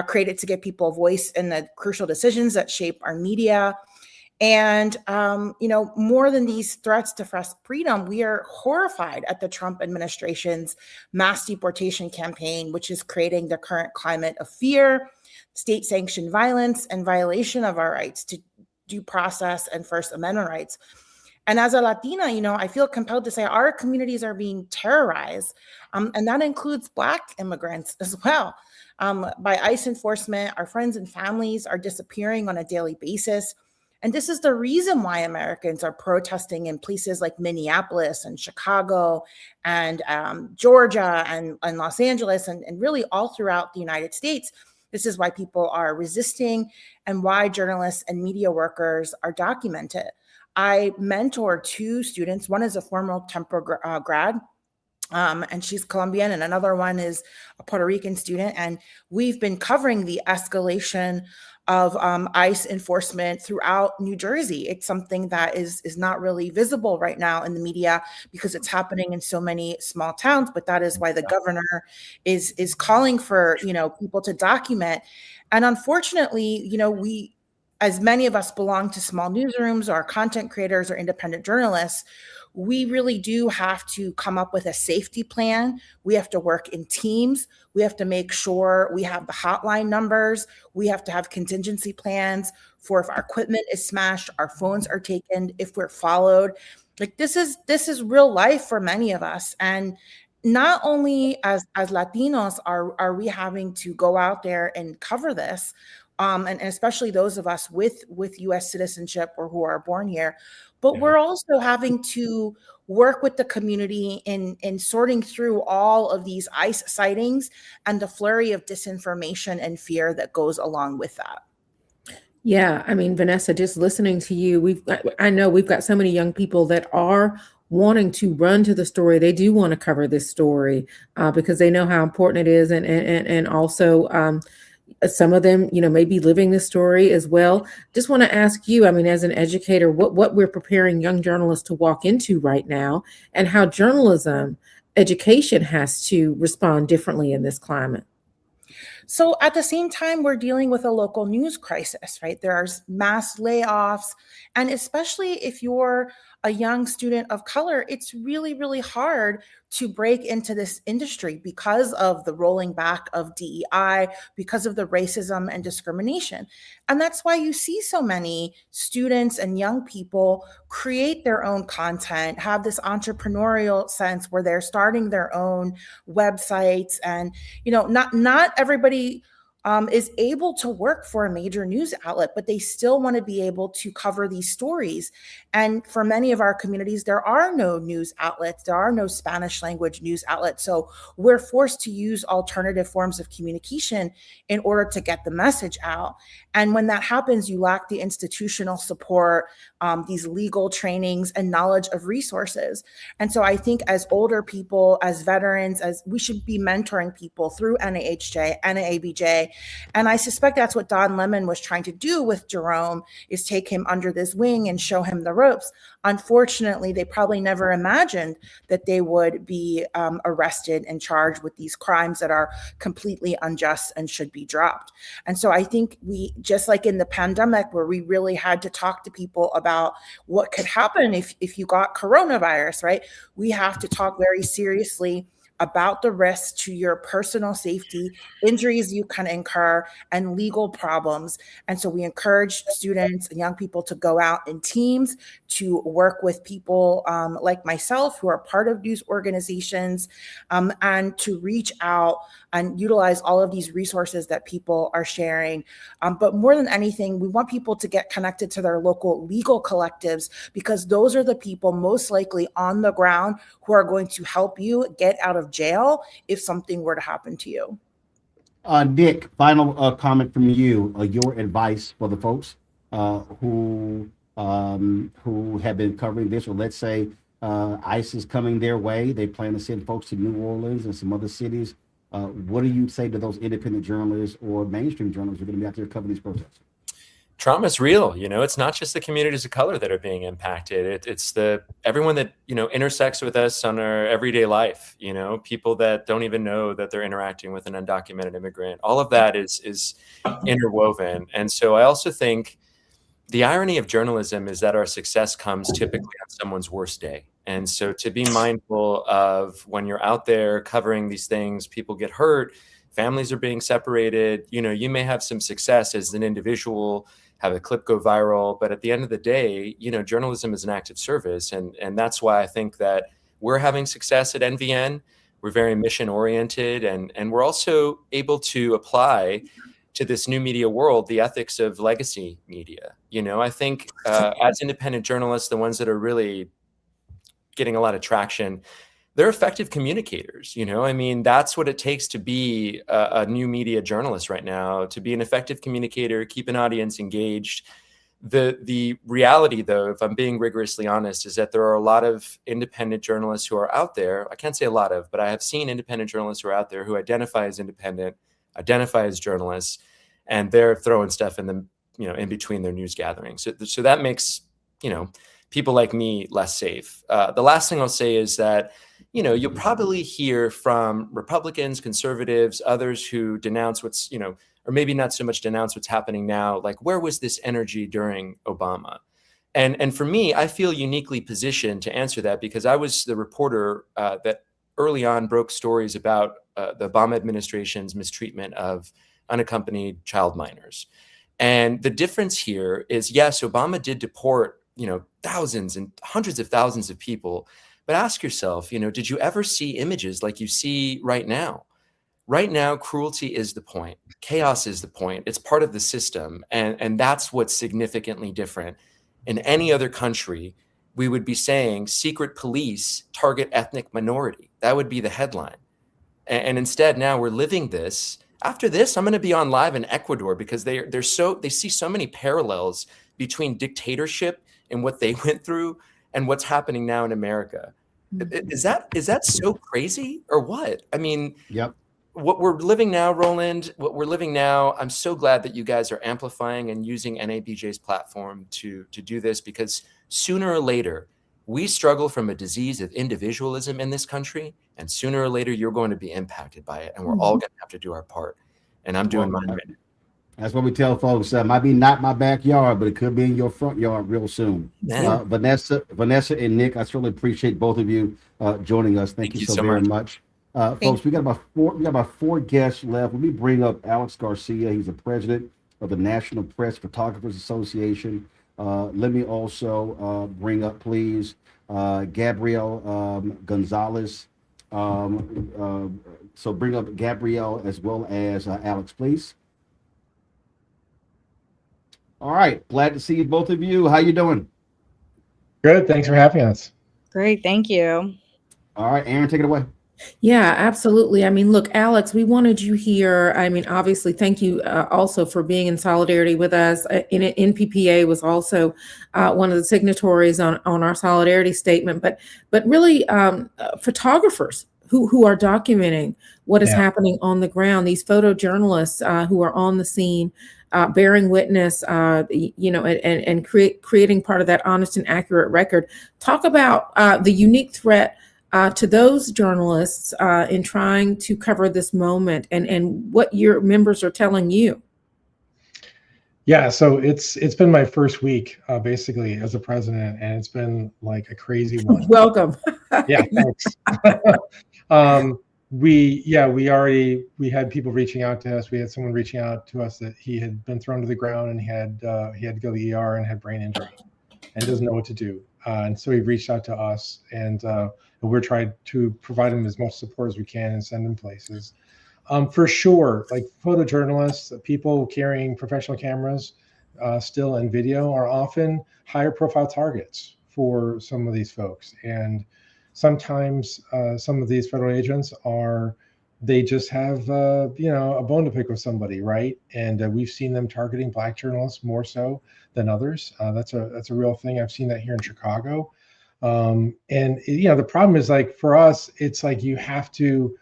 created to give people a voice in the crucial decisions that shape our media. And, more than these threats to press freedom, we are horrified at the Trump administration's mass deportation campaign, which is creating the current climate of fear, state-sanctioned violence, and violation of our rights to due process and First Amendment rights. And as a Latina, I feel compelled to say our communities are being terrorized. And that includes Black immigrants as well. By ICE enforcement, our friends and families are disappearing on a daily basis. And this is the reason why Americans are protesting in places like Minneapolis and Chicago and Georgia and Los Angeles and really all throughout the United States. This is why people are resisting and why journalists and media workers are documented. I mentor two students. One is a former Temple grad, and she's Colombian, and another one is a Puerto Rican student. And we've been covering the escalation of ICE enforcement throughout New Jersey. It's something that is not really visible right now in the media because it's happening in so many small towns. But that is why the governor is calling for people to document. And unfortunately, we, as many of us belong to small newsrooms or content creators or independent journalists, we really do have to come up with a safety plan. We have to work in teams. We have to make sure we have the hotline numbers. We have to have contingency plans for if our equipment is smashed, our phones are taken, if we're followed. Like this is real life for many of us. And not only as Latinos are we having to go out there and cover this, and especially those of us with U.S. citizenship or who are born here, but we're also having to work with the community in sorting through all of these ICE sightings and the flurry of disinformation and fear that goes along with that. Yeah, I mean, Vanessa, just listening to you, I know we've got so many young people that are wanting to run to the story. They do want to cover this story because they know how important it is, and also some of them, may be living this story as well. Just want to ask you, I mean, as an educator, what we're preparing young journalists to walk into right now, and how journalism education has to respond differently in this climate. So at the same time, we're dealing with a local news crisis, right? There's mass layoffs. And especially if you're a young student of color, it's really, really hard to break into this industry because of the rolling back of DEI, because of the racism and discrimination. And that's why you see so many students and young people create their own content, have this entrepreneurial sense where they're starting their own websites. And not everybody is able to work for a major news outlet, but they still want to be able to cover these stories. And for many of our communities, there are no news outlets. There are no Spanish language news outlets. So we're forced to use alternative forms of communication in order to get the message out. And when that happens, you lack the institutional support, these legal trainings and knowledge of resources. And so I think as older people, as veterans, as we should be mentoring people through NAHJ, NABJ. And I suspect that's what Don Lemon was trying to do with Jerome, is take him under this wing and show him the ropes. Unfortunately, they probably never imagined that they would be arrested and charged with these crimes that are completely unjust and should be dropped. And so I think we, just like in the pandemic, where we really had to talk to people about what could happen if you got coronavirus, right? We have to talk very seriously about the risks to your personal safety, injuries you can incur, and legal problems. And so we encourage students and young people to go out in teams, to work with people like myself who are part of news organizations, and to reach out and utilize all of these resources that people are sharing. But more than anything, we want people to get connected to their local legal collectives, because those are the people most likely on the ground who are going to help you get out of jail if something were to happen to you. Nick, final comment from you. Your advice for the folks who have been covering this, or let's say ICE is coming their way. They plan to send folks to New Orleans and some other cities. What do you say to those independent journalists or mainstream journalists who are going to be out there covering these protests? Trauma is real. It's not just the communities of color that are being impacted. It's everyone that, intersects with us on our everyday life, people that don't even know that they're interacting with an undocumented immigrant. All of that is interwoven. And so I also think the irony of journalism is that our success comes typically on someone's worst day. And so to be mindful of when you're out there covering these things, people get hurt, families are being separated, you may have some success as an individual have a clip go viral. But at the end of the day, you know, journalism is an active service. And that's why I think that we're having success at NVN. We're very mission oriented, and we're also able to apply to this new media world the ethics of legacy media. You know, I think as independent journalists, the ones that are really getting a lot of traction, they're effective communicators. You know, I mean, that's what it takes to be a new media journalist right now, to be an effective communicator, keep an audience engaged. The reality, though, if I'm being rigorously honest, is that there are a lot of independent journalists who are out there. I can't say a lot of, but I have seen independent journalists who are out there who identify as independent, identify as journalists, and they're throwing stuff in the, you know, in between their news gatherings. So that makes, you know, people like me less safe. The last thing I'll say is that, you know, you'll probably hear from Republicans, conservatives, others who denounce what's, you know, or maybe not so much denounce what's happening now, like, where was this energy during Obama? And for me, I feel uniquely positioned to answer that because I was the reporter that early on broke stories about the Obama administration's mistreatment of unaccompanied child minors. And the difference here is, yes, Obama did deport, you know, thousands and hundreds of thousands of people. But ask yourself, you know, did you ever see images like you see right now? Right now, cruelty is the point. Chaos is the point. It's part of the system. And that's what's significantly different. In any other country, we would be saying secret police target ethnic minority. That would be the headline. And instead, now we're living this. After this, I'm going to be on live in Ecuador because they see so many parallels between dictatorship and what they went through and what's happening now in America. Is that so crazy or what? I mean, yep. What we're living now, Roland, I'm so glad that you guys are amplifying and using NABJ's platform to do this, because sooner or later, we struggle from a disease of individualism in this country, and sooner or later, you're going to be impacted by it, and we're all going to have to do our part. And I'm doing mine right now. That's what we tell folks. Might be not my backyard, but it could be in your front yard real soon. Vanessa, and Nick, I certainly appreciate both of you joining us. Thank you so very much. Folks, we got about four guests left. Let me bring up Alex Garcia. He's the president of the National Press Photographers Association. Let me also bring up, please, Gabrielle Gonzalez. So bring up Gabrielle as well as Alex, please. All right, glad to see you, both of you. How you doing? Good. Thanks for having us. Great. Thank you. All right, Aaron, take it away. Yeah, absolutely. I mean, look, Alex, we wanted you here. I mean, obviously, thank you also for being in solidarity with us. NPPA was also one of the signatories on our solidarity statement, but really photographers who are documenting what is happening on the ground, these photojournalists who are on the scene, bearing witness, you know, and creating part of that honest and accurate record. Talk about the unique threat to those journalists in trying to cover this moment, and what your members are telling you. Yeah, so it's been my first week basically as a president, and it's been like a crazy one. Welcome. Yeah, thanks. We had people reaching out to us. We had someone reaching out to us that he had been thrown to the ground and he had to go to the ER and had brain injury and doesn't know what to do. And so he reached out to us, and we're trying to provide him as much support as we can and send him places. For sure, like photojournalists, people carrying professional cameras, still and video, are often higher profile targets for some of these folks. And sometimes some of these federal agents they just have a bone to pick with somebody, right? And we've seen them targeting Black journalists more so than others. That's a real thing. I've seen that here in Chicago. And the problem is, like, for us, it's like you have to,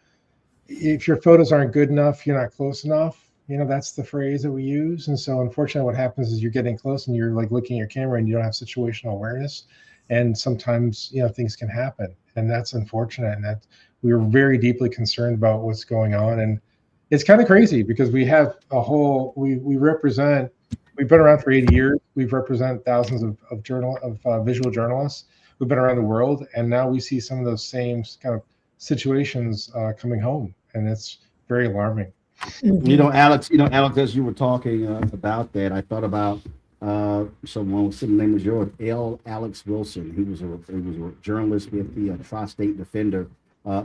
if your photos aren't good enough, you're not close enough. You know, that's the phrase that we use. And so unfortunately what happens is you're getting close and you're like looking at your camera and you don't have situational awareness. And sometimes, things can happen, and that's unfortunate. And that we are very deeply concerned about what's going on. And it's kind of crazy because we have we've been around for 80 years. We've represented thousands of visual journalists who've been around the world. And now we see some of those same kind of situations coming home, and it's very alarming. Mm-hmm. Alex, as you were talking about that, I thought about Someone similar name as yours, L. Alex Wilson. He was a journalist with the Tri-State Defender.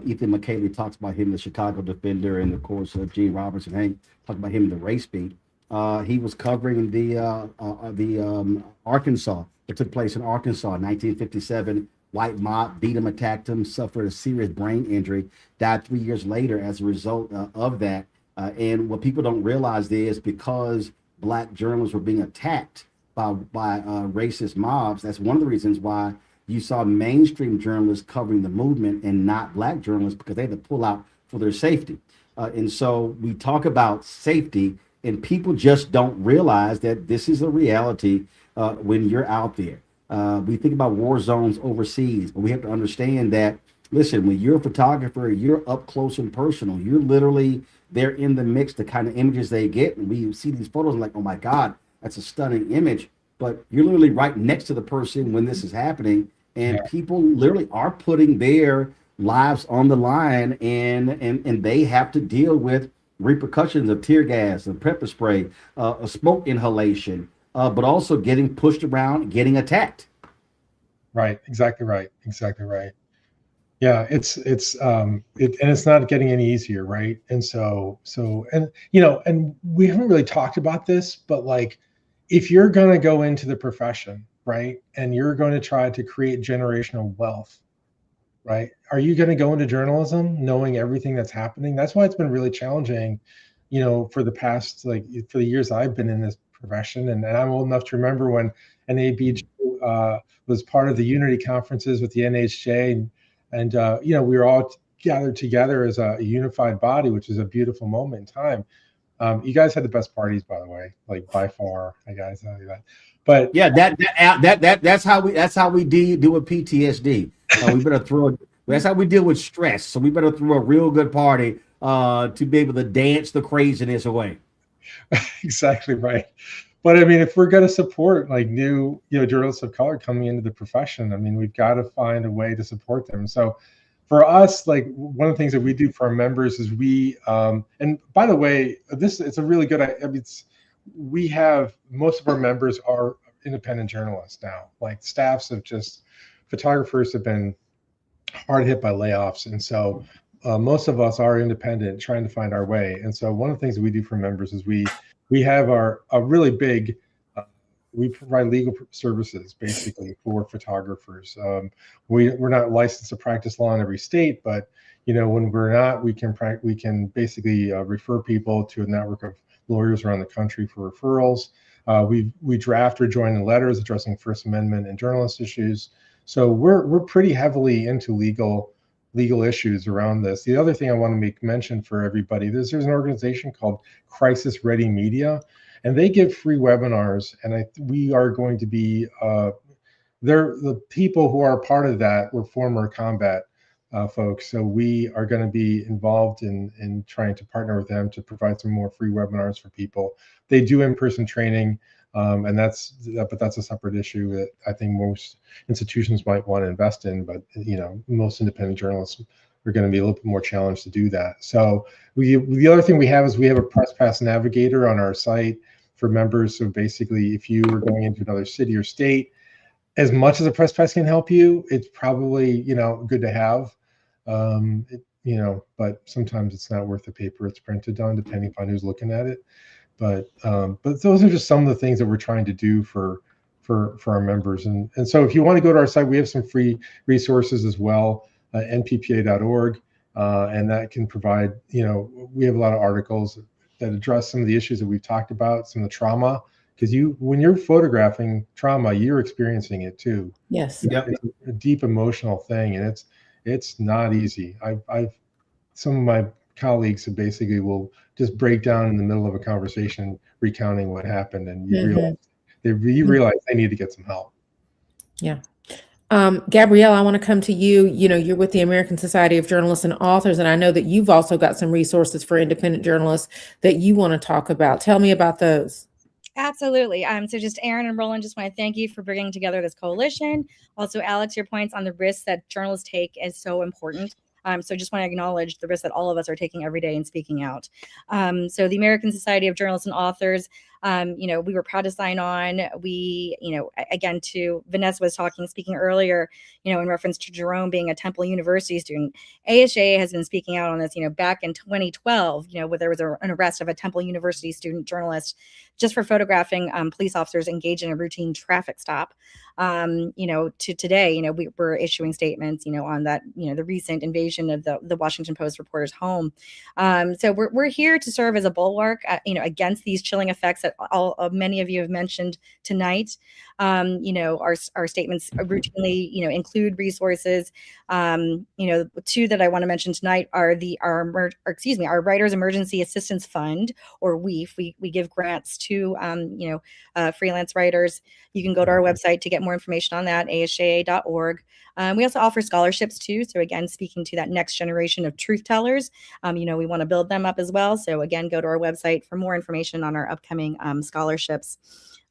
Ethan McKaylee talks about him, the Chicago Defender, and of course Gene Robertson Hank talked about him in the race beat. He was covering the Arkansas that took place in Arkansas in 1957. White mob beat him, attacked him, suffered a serious brain injury, died 3 years later as a result of that. And what people don't realize is because Black journalists were being attacked by racist mobs, that's one of the reasons why you saw mainstream journalists covering the movement and not Black journalists, because they had to pull out for their safety. And so we talk about safety, and people just don't realize that this is a reality when you're out there. We think about war zones overseas, but we have to understand that, listen, when you're a photographer, you're up close and personal. You're literally there in the mix, the kind of images they get. And we see these photos and like, oh my God, that's a stunning image. But you're literally right next to the person when this is happening. And people literally are putting their lives on the line, and they have to deal with repercussions of tear gas and pepper spray, a smoke inhalation, but also getting pushed around, getting attacked. Right. Exactly right. Exactly right. Yeah, and it's not getting any easier, right? And and we haven't really talked about this, but like, if you're going to go into the profession, right, and you're going to try to create generational wealth, right, are you going to go into journalism knowing everything that's happening? That's why it's been really challenging, for the past, for the years I've been in this profession, and I'm old enough to remember when NABJ was part of the Unity conferences with the NHJ, and we were all gathered together as a unified body, which is a beautiful moment in time. You guys had the best parties, by the way, like by far. I gotta tell you that. But yeah, that's how we deal with PTSD. We better throw. That's how we deal with stress. So we better throw a real good party to be able to dance the craziness away. Exactly right. But I mean, if we're going to support like new, journalists of color coming into the profession, I mean, we've got to find a way to support them. So for us, like one of the things that we do for our members is we, and by the way, it's a really good, we have, most of our members are independent journalists now. Like photographers have been hard hit by layoffs. And so most of us are independent, trying to find our way. And so one of the things that we do for members is we have a really big, we provide legal services basically for photographers. We're not licensed to practice law in every state, but when we're not, we can basically refer people to a network of lawyers around the country for referrals. We draft or join in letters addressing First Amendment and journalist issues. So we're pretty heavily into legal issues around this. The other thing I want to make mention for everybody, there's an organization called Crisis Ready Media, and they give free webinars. And we are going to be, the people who are part of that were former combat folks. So we are going to be involved in trying to partner with them to provide some more free webinars for people. They do in-person training. But that's a separate issue that I think most institutions might want to invest in. But most independent journalists are going to be a little bit more challenged to do that. So the other thing we have is we have a Press Pass Navigator on our site for members. So basically, if you are going into another city or state, as much as a Press Pass can help you, it's probably good to have. But sometimes it's not worth the paper it's printed on, depending upon who's looking at it. But those are just some of the things that we're trying to do for our members. And so if you want to go to our site, we have some free resources as well, nppa.org, and that can provide, we have a lot of articles that address some of the issues that we've talked about, some of the trauma, because when you're photographing trauma, you're experiencing it too. Yes. Yep. It's a deep emotional thing, and it's not easy. I've some of my colleagues who basically will just break down in the middle of a conversation recounting what happened, and you realize they need to get some help. Yeah. Gabrielle, I want to come to you. You're with the American Society of Journalists and Authors, and I know that you've also got some resources for independent journalists that you want to talk about. Tell me about those. Absolutely. So just Aaron and Roland, just want to thank you for bringing together this coalition. Also, Alex, your points on the risks that journalists take is so important. So just want to acknowledge the risks that all of us are taking every day and speaking out. So the American Society of Journalists and Authors We were proud to sign on. Again, to Vanessa was speaking earlier, in reference to Jerome being a Temple University student. ASJA has been speaking out on this, back in 2012, where there was an arrest of a Temple University student journalist just for photographing police officers engaged in a routine traffic stop. To today, we're issuing statements, on that, the recent invasion of the Washington Post reporter's home. So we're here to serve as a bulwark, against these chilling effects that many of you have mentioned tonight. Our statements routinely, include resources. Two that I want to mention tonight are our Writers Emergency Assistance Fund, or WEAF. We give grants to freelance writers. You can go to our website to get more information on that, asja.org. We also offer scholarships too. So again, speaking to that next generation of truth tellers, we want to build them up as well. So again, go to our website for more information on our upcoming scholarships.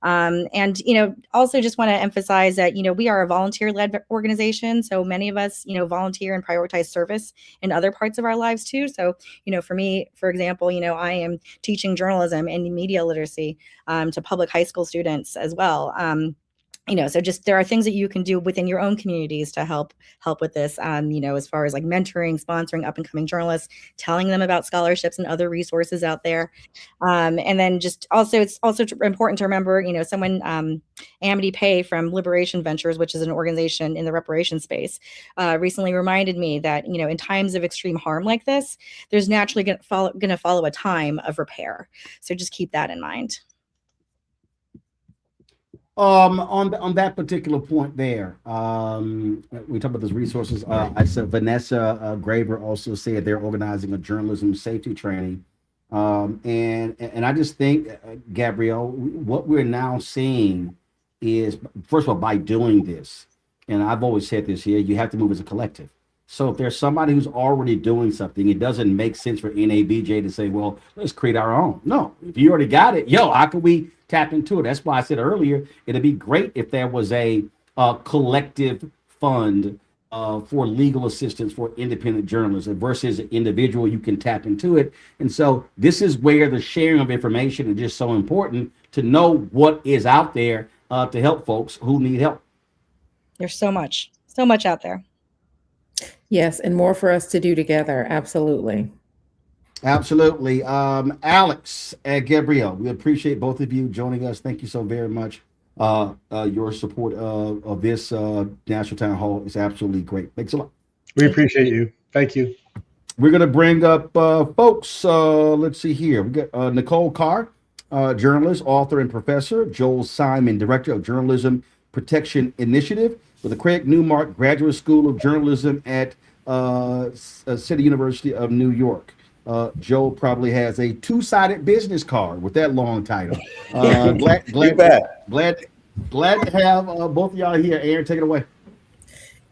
Also just want to emphasize that, we are a volunteer-led organization. So many of us, volunteer and prioritize service in other parts of our lives too. So, for me, for example, I am teaching journalism and media literacy to public high school students as well. So just there are things that you can do within your own communities to help with this, as far as like mentoring, sponsoring up and coming journalists, telling them about scholarships and other resources out there. And then just also, it's also important to remember, someone, Amity Pay from Liberation Ventures, which is an organization in the reparations space, recently reminded me that, in times of extreme harm like this, there's naturally going to follow a time of repair. So just keep that in mind. On that particular point there, we talk about those resources. I said Vanessa Graber also said they're organizing a journalism safety training, and I just think, Gabrielle, what we're now seeing is, first of all, by doing this, and I've always said this here, you have to move as a collective. So if there's somebody who's already doing something, it doesn't make sense for NABJ to say, well, let's create our own. No, if you already got it, how can we tap into it? That's why I said earlier, it'd be great if there was a collective fund for legal assistance for independent journalists versus an individual. You can tap into it. And so this is where the sharing of information is just so important, to know what is out there to help folks who need help. There's so much out there. Yes, and more for us to do together. Absolutely. Absolutely. Alex and Gabrielle, we appreciate both of you joining us. Thank you so very much. Your support of this National Town Hall is absolutely great. Thanks a lot. We appreciate you. Thank you. We're going to bring up folks. Let's see here. We got Nicole Carr, journalist, author, and professor. Joel Simon, director of Journalism Protection Initiative with the Craig Newmark Graduate School of Journalism at City University of New York. Joe probably has a two-sided business card with that long title. Glad to have both of y'all here. Aaron, take it away.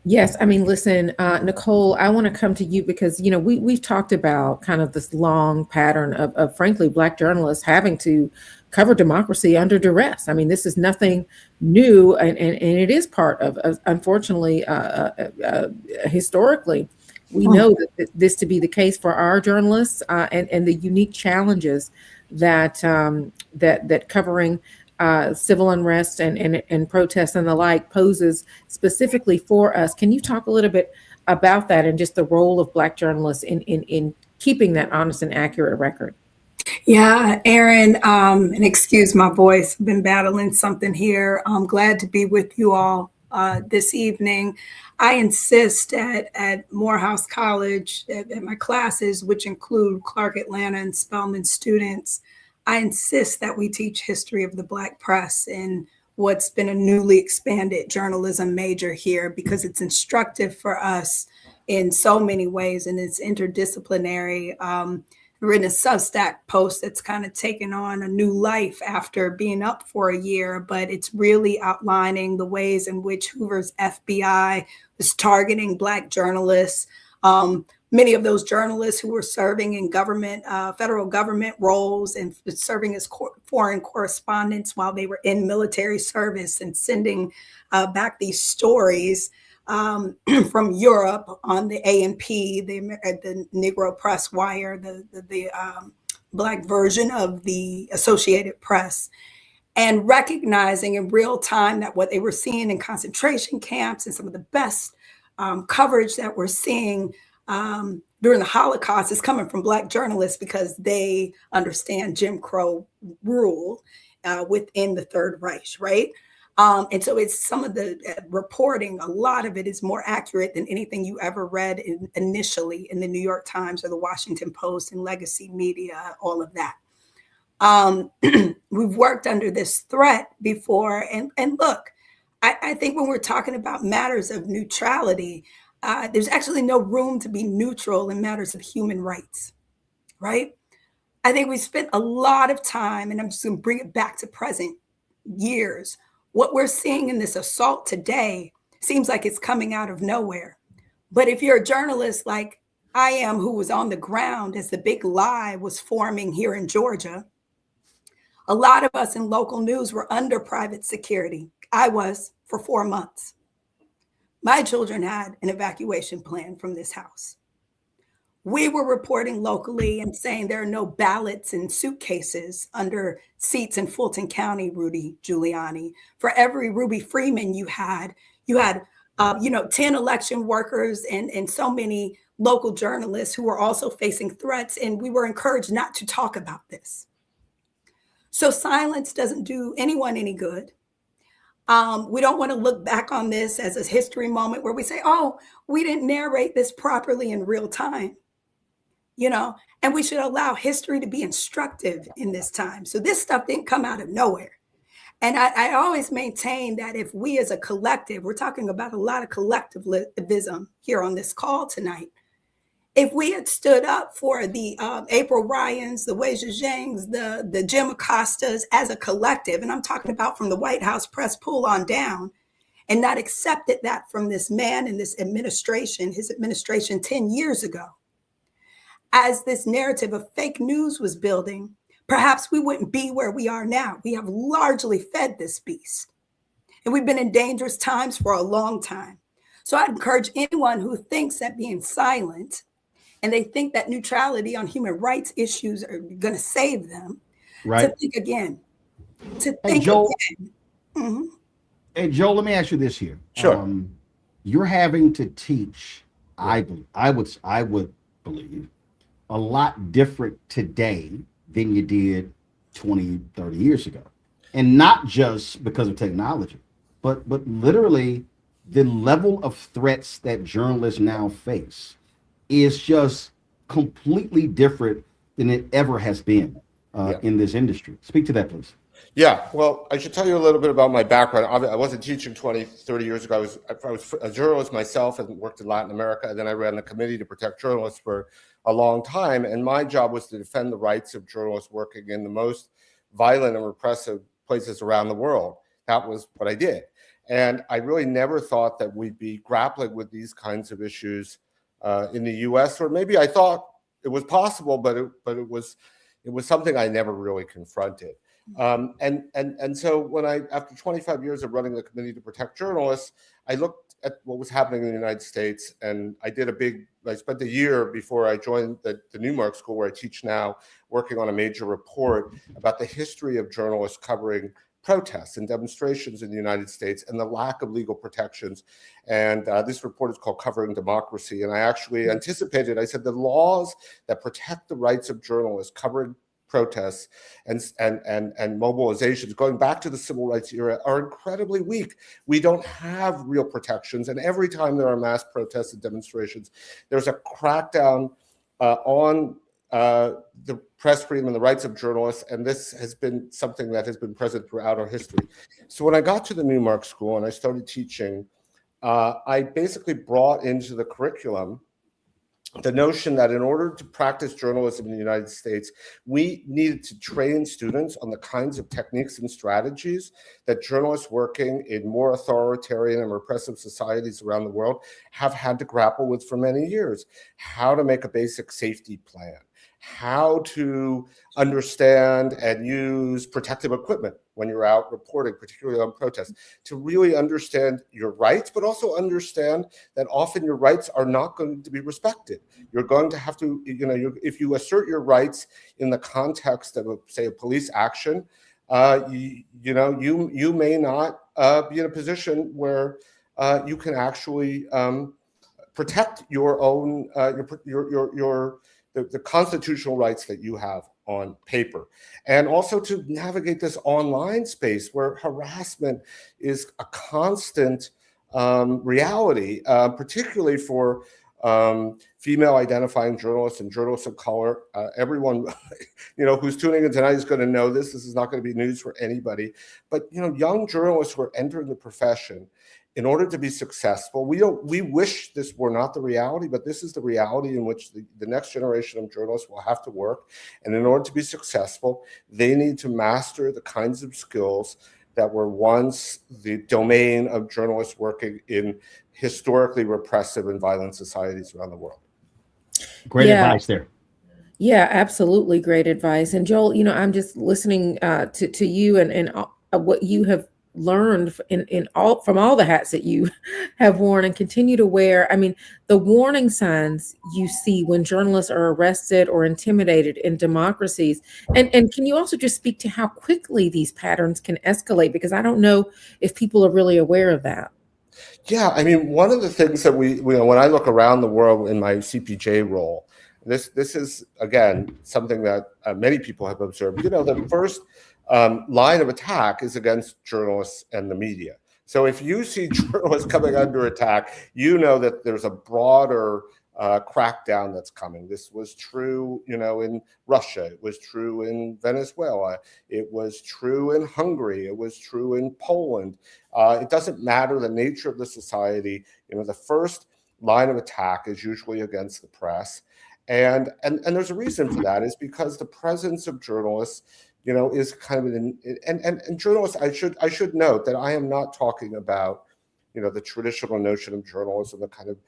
Yes, listen, Nicole, I want to come to you because, we've talked about kind of this long pattern of frankly, Black journalists having to cover democracy under duress. This is nothing new, and it is part of unfortunately, historically, we know that this to be the case for our journalists, and the unique challenges that that covering civil unrest and protests and the like poses specifically for us. Can you talk a little bit about that and just the role of Black journalists in keeping that honest and accurate record? Yeah, Aaron, and excuse my voice, I've been battling something here. I'm glad to be with you all this evening. I insist at Morehouse College, at my classes, which include Clark Atlanta and Spelman students, I insist that we teach history of the Black press in what's been a newly expanded journalism major here, because it's instructive for us in so many ways, and it's interdisciplinary. Written a Substack post that's kind of taken on a new life after being up for a year, but it's really outlining the ways in which Hoover's FBI was targeting Black journalists. Many of those journalists who were serving in government, federal government roles and serving as foreign correspondents while they were in military service, and sending back these stories from Europe on the ANP, the Negro Press Wire, the Black version of the Associated Press, and recognizing in real time that what they were seeing in concentration camps and some of the best coverage that we're seeing during the Holocaust is coming from Black journalists because they understand Jim Crow rule within the Third Reich, right? And so it's some of the reporting, a lot of it is more accurate than anything you ever read initially in the New York Times or the Washington Post and legacy media, all of that. We've worked under this threat before. And look, I think when we're talking about matters of neutrality, there's actually no room to be neutral in matters of human rights, right? I think we spent a lot of time, and I'm just going to bring it back to present years. What we're seeing in this assault today seems like it's coming out of nowhere. But if you're a journalist like I am, who was on the ground as the big lie was forming here in Georgia, a lot of us in local news were under private security. I was for 4 months. My children had an evacuation plan from this house. We were reporting locally and saying there are no ballots in suitcases under seats in Fulton County, Rudy Giuliani. For every Ruby Freeman you had 10 election workers and so many local journalists who were also facing threats. And we were encouraged not to talk about this. So silence doesn't do anyone any good. We don't want to look back on this as a history moment where we say, oh, we didn't narrate this properly in real time. And we should allow history to be instructive in this time. So this stuff didn't come out of nowhere. And I always maintain that if we as a collective, we're talking about a lot of collectivism here on this call tonight. If we had stood up for the April Ryans, the Wei Zhejiangs, the Jim Acostas as a collective, and I'm talking about from the White House press pool on down, and not accepted that from this man and this administration, his administration 10 years ago, as this narrative of fake news was building, perhaps we wouldn't be where we are now. We have largely fed this beast. And we've been in dangerous times for a long time. So I'd encourage anyone who thinks that being silent and they think that neutrality on human rights issues are going to save them, to think again. Hey, Joel, again. Mm-hmm. Hey, Joel, let me ask you this here. Sure. You're having to teach, I would believe, a lot different today than you did 20, 30 years ago. And not just because of technology, but literally the level of threats that journalists now face is just completely different than it ever has been in this industry. Speak to that, please. Yeah, well, I should tell you a little bit about my background. I wasn't teaching 20, 30 years ago. I was a journalist myself and worked in Latin America. And then I ran the Committee to Protect Journalists for a long time. And my job was to defend the rights of journalists working in the most violent and repressive places around the world. That was what I did. And I really never thought that we'd be grappling with these kinds of issues in the US, or maybe I thought it was possible, but it was something I never really confronted. And so when after 25 years of running the Committee to Protect Journalists, I looked at what was happening in the United States, and I spent a year before I joined the Newmark School, where I teach now, working on a major report about the history of journalists covering protests and demonstrations in the United States and the lack of legal protections. And this report is called Covering Democracy. And I actually anticipated, I said, the laws that protect the rights of journalists covering protests and mobilizations going back to the civil rights era are incredibly weak. We don't have real protections. And every time there are mass protests and demonstrations, there's a crackdown on the press freedom and the rights of journalists, and this has been something that has been present throughout our history. So when I got to the Newmark School and I started teaching, I basically brought into the curriculum the notion that in order to practice journalism in the United States, we needed to train students on the kinds of techniques and strategies that journalists working in more authoritarian and repressive societies around the world have had to grapple with for many years. How to make a basic safety plan, how to understand and use protective equipment when you're out reporting, particularly on protests, to really understand your rights, but also understand that often your rights are not going to be respected. You're going to have to, if you assert your rights in the context of, say, a police action, you may not be in a position where you can actually protect your own the constitutional rights that you have on paper, and also to navigate this online space where harassment is a constant reality, particularly for female identifying journalists and journalists of color. Everyone who's tuning in tonight is going to know this. This is not going to be news for anybody, but young journalists who are entering the profession, in order to be successful, we wish this were not the reality, but this is the reality in which the next generation of journalists will have to work. And in order to be successful, they need to master the kinds of skills that were once the domain of journalists working in historically repressive and violent societies around the world. Great advice there. Yeah, absolutely great advice. And Joel, I'm just listening to you and what you have learned from all the hats that you have worn and continue to wear. I mean, the warning signs you see when journalists are arrested or intimidated in democracies. And can you also just speak to how quickly these patterns can escalate? Because I don't know if people are really aware of that. Yeah, I mean, one of the things that we when I look around the world in my CPJ role, this is, again, something that many people have observed. The first line of attack is against journalists and the media. So if you see journalists coming under attack, you know that there's a broader crackdown that's coming. This was true, in Russia. It was true in Venezuela. It was true in Hungary. It was true in Poland. It doesn't matter the nature of the society. The first line of attack is usually against the press. And there's a reason for that, is because the presence of journalists is kind of and journalists. I should note that I am not talking about the traditional notion of journalism, the kind of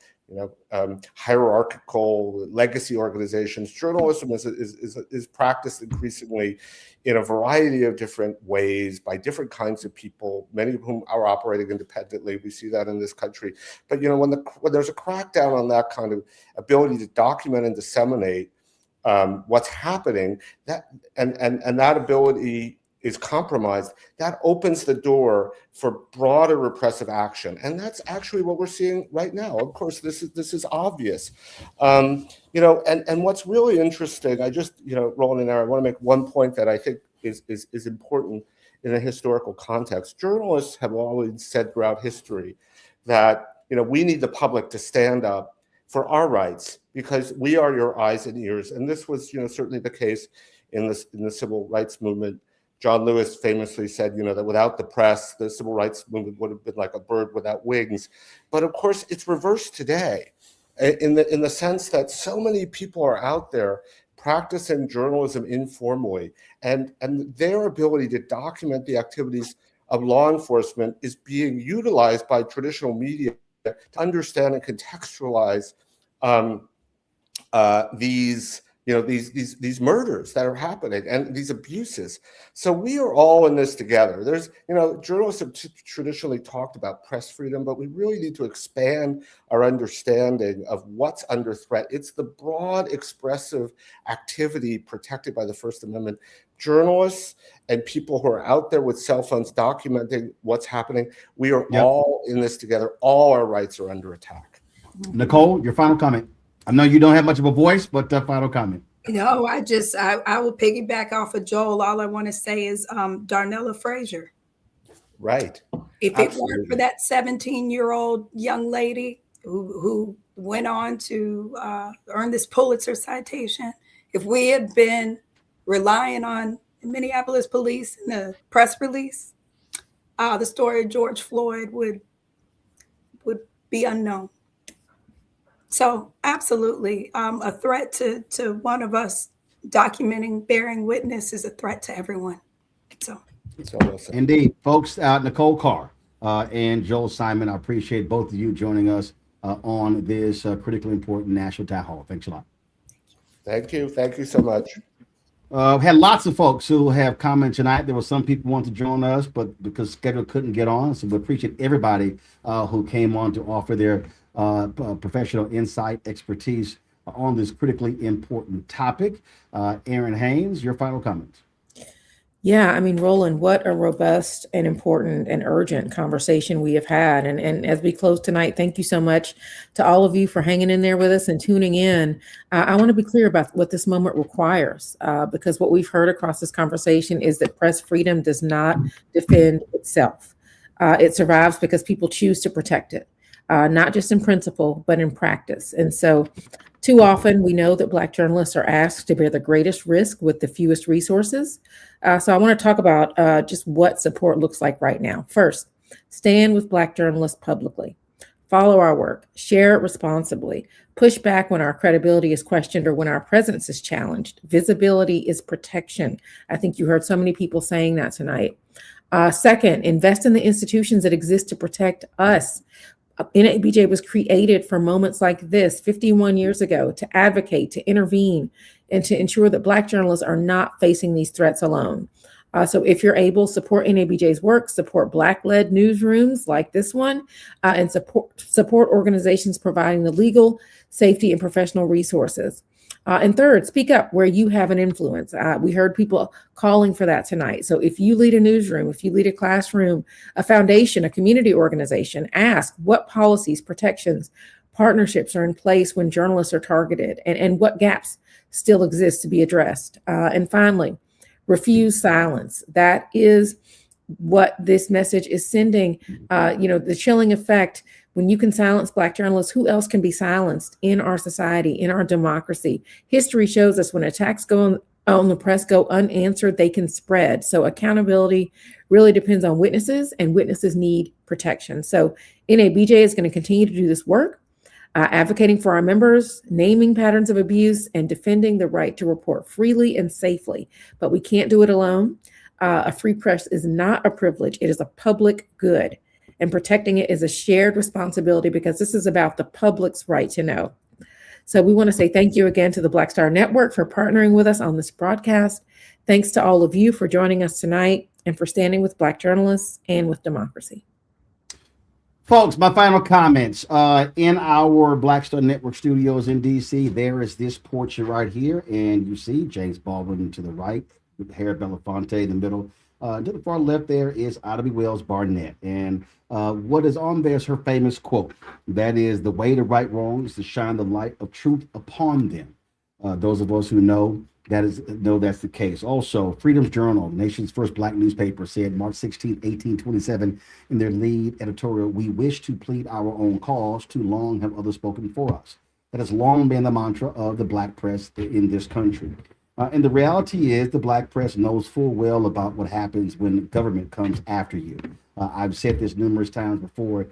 hierarchical legacy organizations. Journalism is practiced increasingly in a variety of different ways by different kinds of people, many of whom are operating independently. We see that in this country. But when there's a crackdown on that kind of ability to document and disseminate what's happening, and that ability is compromised, that opens the door for broader repressive action. And that's actually what we're seeing right now. Of course, this is obvious. And what's really interesting, I just, Roland and I want to make one point that I think is important in a historical context. Journalists have always said throughout history that, we need the public to stand up for our rights, because we are your eyes and ears. And this was, certainly the case in the civil rights movement. John Lewis famously said, that without the press, the civil rights movement would have been like a bird without wings. But of course, it's reversed today, in the sense that so many people are out there practicing journalism informally, and their ability to document the activities of law enforcement is being utilized by traditional media to understand and contextualize these murders that are happening and these abuses. So we are all in this together. There's, journalists have traditionally talked about press freedom, but we really need to expand our understanding of what's under threat. It's the broad expressive activity protected by the First Amendment. Journalists and people who are out there with cell phones documenting what's happening, we are all in this together. All our rights are under attack. Nicole, your final comment. I know you don't have much of a voice, but final comment. No, I will piggyback off of Joel. All I want to say is Darnella Frazier. Right. If it weren't for that 17-year-old young lady who went on to earn this Pulitzer citation, if we had been relying on the Minneapolis police and the press release, the story of George Floyd would be unknown. So absolutely, a threat to one of us documenting, bearing witness is a threat to everyone. So indeed, folks, Nicole Carr and Joel Simon, I appreciate both of you joining us on this critically important National Town Hall. Thanks a lot. Thank you. Thank you so much. Had lots of folks who have commented tonight. There were some people who wanted to join us, but because schedule couldn't get on. So we appreciate everybody who came on to offer their professional insight, expertise on this critically important topic. Aaron Haynes, your final comments. Yeah, I mean, Roland, what a robust and important and urgent conversation we have had. And as we close tonight, thank you so much to all of you for hanging in there with us and tuning in. I want to be clear about what this moment requires, because what we've heard across this conversation is that press freedom does not defend itself. It survives because people choose to protect it, not just in principle, but in practice. And so too often we know that Black journalists are asked to bear the greatest risk with the fewest resources. So I want to talk about just what support looks like right now. First, stand with Black journalists publicly. Follow our work, share it responsibly, push back when our credibility is questioned or when our presence is challenged. Visibility is protection. I think you heard so many people saying that tonight. Second, invest in the institutions that exist to protect us. NABJ was created for moments like this 51 years ago to advocate, to intervene, and to ensure that Black journalists are not facing these threats alone. So if you're able, support NABJ's work, support Black-led newsrooms like this one, and support organizations providing the legal, safety, and professional resources. And third, speak up where you have an influence. We heard people calling for that tonight. So if you lead a newsroom, if you lead a classroom, a foundation, a community organization, ask what policies, protections, partnerships are in place when journalists are targeted, and what gaps still exist to be addressed. And finally, refuse silence. That is what this message is sending. The chilling effect. When you can silence Black journalists, who else can be silenced in our society, in our democracy? History shows us when attacks on the press go unanswered, they can spread. So accountability really depends on witnesses, and witnesses need protection. So NABJ is going to continue to do this work, advocating for our members, naming patterns of abuse, and defending the right to report freely and safely. But we can't do it alone. A free press is not a privilege. It is a public good. And protecting it is a shared responsibility because this is about the public's right to know. So we want to say thank you again to the Black Star Network for partnering with us on this broadcast. Thanks to all of you for joining us tonight and for standing with Black journalists and with democracy. Folks, my final comments. In our Black Star Network studios in DC, there is this portrait right here. And you see James Baldwin to the right, with Harry Belafonte in the middle. To the far left there is Ida B. Wells Barnett. And what is on there is her famous quote. That is, the way to right wrongs is to shine the light of truth upon them. Those of us who know that's the case. Also, Freedom's Journal, the nation's first Black newspaper, said March 16, 1827, in their lead editorial, "We wish to plead our own cause. Too long have others spoken for us." That has long been the mantra of the Black press in this country. And the reality is the Black press knows full well about what happens when government comes after you. I've said this numerous times before.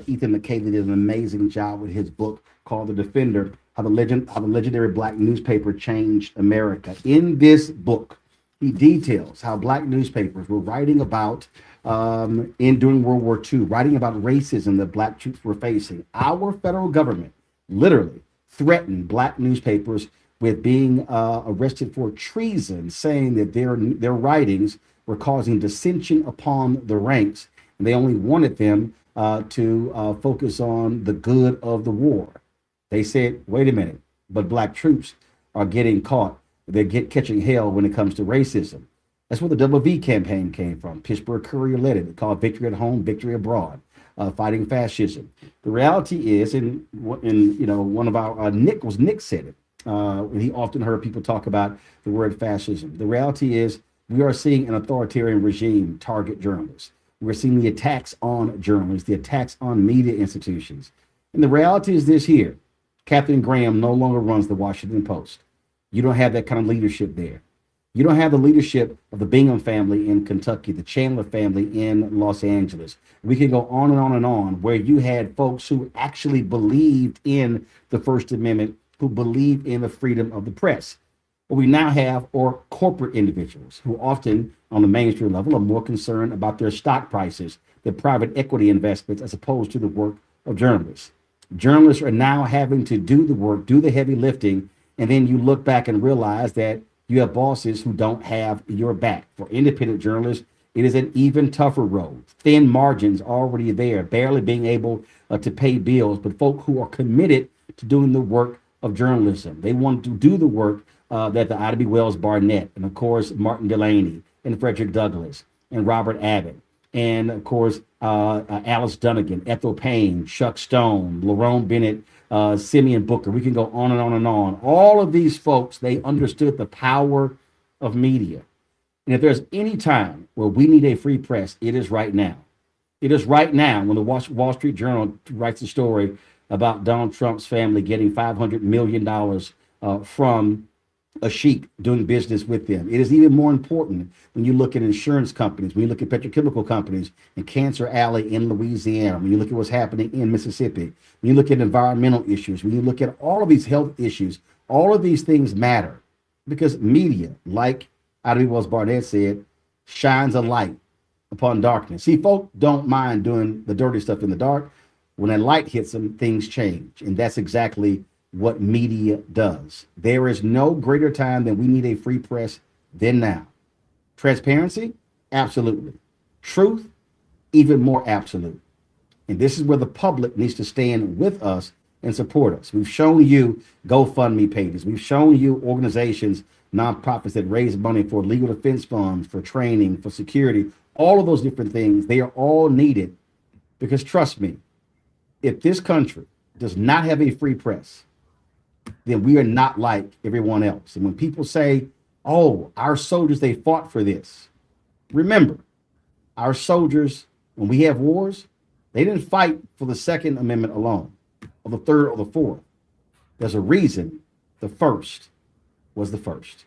Ethan McKay did an amazing job with his book called The Defender, how the legendary Black newspaper changed America. In this book, he details how Black newspapers were writing about, during World War II, writing about racism that Black troops were facing. Our federal government literally threatened Black newspapers with being arrested for treason, saying that their writings were causing dissension upon the ranks, and they only wanted them to focus on the good of the war. They said, wait a minute, but Black troops are getting caught. They're catching hell when it comes to racism. That's where the Double V campaign came from. Pittsburgh Courier led it. They called Victory at Home, Victory Abroad, fighting fascism. The reality is, one of our, Nick said it. He often heard people talk about the word fascism. The reality is we are seeing an authoritarian regime target journalists. We're seeing the attacks on journalists, the attacks on media institutions. And the reality is this here. Katharine Graham no longer runs the Washington Post. You don't have that kind of leadership there. You don't have the leadership of the Bingham family in Kentucky, the Chandler family in Los Angeles. We can go on and on and on, where you had folks who actually believed in the First Amendment, who believe in the freedom of the press. What we now have are corporate individuals who often on the mainstream level are more concerned about their stock prices, their private equity investments, as opposed to the work of journalists. Journalists are now having to do the work, do the heavy lifting, And then you look back and realize that you have bosses who don't have your back. For independent journalists, it is an even tougher road. Thin margins already there, barely being able to pay bills, but folk who are committed to doing the work of journalism. They want to do the work that the Ida B. Wells Barnett, and of course, Martin Delaney, and Frederick Douglass, and Robert Abbott, and of course, Alice Dunnigan, Ethel Payne, Chuck Stone, Lerone Bennett, Simeon Booker. We can go on and on and on. All of these folks, they understood the power of media. And if there's any time where we need a free press, it is right now. It is right now when the Wall Street Journal writes a story about Donald Trump's family getting $500 million from a sheik doing business with them. It is even more important when you look at insurance companies, when you look at petrochemical companies and Cancer Alley in Louisiana, when you look at what's happening in Mississippi, when you look at environmental issues, when you look at all of these health issues, all of these things matter because media, like Ida B. Wells Barnett said, shines a light upon darkness. See, folk don't mind doing the dirty stuff in the dark. When a light hits them, things change. And that's exactly what media does. There is no greater time than we need a free press than now. Transparency? Absolutely. Truth? Even more absolute. And this is where the public needs to stand with us and support us. We've shown you GoFundMe pages. We've shown you organizations, nonprofits that raise money for legal defense funds, for training, for security, all of those different things. They are all needed because trust me, if this country does not have a free press, then we are not like everyone else. And when people say, oh, our soldiers, they fought for this. Remember, our soldiers, when we have wars, they didn't fight for the Second Amendment alone, or the third or the fourth. There's a reason the first was the first.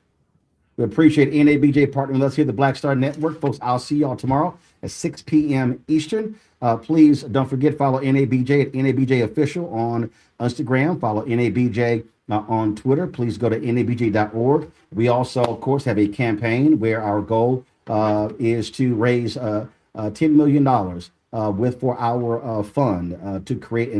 We appreciate NABJ partnering with us here at the Black Star Network. Folks, I'll see y'all tomorrow at 6 p.m. Eastern. Please don't forget, follow NABJ at NABJ Official on Instagram. Follow NABJ on Twitter. Please go to nabj.org. We also, of course, have a campaign where our goal is to raise $10 million for our fund to create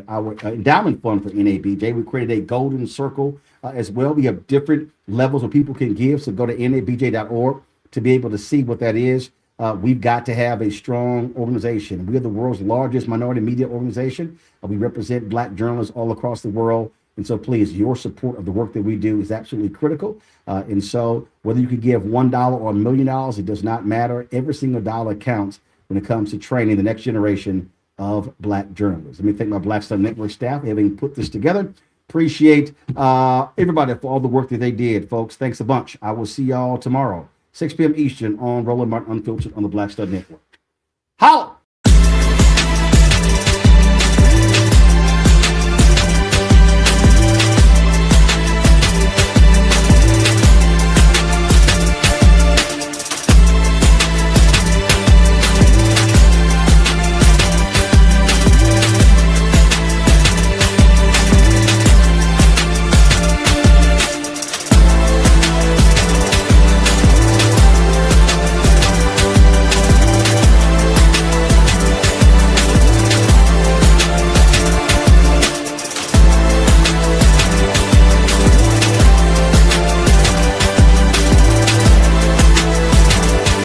our endowment fund for NABJ. We created a golden circle as well. We have different levels where people can give. So go to nabj.org to be able to see what that is. We've got to have a strong organization. We are the world's largest minority media organization. We represent Black journalists all across the world. And so please, your support of the work that we do is absolutely critical. And so whether you could give $1 or $1 million, it does not matter. Every single dollar counts when it comes to training the next generation of Black journalists. Let me thank my Black Star Network staff for having put this together. Appreciate everybody for all the work that they did, folks. Thanks a bunch. I will see y'all tomorrow, 6 p.m. Eastern on Roland Martin Unfiltered on the Black Star Network. Holla!